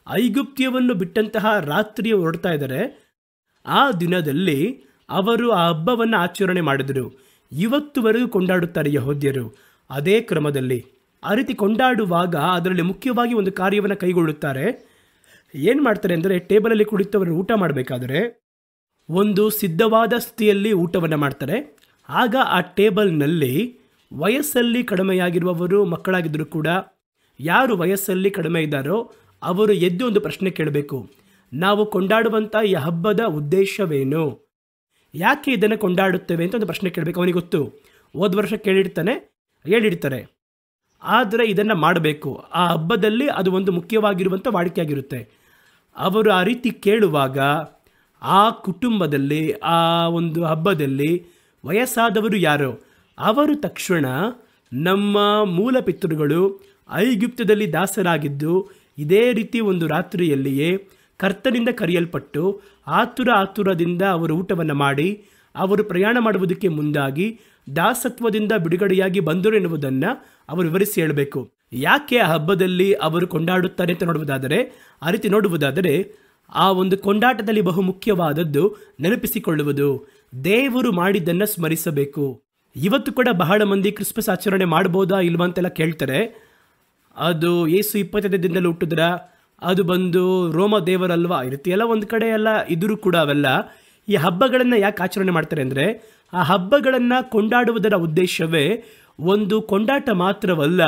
S1: ಐಗುಪ್ತ್ಯವನ್ನು ಬಿಟ್ಟಂತಹ ರಾತ್ರಿ ಹೊರಡ್ತಾ ಇದ್ದಾರೆ. ಆ ದಿನದಲ್ಲಿ ಅವರು ಆ ಹಬ್ಬವನ್ನು ಆಚರಣೆ ಮಾಡಿದರು. ಇವತ್ತುವರೆಗೂ ಕೊಂಡಾಡುತ್ತಾರೆ ಯಹೂದ್ಯರು ಅದೇ ಕ್ರಮದಲ್ಲಿ. ಆ ರೀತಿ ಕೊಂಡಾಡುವಾಗ ಅದರಲ್ಲಿ ಮುಖ್ಯವಾಗಿ ಒಂದು ಕಾರ್ಯವನ್ನು ಕೈಗೊಳ್ಳುತ್ತಾರೆ. ಏನು ಮಾಡ್ತಾರೆ ಅಂದರೆ, ಟೇಬಲಲ್ಲಿ ಕುಳಿತು ಅವರು ಊಟ ಮಾಡಬೇಕಾದ್ರೆ ಒಂದು ಸಿದ್ಧವಾದ ಸ್ಥಿತಿಯಲ್ಲಿ ಊಟವನ್ನು ಮಾಡ್ತಾರೆ. ಆಗ ಆ ಟೇಬಲ್ನಲ್ಲಿ ವಯಸ್ಸಲ್ಲಿ ಕಡಿಮೆಯಾಗಿರುವವರು, ಮಕ್ಕಳಾಗಿದ್ದರೂ ಕೂಡ ಯಾರು ವಯಸ್ಸಲ್ಲಿ ಕಡಿಮೆ ಇದ್ದಾರೋ ಅವರು ಎದ್ದು ಒಂದು ಪ್ರಶ್ನೆ ಕೇಳಬೇಕು. ನಾವು ಕೊಂಡಾಡುವಂಥ ಈ ಹಬ್ಬದ ಉದ್ದೇಶವೇನು, ಯಾಕೆ ಇದನ್ನು ಕೊಂಡಾಡುತ್ತೇವೆ ಅಂತ ಒಂದು ಪ್ರಶ್ನೆ ಕೇಳಬೇಕು. ಅವನಿಗೆ ಗೊತ್ತು, ಹೋದ ವರ್ಷ ಹೇಳಿಡ್ತಾರೆ, ಆದರೆ ಇದನ್ನು ಮಾಡಬೇಕು. ಆ ಹಬ್ಬದಲ್ಲಿ ಅದು ಒಂದು ಮುಖ್ಯವಾಗಿರುವಂಥ ವಾಡಿಕೆಯಾಗಿರುತ್ತೆ. ಅವರು ಆ ರೀತಿ ಕೇಳುವಾಗ ಆ ಕುಟುಂಬದಲ್ಲಿ, ಆ ಒಂದು ಹಬ್ಬದಲ್ಲಿ ವಯಸ್ಸಾದವರು ಯಾರೋ ಅವರು ತಕ್ಷಣ ನಮ್ಮ ಮೂಲ ಪಿತೃಗಳು ಐಗುಪ್ತದಲ್ಲಿ ದಾಸರಾಗಿದ್ದು ಇದೇ ರೀತಿ ಒಂದು ರಾತ್ರಿಯಲ್ಲಿಯೇ ಕರ್ತನಿಂದ ಕರೆಯಲ್ಪಟ್ಟು ಆತುರದಿಂದ ಅವರು ಊಟವನ್ನು ಮಾಡಿ ಅವರು ಪ್ರಯಾಣ ಮಾಡುವುದಕ್ಕೆ ಮುಂದಾಗಿ ದಾಸತ್ವದಿಂದ ಬಿಡುಗಡೆಯಾಗಿ ಬಂದರು ಎನ್ನುವುದನ್ನು ಅವರು ವಿವರಿಸಿ ಹೇಳಬೇಕು. ಯಾಕೆ ಆ ಹಬ್ಬದಲ್ಲಿ ಅವರು ಕೊಂಡಾಡುತ್ತಾರೆ ಅಂತ ನೋಡುವುದಾದರೆ ಆ ಒಂದು ಕೊಂಡಾಟದಲ್ಲಿ ಬಹು ಮುಖ್ಯವಾದದ್ದು ನೆನಪಿಸಿಕೊಳ್ಳುವುದು, ದೇವರು ಮಾಡಿದ್ದನ್ನು ಸ್ಮರಿಸಬೇಕು. ಇವತ್ತು ಕೂಡ ಬಹಳ ಮಂದಿ ಕ್ರಿಸ್ಮಸ್ ಆಚರಣೆ ಮಾಡ್ಬೋದಾ ಇಲ್ವಾ ಅಂತೆಲ್ಲ ಕೇಳ್ತಾರೆ. ಅದು ಯೇಸು 25 ದಿನದಲ್ಲಿ ಹುಟ್ಟಿದ್ರ, ಅದು ಬಂದು ರೋಮ ದೇವರಲ್ವಾ, ಈ ರೀತಿ ಎಲ್ಲ ಒಂದು ಕಡೆ ಎಲ್ಲ ಇದ್ರೂ ಕೂಡ ಅವೆಲ್ಲ. ಈ ಹಬ್ಬಗಳನ್ನು ಯಾಕೆ ಆಚರಣೆ ಮಾಡ್ತಾರೆ ಅಂದರೆ, ಆ ಹಬ್ಬಗಳನ್ನು ಕೊಂಡಾಡುವುದರ ಉದ್ದೇಶವೇ ಒಂದು ಕೊಂಡಾಟ ಮಾತ್ರವಲ್ಲ,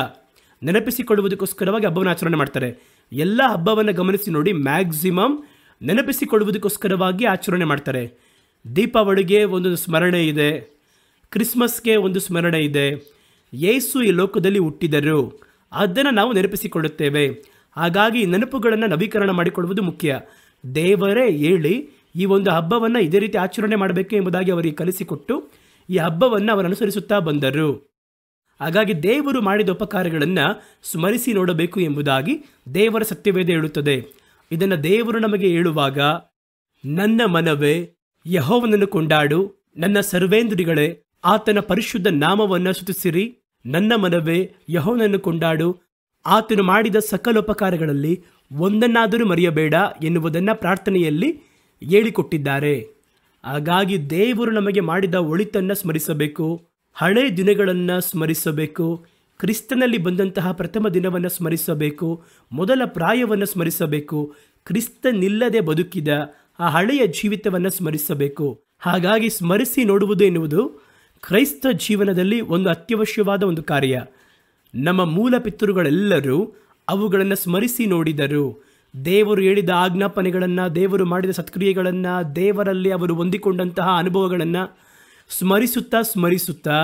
S1: ನೆನಪಿಸಿಕೊಳ್ಳುವುದಕ್ಕೋಸ್ಕರವಾಗಿ ಹಬ್ಬವನ್ನು ಆಚರಣೆ ಮಾಡ್ತಾರೆ. ಎಲ್ಲ ಹಬ್ಬವನ್ನು ಗಮನಿಸಿ ನೋಡಿ, ಮ್ಯಾಕ್ಸಿಮಮ್ ನೆನಪಿಸಿಕೊಳ್ಳುವುದಕ್ಕೋಸ್ಕರವಾಗಿ ಆಚರಣೆ ಮಾಡ್ತಾರೆ. ದೀಪಾವಳಿಗೆ ಒಂದು ಸ್ಮರಣೆ ಇದೆ, ಕ್ರಿಸ್ಮಸ್ಗೆ ಒಂದು ಸ್ಮರಣೆ ಇದೆ, ಯೇಸು ಈ ಲೋಕದಲ್ಲಿ ಹುಟ್ಟಿದರು, ಅದನ್ನು ನಾವು ನೆನಪಿಸಿಕೊಳ್ಳುತ್ತೇವೆ. ಹಾಗಾಗಿ ನೆನಪುಗಳನ್ನು ನವೀಕರಣ ಮಾಡಿಕೊಳ್ಳುವುದು ಮುಖ್ಯ. ದೇವರೇ ಹೇಳಿ ಈ ಒಂದು ಹಬ್ಬವನ್ನು ಇದೇ ರೀತಿ ಆಚರಣೆ ಮಾಡಬೇಕು ಎಂಬುದಾಗಿ ಅವರಿಗೆ ಕಲಿಸಿಕೊಟ್ಟು ಈ ಹಬ್ಬವನ್ನು ಅವರು ಅನುಸರಿಸುತ್ತಾ ಬಂದರು. ಹಾಗಾಗಿ ದೇವರು ಮಾಡಿದ ಉಪಕಾರಗಳನ್ನು ಸ್ಮರಿಸಿ ನೋಡಬೇಕು ಎಂಬುದಾಗಿ ದೇವರ ಸತ್ಯವೇದ ಹೇಳುತ್ತದೆ. ಇದನ್ನು ದೇವರು ನಮಗೆ ಹೇಳುವಾಗ, ನನ್ನ ಮನವೇ ಯೆಹೋವನನ್ನು ಕೊಂಡಾಡು, ನನ್ನ ಸರ್ವೇಂದ್ರಿಗಳೇ ಆತನ ಪರಿಶುದ್ಧ ನಾಮವನ್ನು ಸ್ತುತಿಸಿರಿ, ನನ್ನ ಮನವೇ ಯೆಹೋವನನ್ನು ಕೊಂಡಾಡು, ಆತನು ಮಾಡಿದ ಸಕಲ ಉಪಕಾರಗಳಲ್ಲಿ ಒಂದನ್ನಾದರೂ ಮರೆಯಬೇಡ ಎನ್ನುವುದನ್ನು ಪ್ರಾರ್ಥನೆಯಲ್ಲಿ ಹೇಳಿಕೊಟ್ಟಿದ್ದಾರೆ. ಹಾಗಾಗಿ ದೇವರು ನಮಗೆ ಮಾಡಿದ ಒಳಿತನ್ನು ಸ್ಮರಿಸಬೇಕು, ಹಳೆ ದಿನಗಳನ್ನು ಸ್ಮರಿಸಬೇಕು, ಕ್ರಿಸ್ತನಲ್ಲಿ ಬಂದಂತಹ ಪ್ರಥಮ ದಿನವನ್ನು ಸ್ಮರಿಸಬೇಕು, ಮೊದಲ ಪ್ರಾಯವನ್ನು ಸ್ಮರಿಸಬೇಕು, ಕ್ರಿಸ್ತನಿಲ್ಲದೆ ಬದುಕಿದ ಆ ಹಳೆಯ ಜೀವಿತವನ್ನು ಸ್ಮರಿಸಬೇಕು. ಹಾಗಾಗಿ ಸ್ಮರಿಸಿ ನೋಡುವುದು ಎನ್ನುವುದು ಕ್ರೈಸ್ತ ಜೀವನದಲ್ಲಿ ಒಂದು ಅತ್ಯವಶ್ಯವಾದ ಒಂದು ಕಾರ್ಯ. ನಮ್ಮ ಮೂಲ ಪಿತೃಗಳೆಲ್ಲರೂ ಅವುಗಳನ್ನು ಸ್ಮರಿಸಿ ನೋಡಿದರು. ದೇವರು ಹೇಳಿದ ಆಜ್ಞಾಪನೆಗಳನ್ನು, ದೇವರು ಮಾಡಿದ ಸತ್ಕ್ರಿಯೆಗಳನ್ನು, ದೇವರಲ್ಲಿ ಅವರು ಹೊಂದಿಕೊಂಡಂತಹ ಅನುಭವಗಳನ್ನು ಸ್ಮರಿಸುತ್ತಾ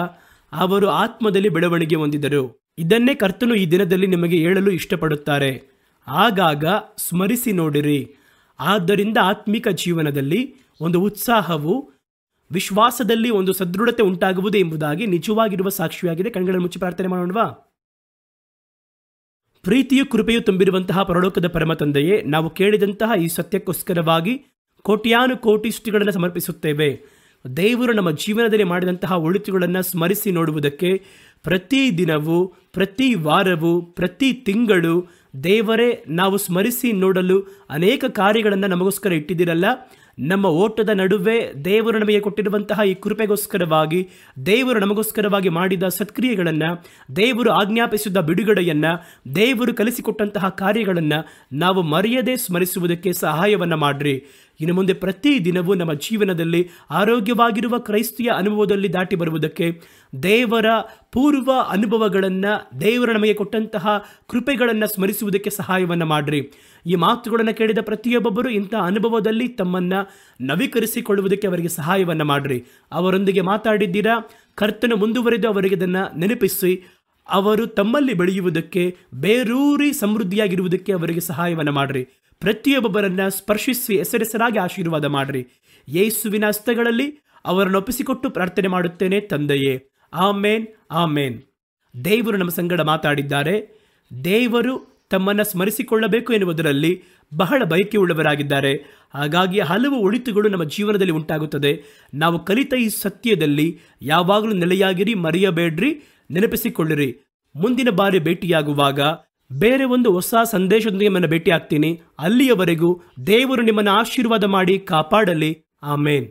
S1: ಅವರು ಆತ್ಮದಲ್ಲಿ ಬೆಳವಣಿಗೆ ಹೊಂದಿದರು. ಇದನ್ನೇ ಕರ್ತನು ಈ ದಿನದಲ್ಲಿ ನಿಮಗೆ ಹೇಳಲು ಇಷ್ಟಪಡುತ್ತಾರೆ. ಆಗಾಗ ಸ್ಮರಿಸಿ ನೋಡಿರಿ. ಆದ್ದರಿಂದ ಆತ್ಮಿಕ ಜೀವನದಲ್ಲಿ ಒಂದು ಉತ್ಸಾಹವು, ವಿಶ್ವಾಸದಲ್ಲಿ ಒಂದು ಸದೃಢತೆ ಉಂಟಾಗುವುದು ಎಂಬುದಾಗಿ ನಿಜವಾಗಿರುವ ಸಾಕ್ಷಿಯಾಗಿದೆ. ಕಣ್ಗಳನ್ನು ಮುಚ್ಚಿ ಪ್ರಾರ್ಥನೆ ಮಾಡೋಣವಾ? ಪ್ರೀತಿಯು ಕೃಪೆಯು ತುಂಬಿರುವಂತಹ ಪರಲೋಕದ ಪರಮ ತಂದೆಯೇ, ನಾವು ಕೇಳಿದಂತಹ ಈ ಸತ್ಯಕ್ಕೋಸ್ಕರವಾಗಿ ಕೋಟ್ಯಾನು ಕೋಟಿ ಸ್ತುತಿಗಳನ್ನು ಸಮರ್ಪಿಸುತ್ತೇವೆ. ದೇವರು ನಮ್ಮ ಜೀವನದಲ್ಲಿ ಮಾಡಿದಂತಹ ಒಳಿತುಗಳನ್ನು ಸ್ಮರಿಸಿ ನೋಡುವುದಕ್ಕೆ ಪ್ರತಿ ದಿನವೂ, ಪ್ರತಿ ವಾರವೂ, ಪ್ರತಿ ತಿಂಗಳು ದೇವರೇ ನಾವು ಸ್ಮರಿಸಿ ನೋಡಲು ಅನೇಕ ಕಾರ್ಯಗಳನ್ನು ನಮಗೋಸ್ಕರ ಇಟ್ಟಿದ್ದೀರಲ್ಲ. ನಮ್ಮ ಓಟದ ನಡುವೆ ದೇವರು ನಮಗೆ ಕೊಟ್ಟಿರುವಂತಹ ಈ ಕೃಪೆಗೋಸ್ಕರವಾಗಿ, ದೇವರು ನಮಗೋಸ್ಕರವಾಗಿ ಮಾಡಿದ ಸತ್ಕ್ರಿಯೆಗಳನ್ನು, ದೇವರು ಆಜ್ಞಾಪಿಸಿದ ಬಿಡುಗಡೆಯನ್ನು, ದೇವರು ಕಲಿಸಿಕೊಟ್ಟಂತಹ ಕಾರ್ಯಗಳನ್ನು ನಾವು ಮರೆಯದೇ ಸ್ಮರಿಸುವುದಕ್ಕೆ ಸಹಾಯವನ್ನು ಮಾಡಿರಿ. ಇನ್ನು ಮುಂದೆ ಪ್ರತಿ ದಿನವೂ ನಮ್ಮ ಜೀವನದಲ್ಲಿ ಆರೋಗ್ಯವಾಗಿರುವ ಕ್ರೈಸ್ತಿಯ ಅನುಭವದಲ್ಲಿ ದಾಟಿ ಬರುವುದಕ್ಕೆ, ದೇವರ ಪೂರ್ವ ಅನುಭವಗಳನ್ನು, ದೇವರು ನಮಗೆ ಕೊಟ್ಟಂತಹ ಕೃಪೆಗಳನ್ನು ಸ್ಮರಿಸುವುದಕ್ಕೆ ಸಹಾಯವನ್ನು ಮಾಡಿರಿ. ಈ ಮಾತುಗಳನ್ನು ಕೇಳಿದ ಪ್ರತಿಯೊಬ್ಬೊಬ್ಬರು ಇಂಥ ಅನುಭವದಲ್ಲಿ ತಮ್ಮನ್ನು ನವೀಕರಿಸಿಕೊಳ್ಳುವುದಕ್ಕೆ ಅವರಿಗೆ ಸಹಾಯವನ್ನು ಮಾಡಿರಿ. ಅವರೊಂದಿಗೆ ಮಾತಾಡಿದ್ದೀರಾ, ಕರ್ತನು ಮುಂದುವರೆದು ಅವರಿಗೆ ಅದನ್ನು ನೆನಪಿಸಿ ಅವರು ತಮ್ಮಲ್ಲಿ ಬೆಳೆಯುವುದಕ್ಕೆ, ಬೇರೂರಿ ಸಮೃದ್ಧಿಯಾಗಿರುವುದಕ್ಕೆ ಅವರಿಗೆ ಸಹಾಯವನ್ನು ಮಾಡಿರಿ. ಪ್ರತಿಯೊಬ್ಬೊಬ್ಬರನ್ನು ಸ್ಪರ್ಶಿಸಿ ಹೆಸರಾಗಿ ಆಶೀರ್ವಾದ ಮಾಡಿರಿ. ಯೇಸುವಿನ ಹಸ್ತಗಳಲ್ಲಿ ಅವರನ್ನು ಒಪ್ಪಿಸಿಕೊಟ್ಟು ಪ್ರಾರ್ಥನೆ ಮಾಡುತ್ತೇನೆ ತಂದೆಯೇ, ಆಮೇನ್ ಆಮೇನ್. ದೇವರು ನಮ್ಮ ಸಂಗಡ ಮಾತಾಡಿದ್ದಾರೆ. ದೇವರು ತಮ್ಮನ್ನು ಸ್ಮರಿಸಿಕೊಳ್ಳಬೇಕು ಎನ್ನುವುದರಲ್ಲಿ ಬಹಳ ಬಯಕೆಯುಳ್ಳವರಾಗಿದ್ದಾರೆ. ಹಾಗಾಗಿ ಹಲವು ಒಳಿತುಗಳು ನಮ್ಮ ಜೀವನದಲ್ಲಿ ಉಂಟಾಗುತ್ತದೆ. ನಾವು ಕಲಿತ ಈ ಸತ್ಯದಲ್ಲಿ ಯಾವಾಗಲೂ ನೆಲೆಯಾಗಿರಿ, ಮರೆಯಬೇಡ್ರಿ, ನೆನಪಿಸಿಕೊಳ್ಳಿರಿ. ಮುಂದಿನ ಬಾರಿ ಭೇಟಿಯಾಗುವಾಗ ಬೇರೆ ಒಂದು ಹೊಸ ಸಂದೇಶದೊಂದಿಗೆ ನಿಮ್ಮನ್ನು ಭೇಟಿ ಆಗ್ತೀನಿ. ಅಲ್ಲಿಯವರೆಗೂ ದೇವರು ನಿಮ್ಮನ್ನು ಆಶೀರ್ವಾದ ಮಾಡಿ ಕಾಪಾಡಲಿ. ಆಮೇನ್.